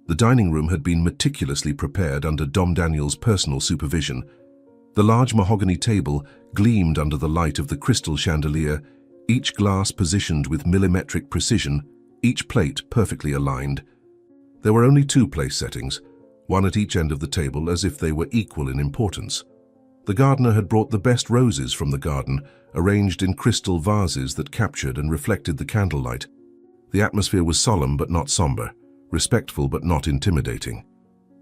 The dining room had been meticulously prepared under Dom Daniel's personal supervision. The large mahogany table gleamed under the light of the crystal chandelier, each glass positioned with millimetric precision, each plate perfectly aligned. There were only 2 place settings, one at each end of the table, as if they were equal in importance. The gardener had brought the best roses from the garden, arranged in crystal vases that captured and reflected the candlelight. The atmosphere was solemn but not somber, respectful but not intimidating.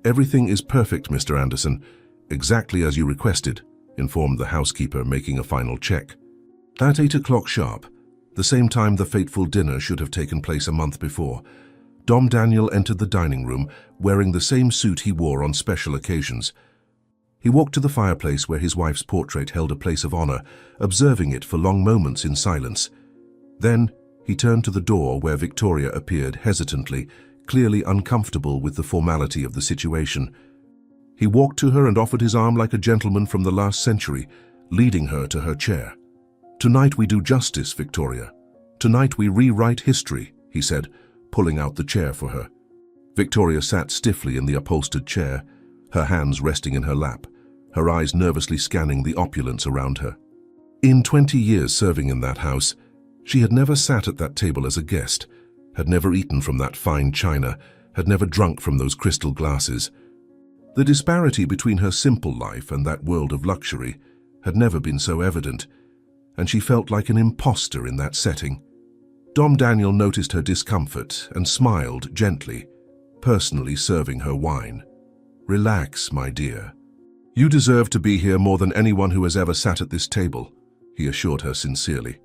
"Everything is perfect, Mr. Anderson, exactly as you requested," informed the housekeeper, making a final check. At 8 o'clock sharp, the same time the fateful dinner should have taken place a month before, Dom Daniel entered the dining room wearing the same suit he wore on special occasions. He walked to the fireplace where his wife's portrait held a place of honor, observing it for long moments in silence. Then he turned to the door where Victoria appeared hesitantly, clearly uncomfortable with the formality of the situation. He walked to her and offered his arm like a gentleman from the last century, leading her to her chair. "Tonight we do justice, Victoria. Tonight we rewrite history," he said, pulling out the chair for her. Victoria sat stiffly in the upholstered chair, her hands resting in her lap, her eyes nervously scanning the opulence around her. In 20 years serving in that house, she had never sat at that table as a guest, had never eaten from that fine china, had never drunk from those crystal glasses. The disparity between her simple life and that world of luxury had never been so evident, and she felt like an imposter in that setting. Dom Daniel noticed her discomfort and smiled gently, personally serving her wine. "Relax, my dear. You deserve to be here more than anyone who has ever sat at this table," he assured her sincerely.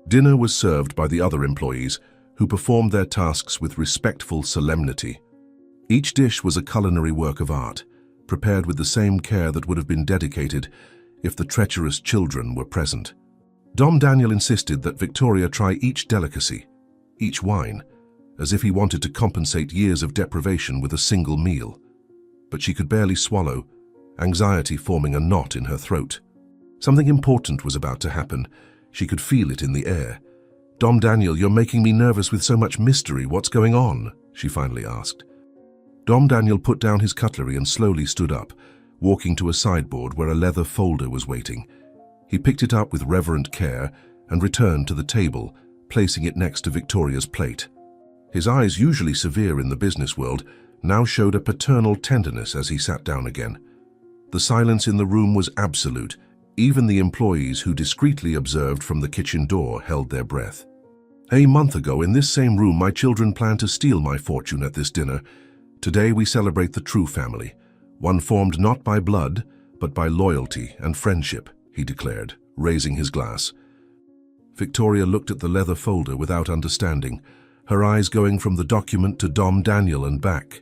Dinner was served by the other employees, who performed their tasks with respectful solemnity. Each dish was a culinary work of art, prepared with the same care that would have been dedicated if the treacherous children were present. Dom Daniel insisted that Victoria try each delicacy, each wine, as if he wanted to compensate years of deprivation with a single meal. But she could barely swallow, anxiety forming a knot in her throat. Something important was about to happen. She could feel it in the air. "Dom Daniel, you're making me nervous with so much mystery. What's going on?" she finally asked. Dom Daniel put down his cutlery and slowly stood up, walking to a sideboard where a leather folder was waiting. He picked it up with reverent care and returned to the table, placing it next to Victoria's plate. His eyes, usually severe in the business world, now showed a paternal tenderness as he sat down again. The silence in the room was absolute. Even the employees who discreetly observed from the kitchen door held their breath. A month ago, in this same room, my children planned to steal my fortune at this dinner. Today we celebrate the true family, one formed not by blood, but by loyalty and friendship, he declared, raising his glass. Victoria looked at the leather folder without understanding, her eyes going from the document to Dom Daniel and back.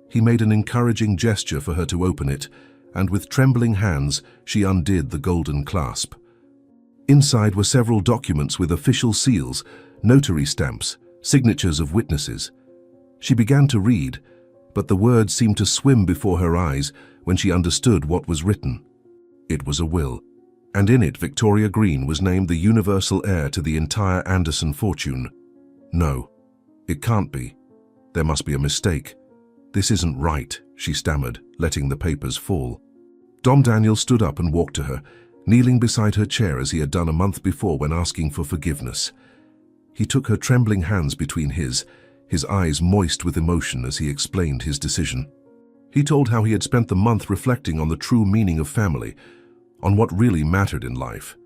He made an encouraging gesture for her to open it, and with trembling hands she undid the golden clasp. Inside were several documents with official seals, notary stamps, signatures of witnesses. She began to read, but the words seemed to swim before her eyes when she understood what was written. It was a will, and in it Victoria Green was named the universal heir to the entire Anderson fortune. No, it can't be. There must be a mistake. This isn't right, she stammered, letting the papers fall. Dom Daniel stood up and walked to her, kneeling beside her chair as he had done a month before when asking for forgiveness. He took her trembling hands between his eyes moist with emotion as he explained his decision. He told how he had spent the month reflecting on the true meaning of family, on what really mattered in life.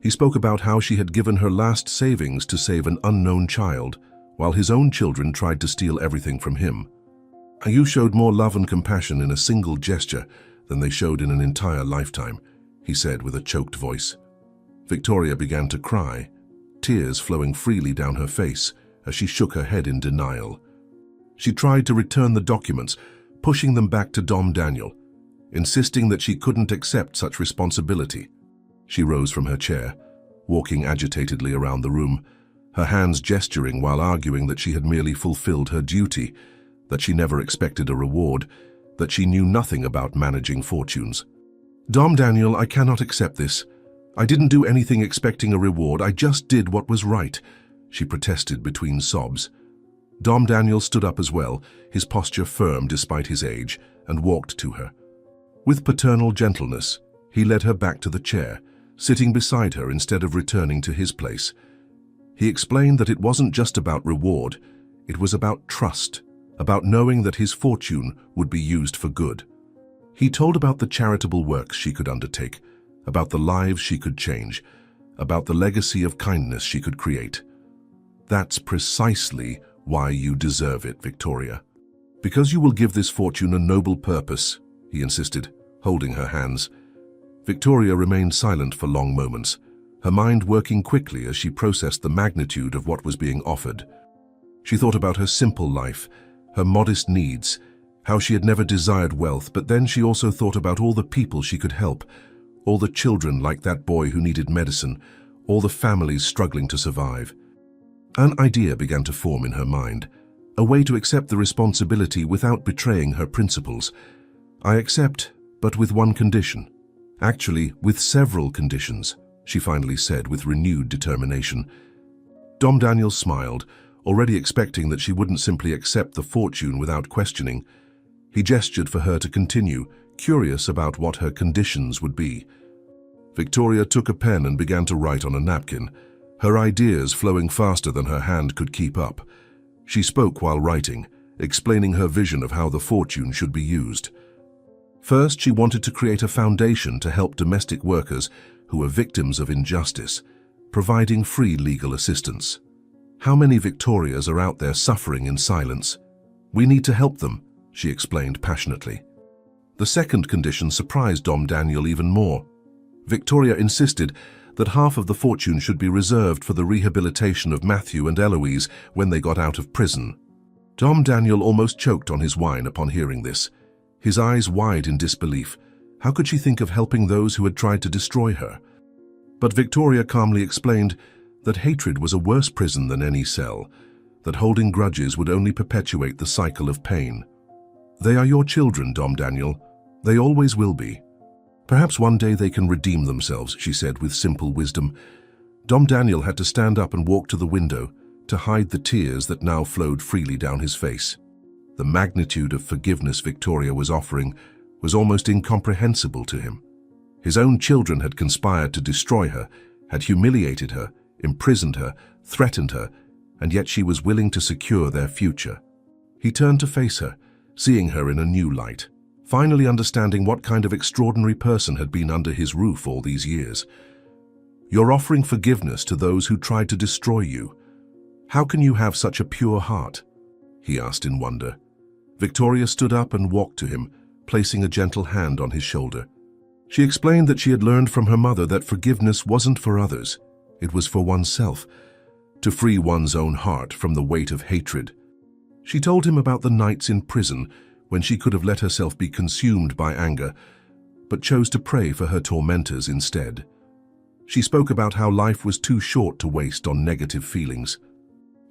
He spoke about how she had given her last savings to save an unknown child, while his own children tried to steal everything from him. You showed more love and compassion in a single gesture than they showed in an entire lifetime, he said with a choked voice. Victoria began to cry, tears flowing freely down her face as she shook her head in denial. She tried to return the documents, pushing them back to Dom Daniel, insisting that she couldn't accept such responsibility. She rose from her chair, walking agitatedly around the room, her hands gesturing while arguing that she had merely fulfilled her duty, that she never expected a reward, that she knew nothing about managing fortunes. Dom Daniel, I cannot accept this. I didn't do anything expecting a reward, I just did what was right, she protested between sobs. Dom Daniel stood up as well, his posture firm despite his age, and walked to her. With paternal gentleness, he led her back to the chair, sitting beside her instead of returning to his place. He explained that it wasn't just about reward, it was about trust, about knowing that his fortune would be used for good. He told about the charitable works she could undertake, about the lives she could change, about the legacy of kindness she could create. That's precisely why you deserve it, Victoria. Because you will give this fortune a noble purpose, he insisted, holding her hands. Victoria remained silent for long moments, her mind working quickly as she processed the magnitude of what was being offered. She thought about her simple life, her modest needs, how she had never desired wealth, but then she also thought about all the people she could help, all the children like that boy who needed medicine, all the families struggling to survive. An idea began to form in her mind, a way to accept the responsibility without betraying her principles. I accept, but with one condition. Actually, with several conditions, she finally said with renewed determination. Dom Daniel smiled, already expecting that she wouldn't simply accept the fortune without questioning. He gestured for her to continue, curious about what her conditions would be. Victoria took a pen and began to write on a napkin, her ideas flowing faster than her hand could keep up. She spoke while writing, explaining her vision of how the fortune should be used. First, she wanted to create a foundation to help domestic workers who are victims of injustice, providing free legal assistance. How many Victorias are out there suffering in silence? We need to help them, she explained passionately. The second condition surprised Dom Daniel even more. Victoria insisted that half of the fortune should be reserved for the rehabilitation of Matthew and Eloise when they got out of prison. Dom Daniel almost choked on his wine upon hearing this, his eyes wide in disbelief. How could she think of helping those who had tried to destroy her? But Victoria calmly explained that hatred was a worse prison than any cell, that holding grudges would only perpetuate the cycle of pain. They are your children, Dom Daniel. They always will be. Perhaps one day they can redeem themselves, she said with simple wisdom. Dom Daniel had to stand up and walk to the window, to hide the tears that now flowed freely down his face. The magnitude of forgiveness Victoria was offering was almost incomprehensible to him. His own children had conspired to destroy her, had humiliated her, imprisoned her, threatened her, and yet she was willing to secure their future. He turned to face her, seeing her in a new light, finally understanding what kind of extraordinary person had been under his roof all these years. "You're offering forgiveness to those who tried to destroy you. How can you have such a pure heart?" he asked in wonder. Victoria stood up and walked to him, placing a gentle hand on his shoulder. She explained that she had learned from her mother that forgiveness wasn't for others, it was for oneself, to free one's own heart from the weight of hatred. She told him about the nights in prison when she could have let herself be consumed by anger, but chose to pray for her tormentors instead. She spoke about how life was too short to waste on negative feelings.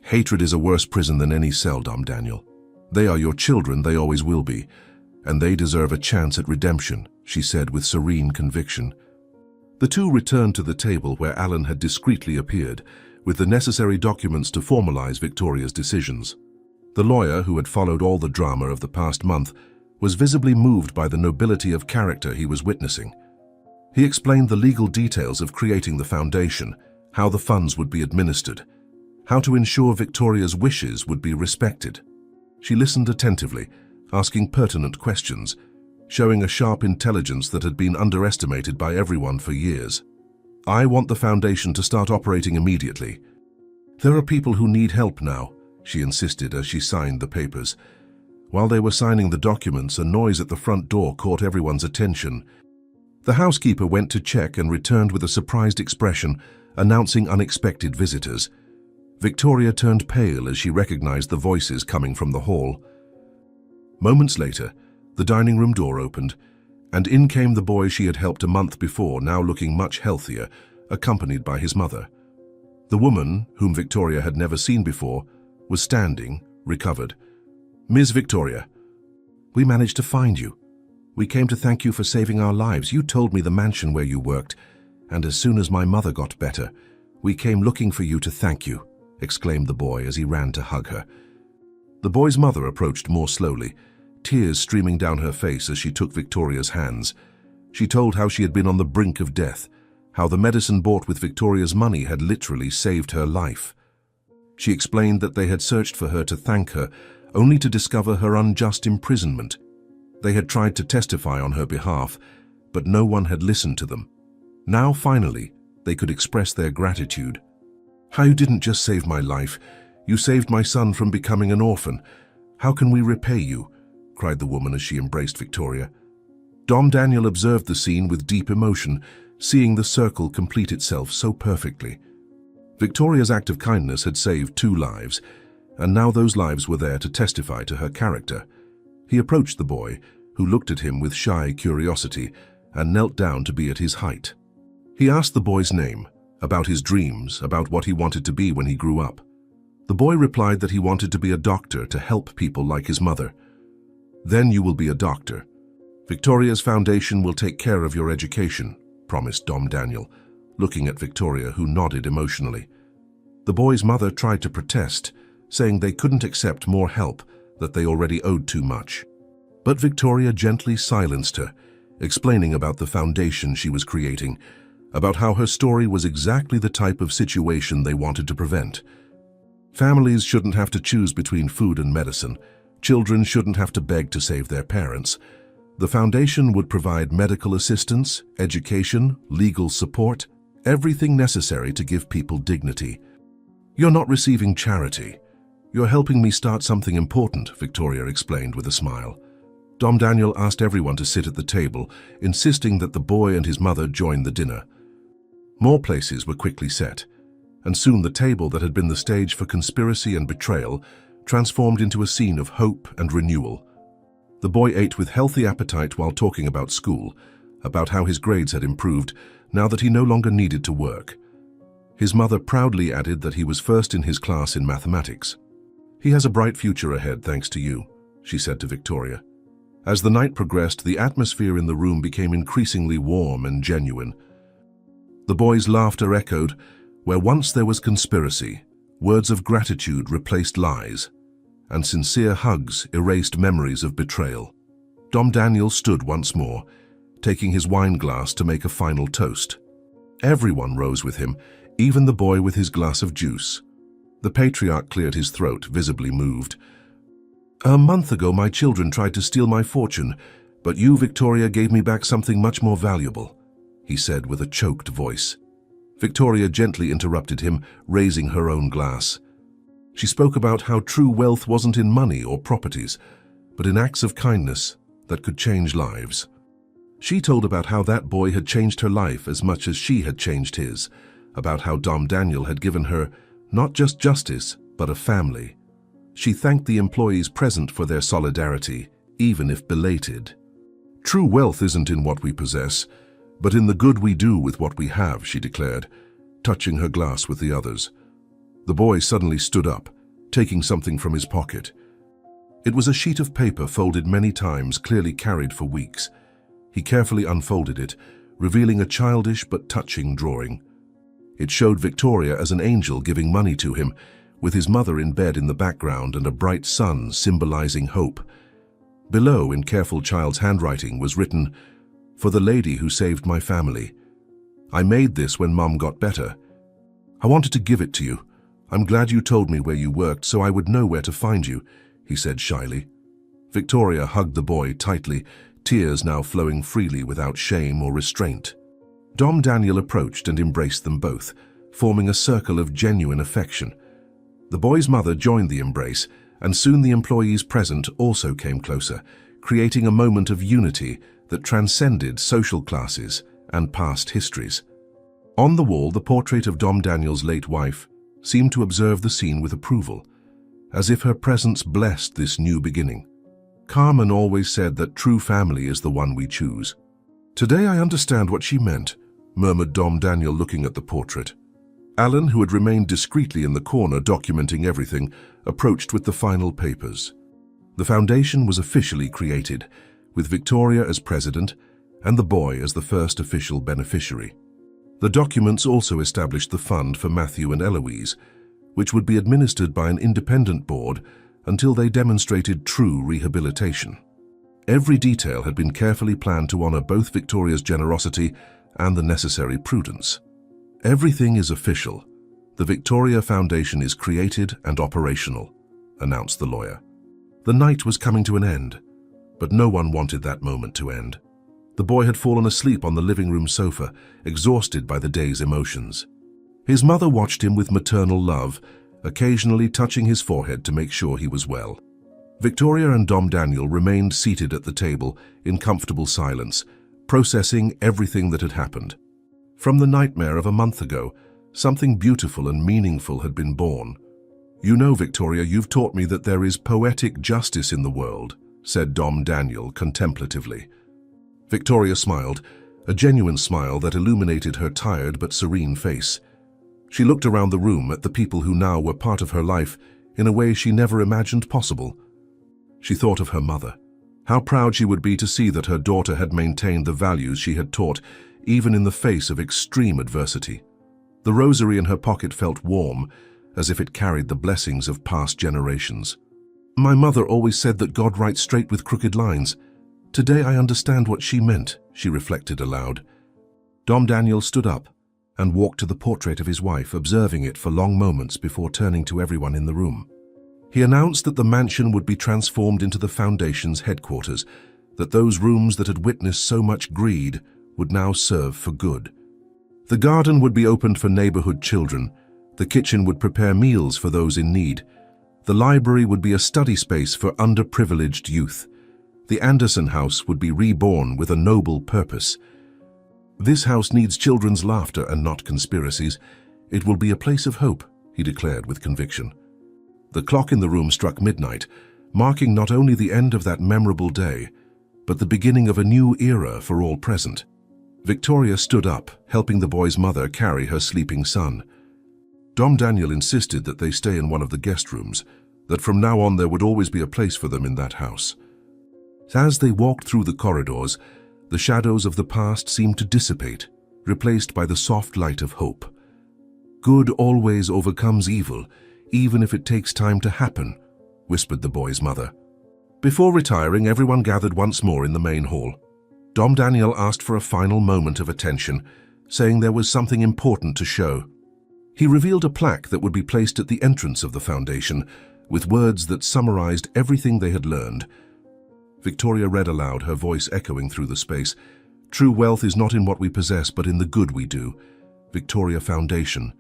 "Hatred is a worse prison than any cell, Dom Daniel. They are your children, they always will be, and they deserve a chance at redemption," she said with serene conviction. The two returned to the table where Alan had discreetly appeared, with the necessary documents to formalize Victoria's decisions. The lawyer, who had followed all the drama of the past month, was visibly moved by the nobility of character he was witnessing. He explained the legal details of creating the foundation, how the funds would be administered, how to ensure Victoria's wishes would be respected. She listened attentively, asking pertinent questions, showing a sharp intelligence that had been underestimated by everyone for years. "I want the foundation to start operating immediately. There are people who need help now," she insisted as she signed the papers. While they were signing the documents, a noise at the front door caught everyone's attention. The housekeeper went to check and returned with a surprised expression, announcing unexpected visitors. Victoria turned pale as she recognized the voices coming from the hall. Moments later, the dining room door opened, and in came the boy she had helped a month before, now looking much healthier, accompanied by his mother. The woman, whom Victoria had never seen before, was standing, recovered. "Ms. Victoria, we managed to find you. We came to thank you for saving our lives. You told me the mansion where you worked, and as soon as my mother got better, we came looking for you to thank you," exclaimed the boy as he ran to hug her. The boy's mother approached more slowly, tears streaming down her face as she took Victoria's hands. She told how she had been on the brink of death, how the medicine bought with Victoria's money had literally saved her life. She explained that they had searched for her to thank her, only to discover her unjust imprisonment. They had tried to testify on her behalf, but no one had listened to them. Now, finally, they could express their gratitude. "How you didn't just save my life, you saved my son from becoming an orphan. How can we repay you?" cried the woman as she embraced Victoria. Dom Daniel observed the scene with deep emotion, seeing the circle complete itself so perfectly. Victoria's act of kindness had saved 2 lives, and now those lives were there to testify to her character. He approached the boy, who looked at him with shy curiosity, and knelt down to be at his height. He asked the boy's name, about his dreams, about what he wanted to be when he grew up. The boy replied that he wanted to be a doctor to help people like his mother. "Then you will be a doctor. Victoria's foundation will take care of your education," promised Dom Daniel, looking at Victoria, who nodded emotionally. The boy's mother tried to protest, saying they couldn't accept more help, that they already owed too much. But Victoria gently silenced her, explaining about the foundation she was creating, about how her story was exactly the type of situation they wanted to prevent. Families shouldn't have to choose between food and medicine. Children shouldn't have to beg to save their parents. The foundation would provide medical assistance, education, legal support, everything necessary to give people dignity. "You're not receiving charity. You're helping me start something important," Victoria explained with a smile. Dom Daniel asked everyone to sit at the table, insisting that the boy and his mother join the dinner. More places were quickly set, and soon the table that had been the stage for conspiracy and betrayal transformed into a scene of hope and renewal. The boy ate with healthy appetite while talking about school, about how his grades had improved now that he no longer needed to work. His mother proudly added that he was first in his class in mathematics. "He has a bright future ahead thanks to you," she said to Victoria. As the night progressed, the atmosphere in the room became increasingly warm and genuine. The boy's laughter echoed, where once there was conspiracy, Words of gratitude replaced lies, and sincere hugs erased memories of betrayal. Dom Daniel stood once more, taking his wine glass to make a final toast. Everyone rose with him, even the boy with his glass of juice. The patriarch cleared his throat, visibly moved. "A month ago, my children tried to steal my fortune, but you, Victoria, gave me back something much more valuable," he said with a choked voice. Victoria gently interrupted him, raising her own glass. She spoke about how true wealth wasn't in money or properties, but in acts of kindness that could change lives. She told about how that boy had changed her life as much as she had changed his, about how Dom Daniel had given her not just justice, but a family. She thanked the employees present for their solidarity, even if belated. "True wealth isn't in what we possess, but in the good we do with what we have," she declared, touching her glass with the others. The boy suddenly stood up, taking something from his pocket. It was a sheet of paper folded many times, clearly carried for weeks. He carefully unfolded it, revealing a childish but touching drawing. It showed Victoria as an angel giving money to him, with his mother in bed in the background and a bright sun symbolizing hope. Below, in careful child's handwriting, was written, "For the lady who saved my family. I made this when Mum got better. I wanted to give it to you. I'm glad you told me where you worked so I would know where to find you," he said shyly. Victoria hugged the boy tightly, tears now flowing freely without shame or restraint. Dom Daniel approached and embraced them both, forming a circle of genuine affection. The boy's mother joined the embrace, and soon the employees present also came closer, creating a moment of unity that transcended social classes and past histories. On the wall, the portrait of Dom Daniel's late wife seemed to observe the scene with approval, as if her presence blessed this new beginning. "Carmen always said that true family is the one we choose." "Today I understand what she meant," murmured Dom Daniel, looking at the portrait. Alan, who had remained discreetly in the corner documenting everything, approached with the final papers. The foundation was officially created, with Victoria as president and the boy as the first official beneficiary. The documents also established the fund for Matthew and Eloise, which would be administered by an independent board until they demonstrated true rehabilitation. Every detail had been carefully planned to honor both Victoria's generosity and the necessary prudence. "Everything is official. The Victoria Foundation is created and operational," announced the lawyer. The night was coming to an end, but no one wanted that moment to end. The boy had fallen asleep on the living room sofa, exhausted by the day's emotions. His mother watched him with maternal love, occasionally touching his forehead to make sure he was well. Victoria and Dom Daniel remained seated at the table in comfortable silence, processing everything that had happened. From the nightmare of a month ago, something beautiful and meaningful had been born. "You know, Victoria, you've taught me that there is poetic justice in the world," said Dom Daniel contemplatively. Victoria smiled, a genuine smile that illuminated her tired but serene face. She looked around the room at the people who now were part of her life in a way she never imagined possible. She thought of her mother. How proud she would be to see that her daughter had maintained the values she had taught, even in the face of extreme adversity. The rosary in her pocket felt warm, as if it carried the blessings of past generations. "My mother always said that God writes straight with crooked lines. Today I understand what she meant," she reflected aloud. Dom Daniel stood up and walked to the portrait of his wife, observing it for long moments before turning to everyone in the room. He announced that the mansion would be transformed into the Foundation's headquarters, that those rooms that had witnessed so much greed would now serve for good. The garden would be opened for neighborhood children, the kitchen would prepare meals for those in need, the library would be a study space for underprivileged youth, the Anderson house would be reborn with a noble purpose. "This house needs children's laughter and not conspiracies. It will be a place of hope," he declared with conviction. The clock in the room struck midnight, marking not only the end of that memorable day, but the beginning of a new era for all present. Victoria stood up, helping the boy's mother carry her sleeping son. Dom Daniel insisted that they stay in one of the guest rooms, that from now on there would always be a place for them in that house. As they walked through the corridors, the shadows of the past seemed to dissipate, replaced by the soft light of hope. "Good always overcomes evil, even if it takes time to happen," whispered the boy's mother. Before retiring, everyone gathered once more in the main hall. Dom Daniel asked for a final moment of attention, saying there was something important to show. He revealed a plaque that would be placed at the entrance of the foundation, with words that summarized everything they had learned. Victoria read aloud, her voice echoing through the space. "True wealth is not in what we possess, but in the good we do. Victoria Foundation,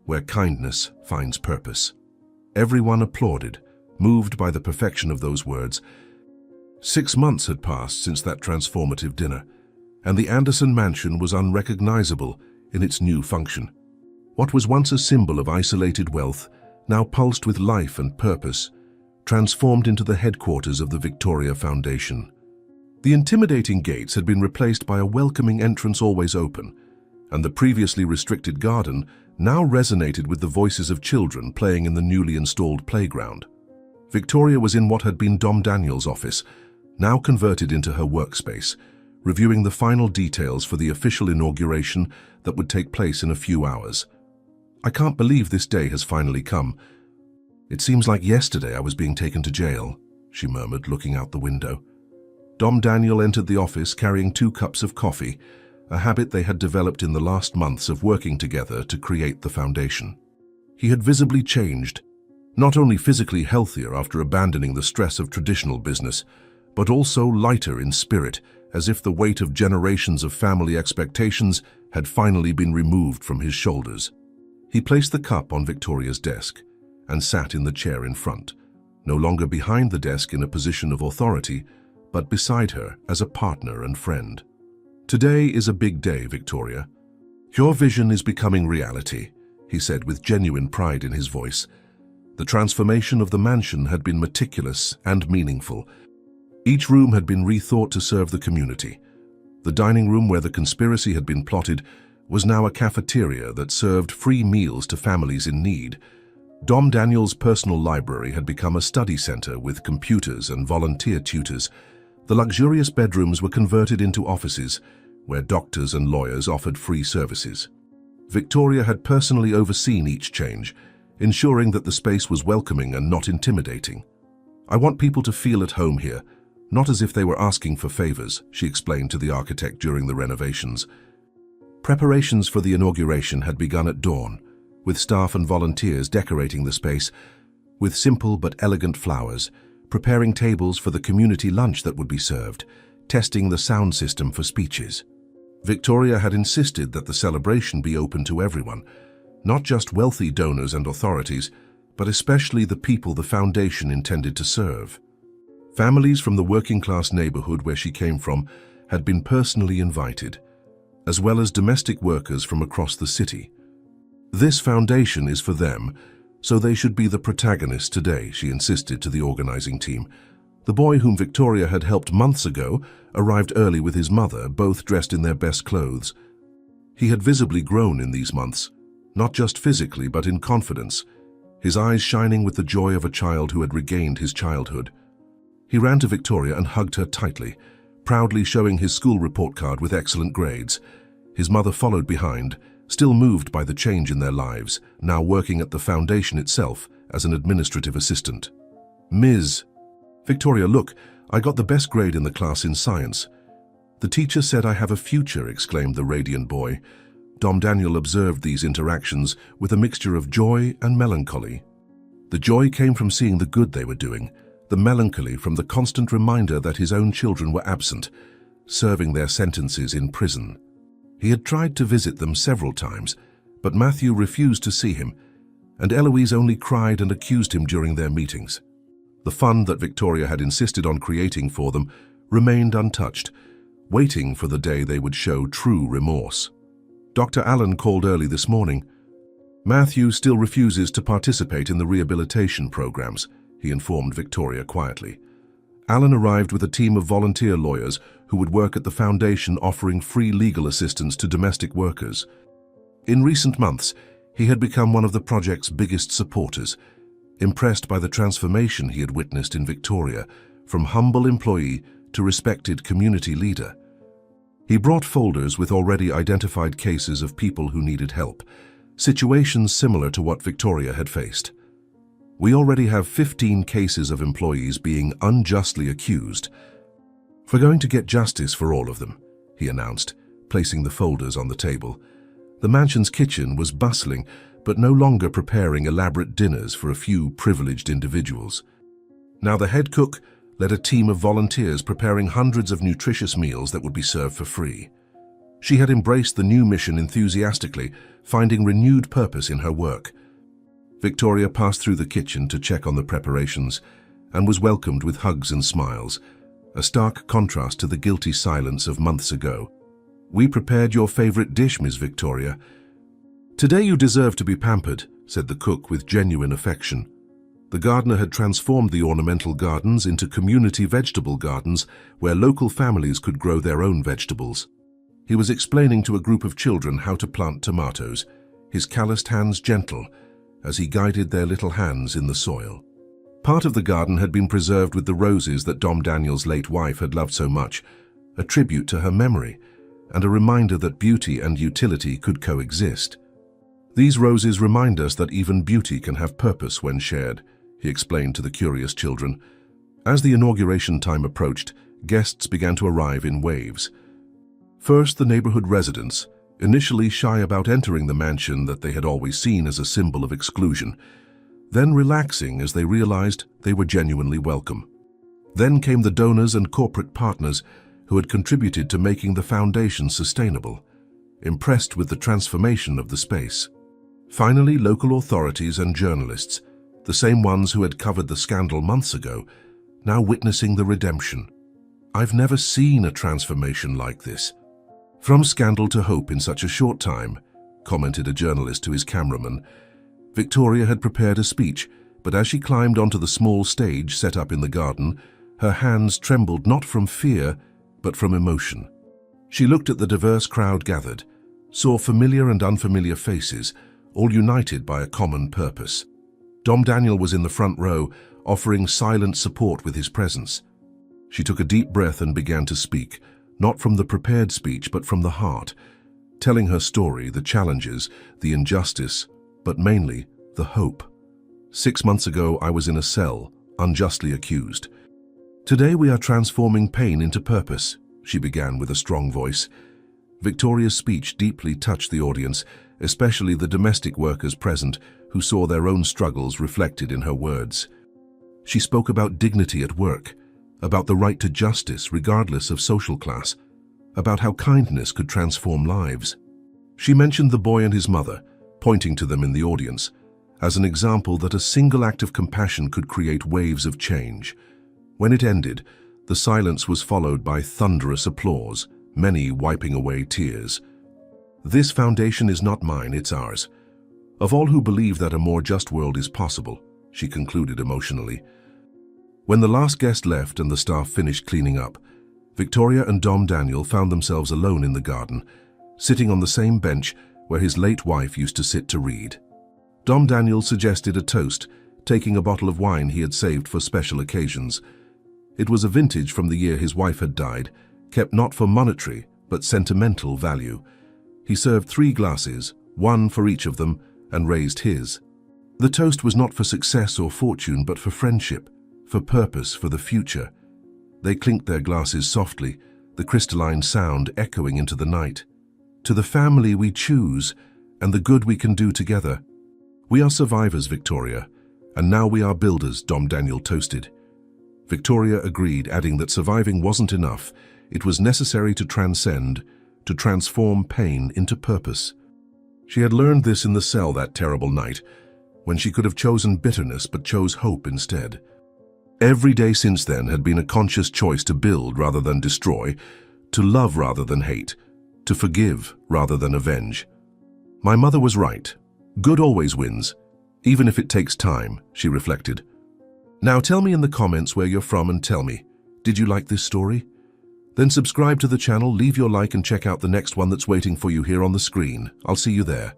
where kindness finds purpose." Everyone applauded, moved by the perfection of those words. 6 months had passed since that transformative dinner, and the Anderson mansion was unrecognizable in its new function. What was once a symbol of isolated wealth now pulsed with life and purpose, transformed into the headquarters of the Victoria Foundation. The intimidating gates had been replaced by a welcoming entrance always open, and the previously restricted garden now resonated with the voices of children playing in the newly installed playground. Victoria was in what had been Dom Daniel's office, now converted into her workspace, reviewing the final details for the official inauguration that would take place in a few hours. "I can't believe this day has finally come. It seems like yesterday I was being taken to jail," she murmured, looking out the window. Dom Daniel entered the office carrying 2 cups of coffee, a habit they had developed in the last months of working together to create the foundation. He had visibly changed, not only physically healthier after abandoning the stress of traditional business, but also lighter in spirit, as if the weight of generations of family expectations had finally been removed from his shoulders. He placed the cup on Victoria's desk and sat in the chair in front, no longer behind the desk in a position of authority, but beside her as a partner and friend. "Today is a big day, Victoria. Your vision is becoming reality," he said with genuine pride in his voice. The transformation of the mansion had been meticulous and meaningful. Each room had been rethought to serve the community. The dining room where the conspiracy had been plotted was now a cafeteria that served free meals to families in need. Dom Daniel's personal library had become a study center with computers and volunteer tutors. The luxurious bedrooms were converted into offices, where doctors and lawyers offered free services. Victoria had personally overseen each change, ensuring that the space was welcoming and not intimidating. "I want people to feel at home here, not as if they were asking for favors," she explained to the architect during the renovations. Preparations for the inauguration had begun at dawn, with staff and volunteers decorating the space with simple but elegant flowers, preparing tables for the community lunch that would be served, testing the sound system for speeches. Victoria had insisted that the celebration be open to everyone, not just wealthy donors and authorities, but especially the people the foundation intended to serve. Families from the working-class neighborhood where she came from had been personally invited, as well as domestic workers from across the city. "This foundation is for them, so they should be the protagonists today," she insisted to the organizing team. The boy whom Victoria had helped months ago arrived early with his mother, both dressed in their best clothes. He had visibly grown in these months, not just physically but in confidence, his eyes shining with the joy of a child who had regained his childhood. He ran to Victoria and hugged her tightly, proudly showing his school report card with excellent grades. His mother followed behind, still moved by the change in their lives, now working at the foundation itself as an administrative assistant. "Ms. Victoria, look, I got the best grade in the class in science. The teacher said I have a future," exclaimed the radiant boy. Dom Daniel observed these interactions with a mixture of joy and melancholy. The joy came from seeing the good they were doing, the melancholy from the constant reminder that his own children were absent, serving their sentences in prison. He had tried to visit them several times, but Matthew refused to see him, and Eloise only cried and accused him during their meetings. The fund that Victoria had insisted on creating for them remained untouched, waiting for the day they would show true remorse. Dr. Allen called early this morning. "Matthew still refuses to participate in the rehabilitation programs," he informed Victoria quietly. Allen arrived with a team of volunteer lawyers who would work at the foundation offering free legal assistance to domestic workers. In recent months, he had become one of the project's biggest supporters, impressed by the transformation he had witnessed in Victoria, from humble employee to respected community leader. He brought folders with already identified cases of people who needed help, situations similar to what Victoria had faced. We already have 15 cases of employees being unjustly accused. We're going to get justice for all of them, he announced, placing the folders on the table. The mansion's kitchen was bustling, but no longer preparing elaborate dinners for a few privileged individuals. Now the head cook led a team of volunteers preparing hundreds of nutritious meals that would be served for free. She had embraced the new mission enthusiastically, finding renewed purpose in her work. Victoria passed through the kitchen to check on the preparations and was welcomed with hugs and smiles, a stark contrast to the guilty silence of months ago. "We prepared your favorite dish, Miss Victoria." "Today you deserve to be pampered," said the cook with genuine affection. The gardener had transformed the ornamental gardens into community vegetable gardens where local families could grow their own vegetables. He was explaining to a group of children how to plant tomatoes, his calloused hands gentle as he guided their little hands in the soil. Part of the garden had been preserved with the roses that Dom Daniel's late wife had loved so much, a tribute to her memory and a reminder that beauty and utility could coexist. "These roses remind us that even beauty can have purpose when shared," he explained to the curious children. As the inauguration time approached, guests began to arrive in waves. First, the neighborhood residents, initially shy about entering the mansion that they had always seen as a symbol of exclusion, then relaxing as they realized they were genuinely welcome. Then came the donors and corporate partners who had contributed to making the foundation sustainable, impressed with the transformation of the space. Finally, local authorities and journalists, the same ones who had covered the scandal months ago, now witnessing the redemption. "I've never seen a transformation like this. From scandal to hope in such a short time," commented a journalist to his cameraman. Victoria had prepared a speech, but as she climbed onto the small stage set up in the garden, her hands trembled not from fear, but from emotion. She looked at the diverse crowd gathered, saw familiar and unfamiliar faces, all united by a common purpose. Dom Daniel was in the front row, offering silent support with his presence. She took a deep breath and began to speak, not from the prepared speech, but from the heart, telling her story, the challenges, the injustice, but mainly the hope. "6 months ago, I was in a cell, unjustly accused. Today we are transforming pain into purpose," she began with a strong voice. Victoria's speech deeply touched the audience, especially the domestic workers present who saw their own struggles reflected in her words. She spoke about dignity at work, about the right to justice regardless of social class, about how kindness could transform lives. She mentioned the boy and his mother, pointing to them in the audience, as an example that a single act of compassion could create waves of change. When it ended, the silence was followed by thunderous applause, many wiping away tears. "This foundation is not mine, it's ours. Of all who believe that a more just world is possible," she concluded emotionally. When the last guest left and the staff finished cleaning up, Victoria and Dom Daniel found themselves alone in the garden, sitting on the same bench where his late wife used to sit to read. Dom Daniel suggested a toast, taking a bottle of wine he had saved for special occasions. It was a vintage from the year his wife had died, kept not for monetary but sentimental value. He served 3 glasses, one for each of them, and raised his. The toast was not for success or fortune, but for friendship, for purpose, for the future. They clinked their glasses softly, the crystalline sound echoing into the night. "To the family we choose, and the good we can do together. We are survivors, Victoria, and now we are builders," Dom Daniel toasted. Victoria agreed, adding that surviving wasn't enough. It was necessary to transcend, to transform pain into purpose. She had learned this in the cell that terrible night, when she could have chosen bitterness but chose hope instead. Every day since then had been a conscious choice to build rather than destroy, to love rather than hate, to forgive rather than avenge. "My mother was right. Good always wins, even if it takes time," she reflected. Now tell me in the comments where you're from and tell me, did you like this story? Then subscribe to the channel, leave your like and check out the next one that's waiting for you here on the screen. I'll see you there.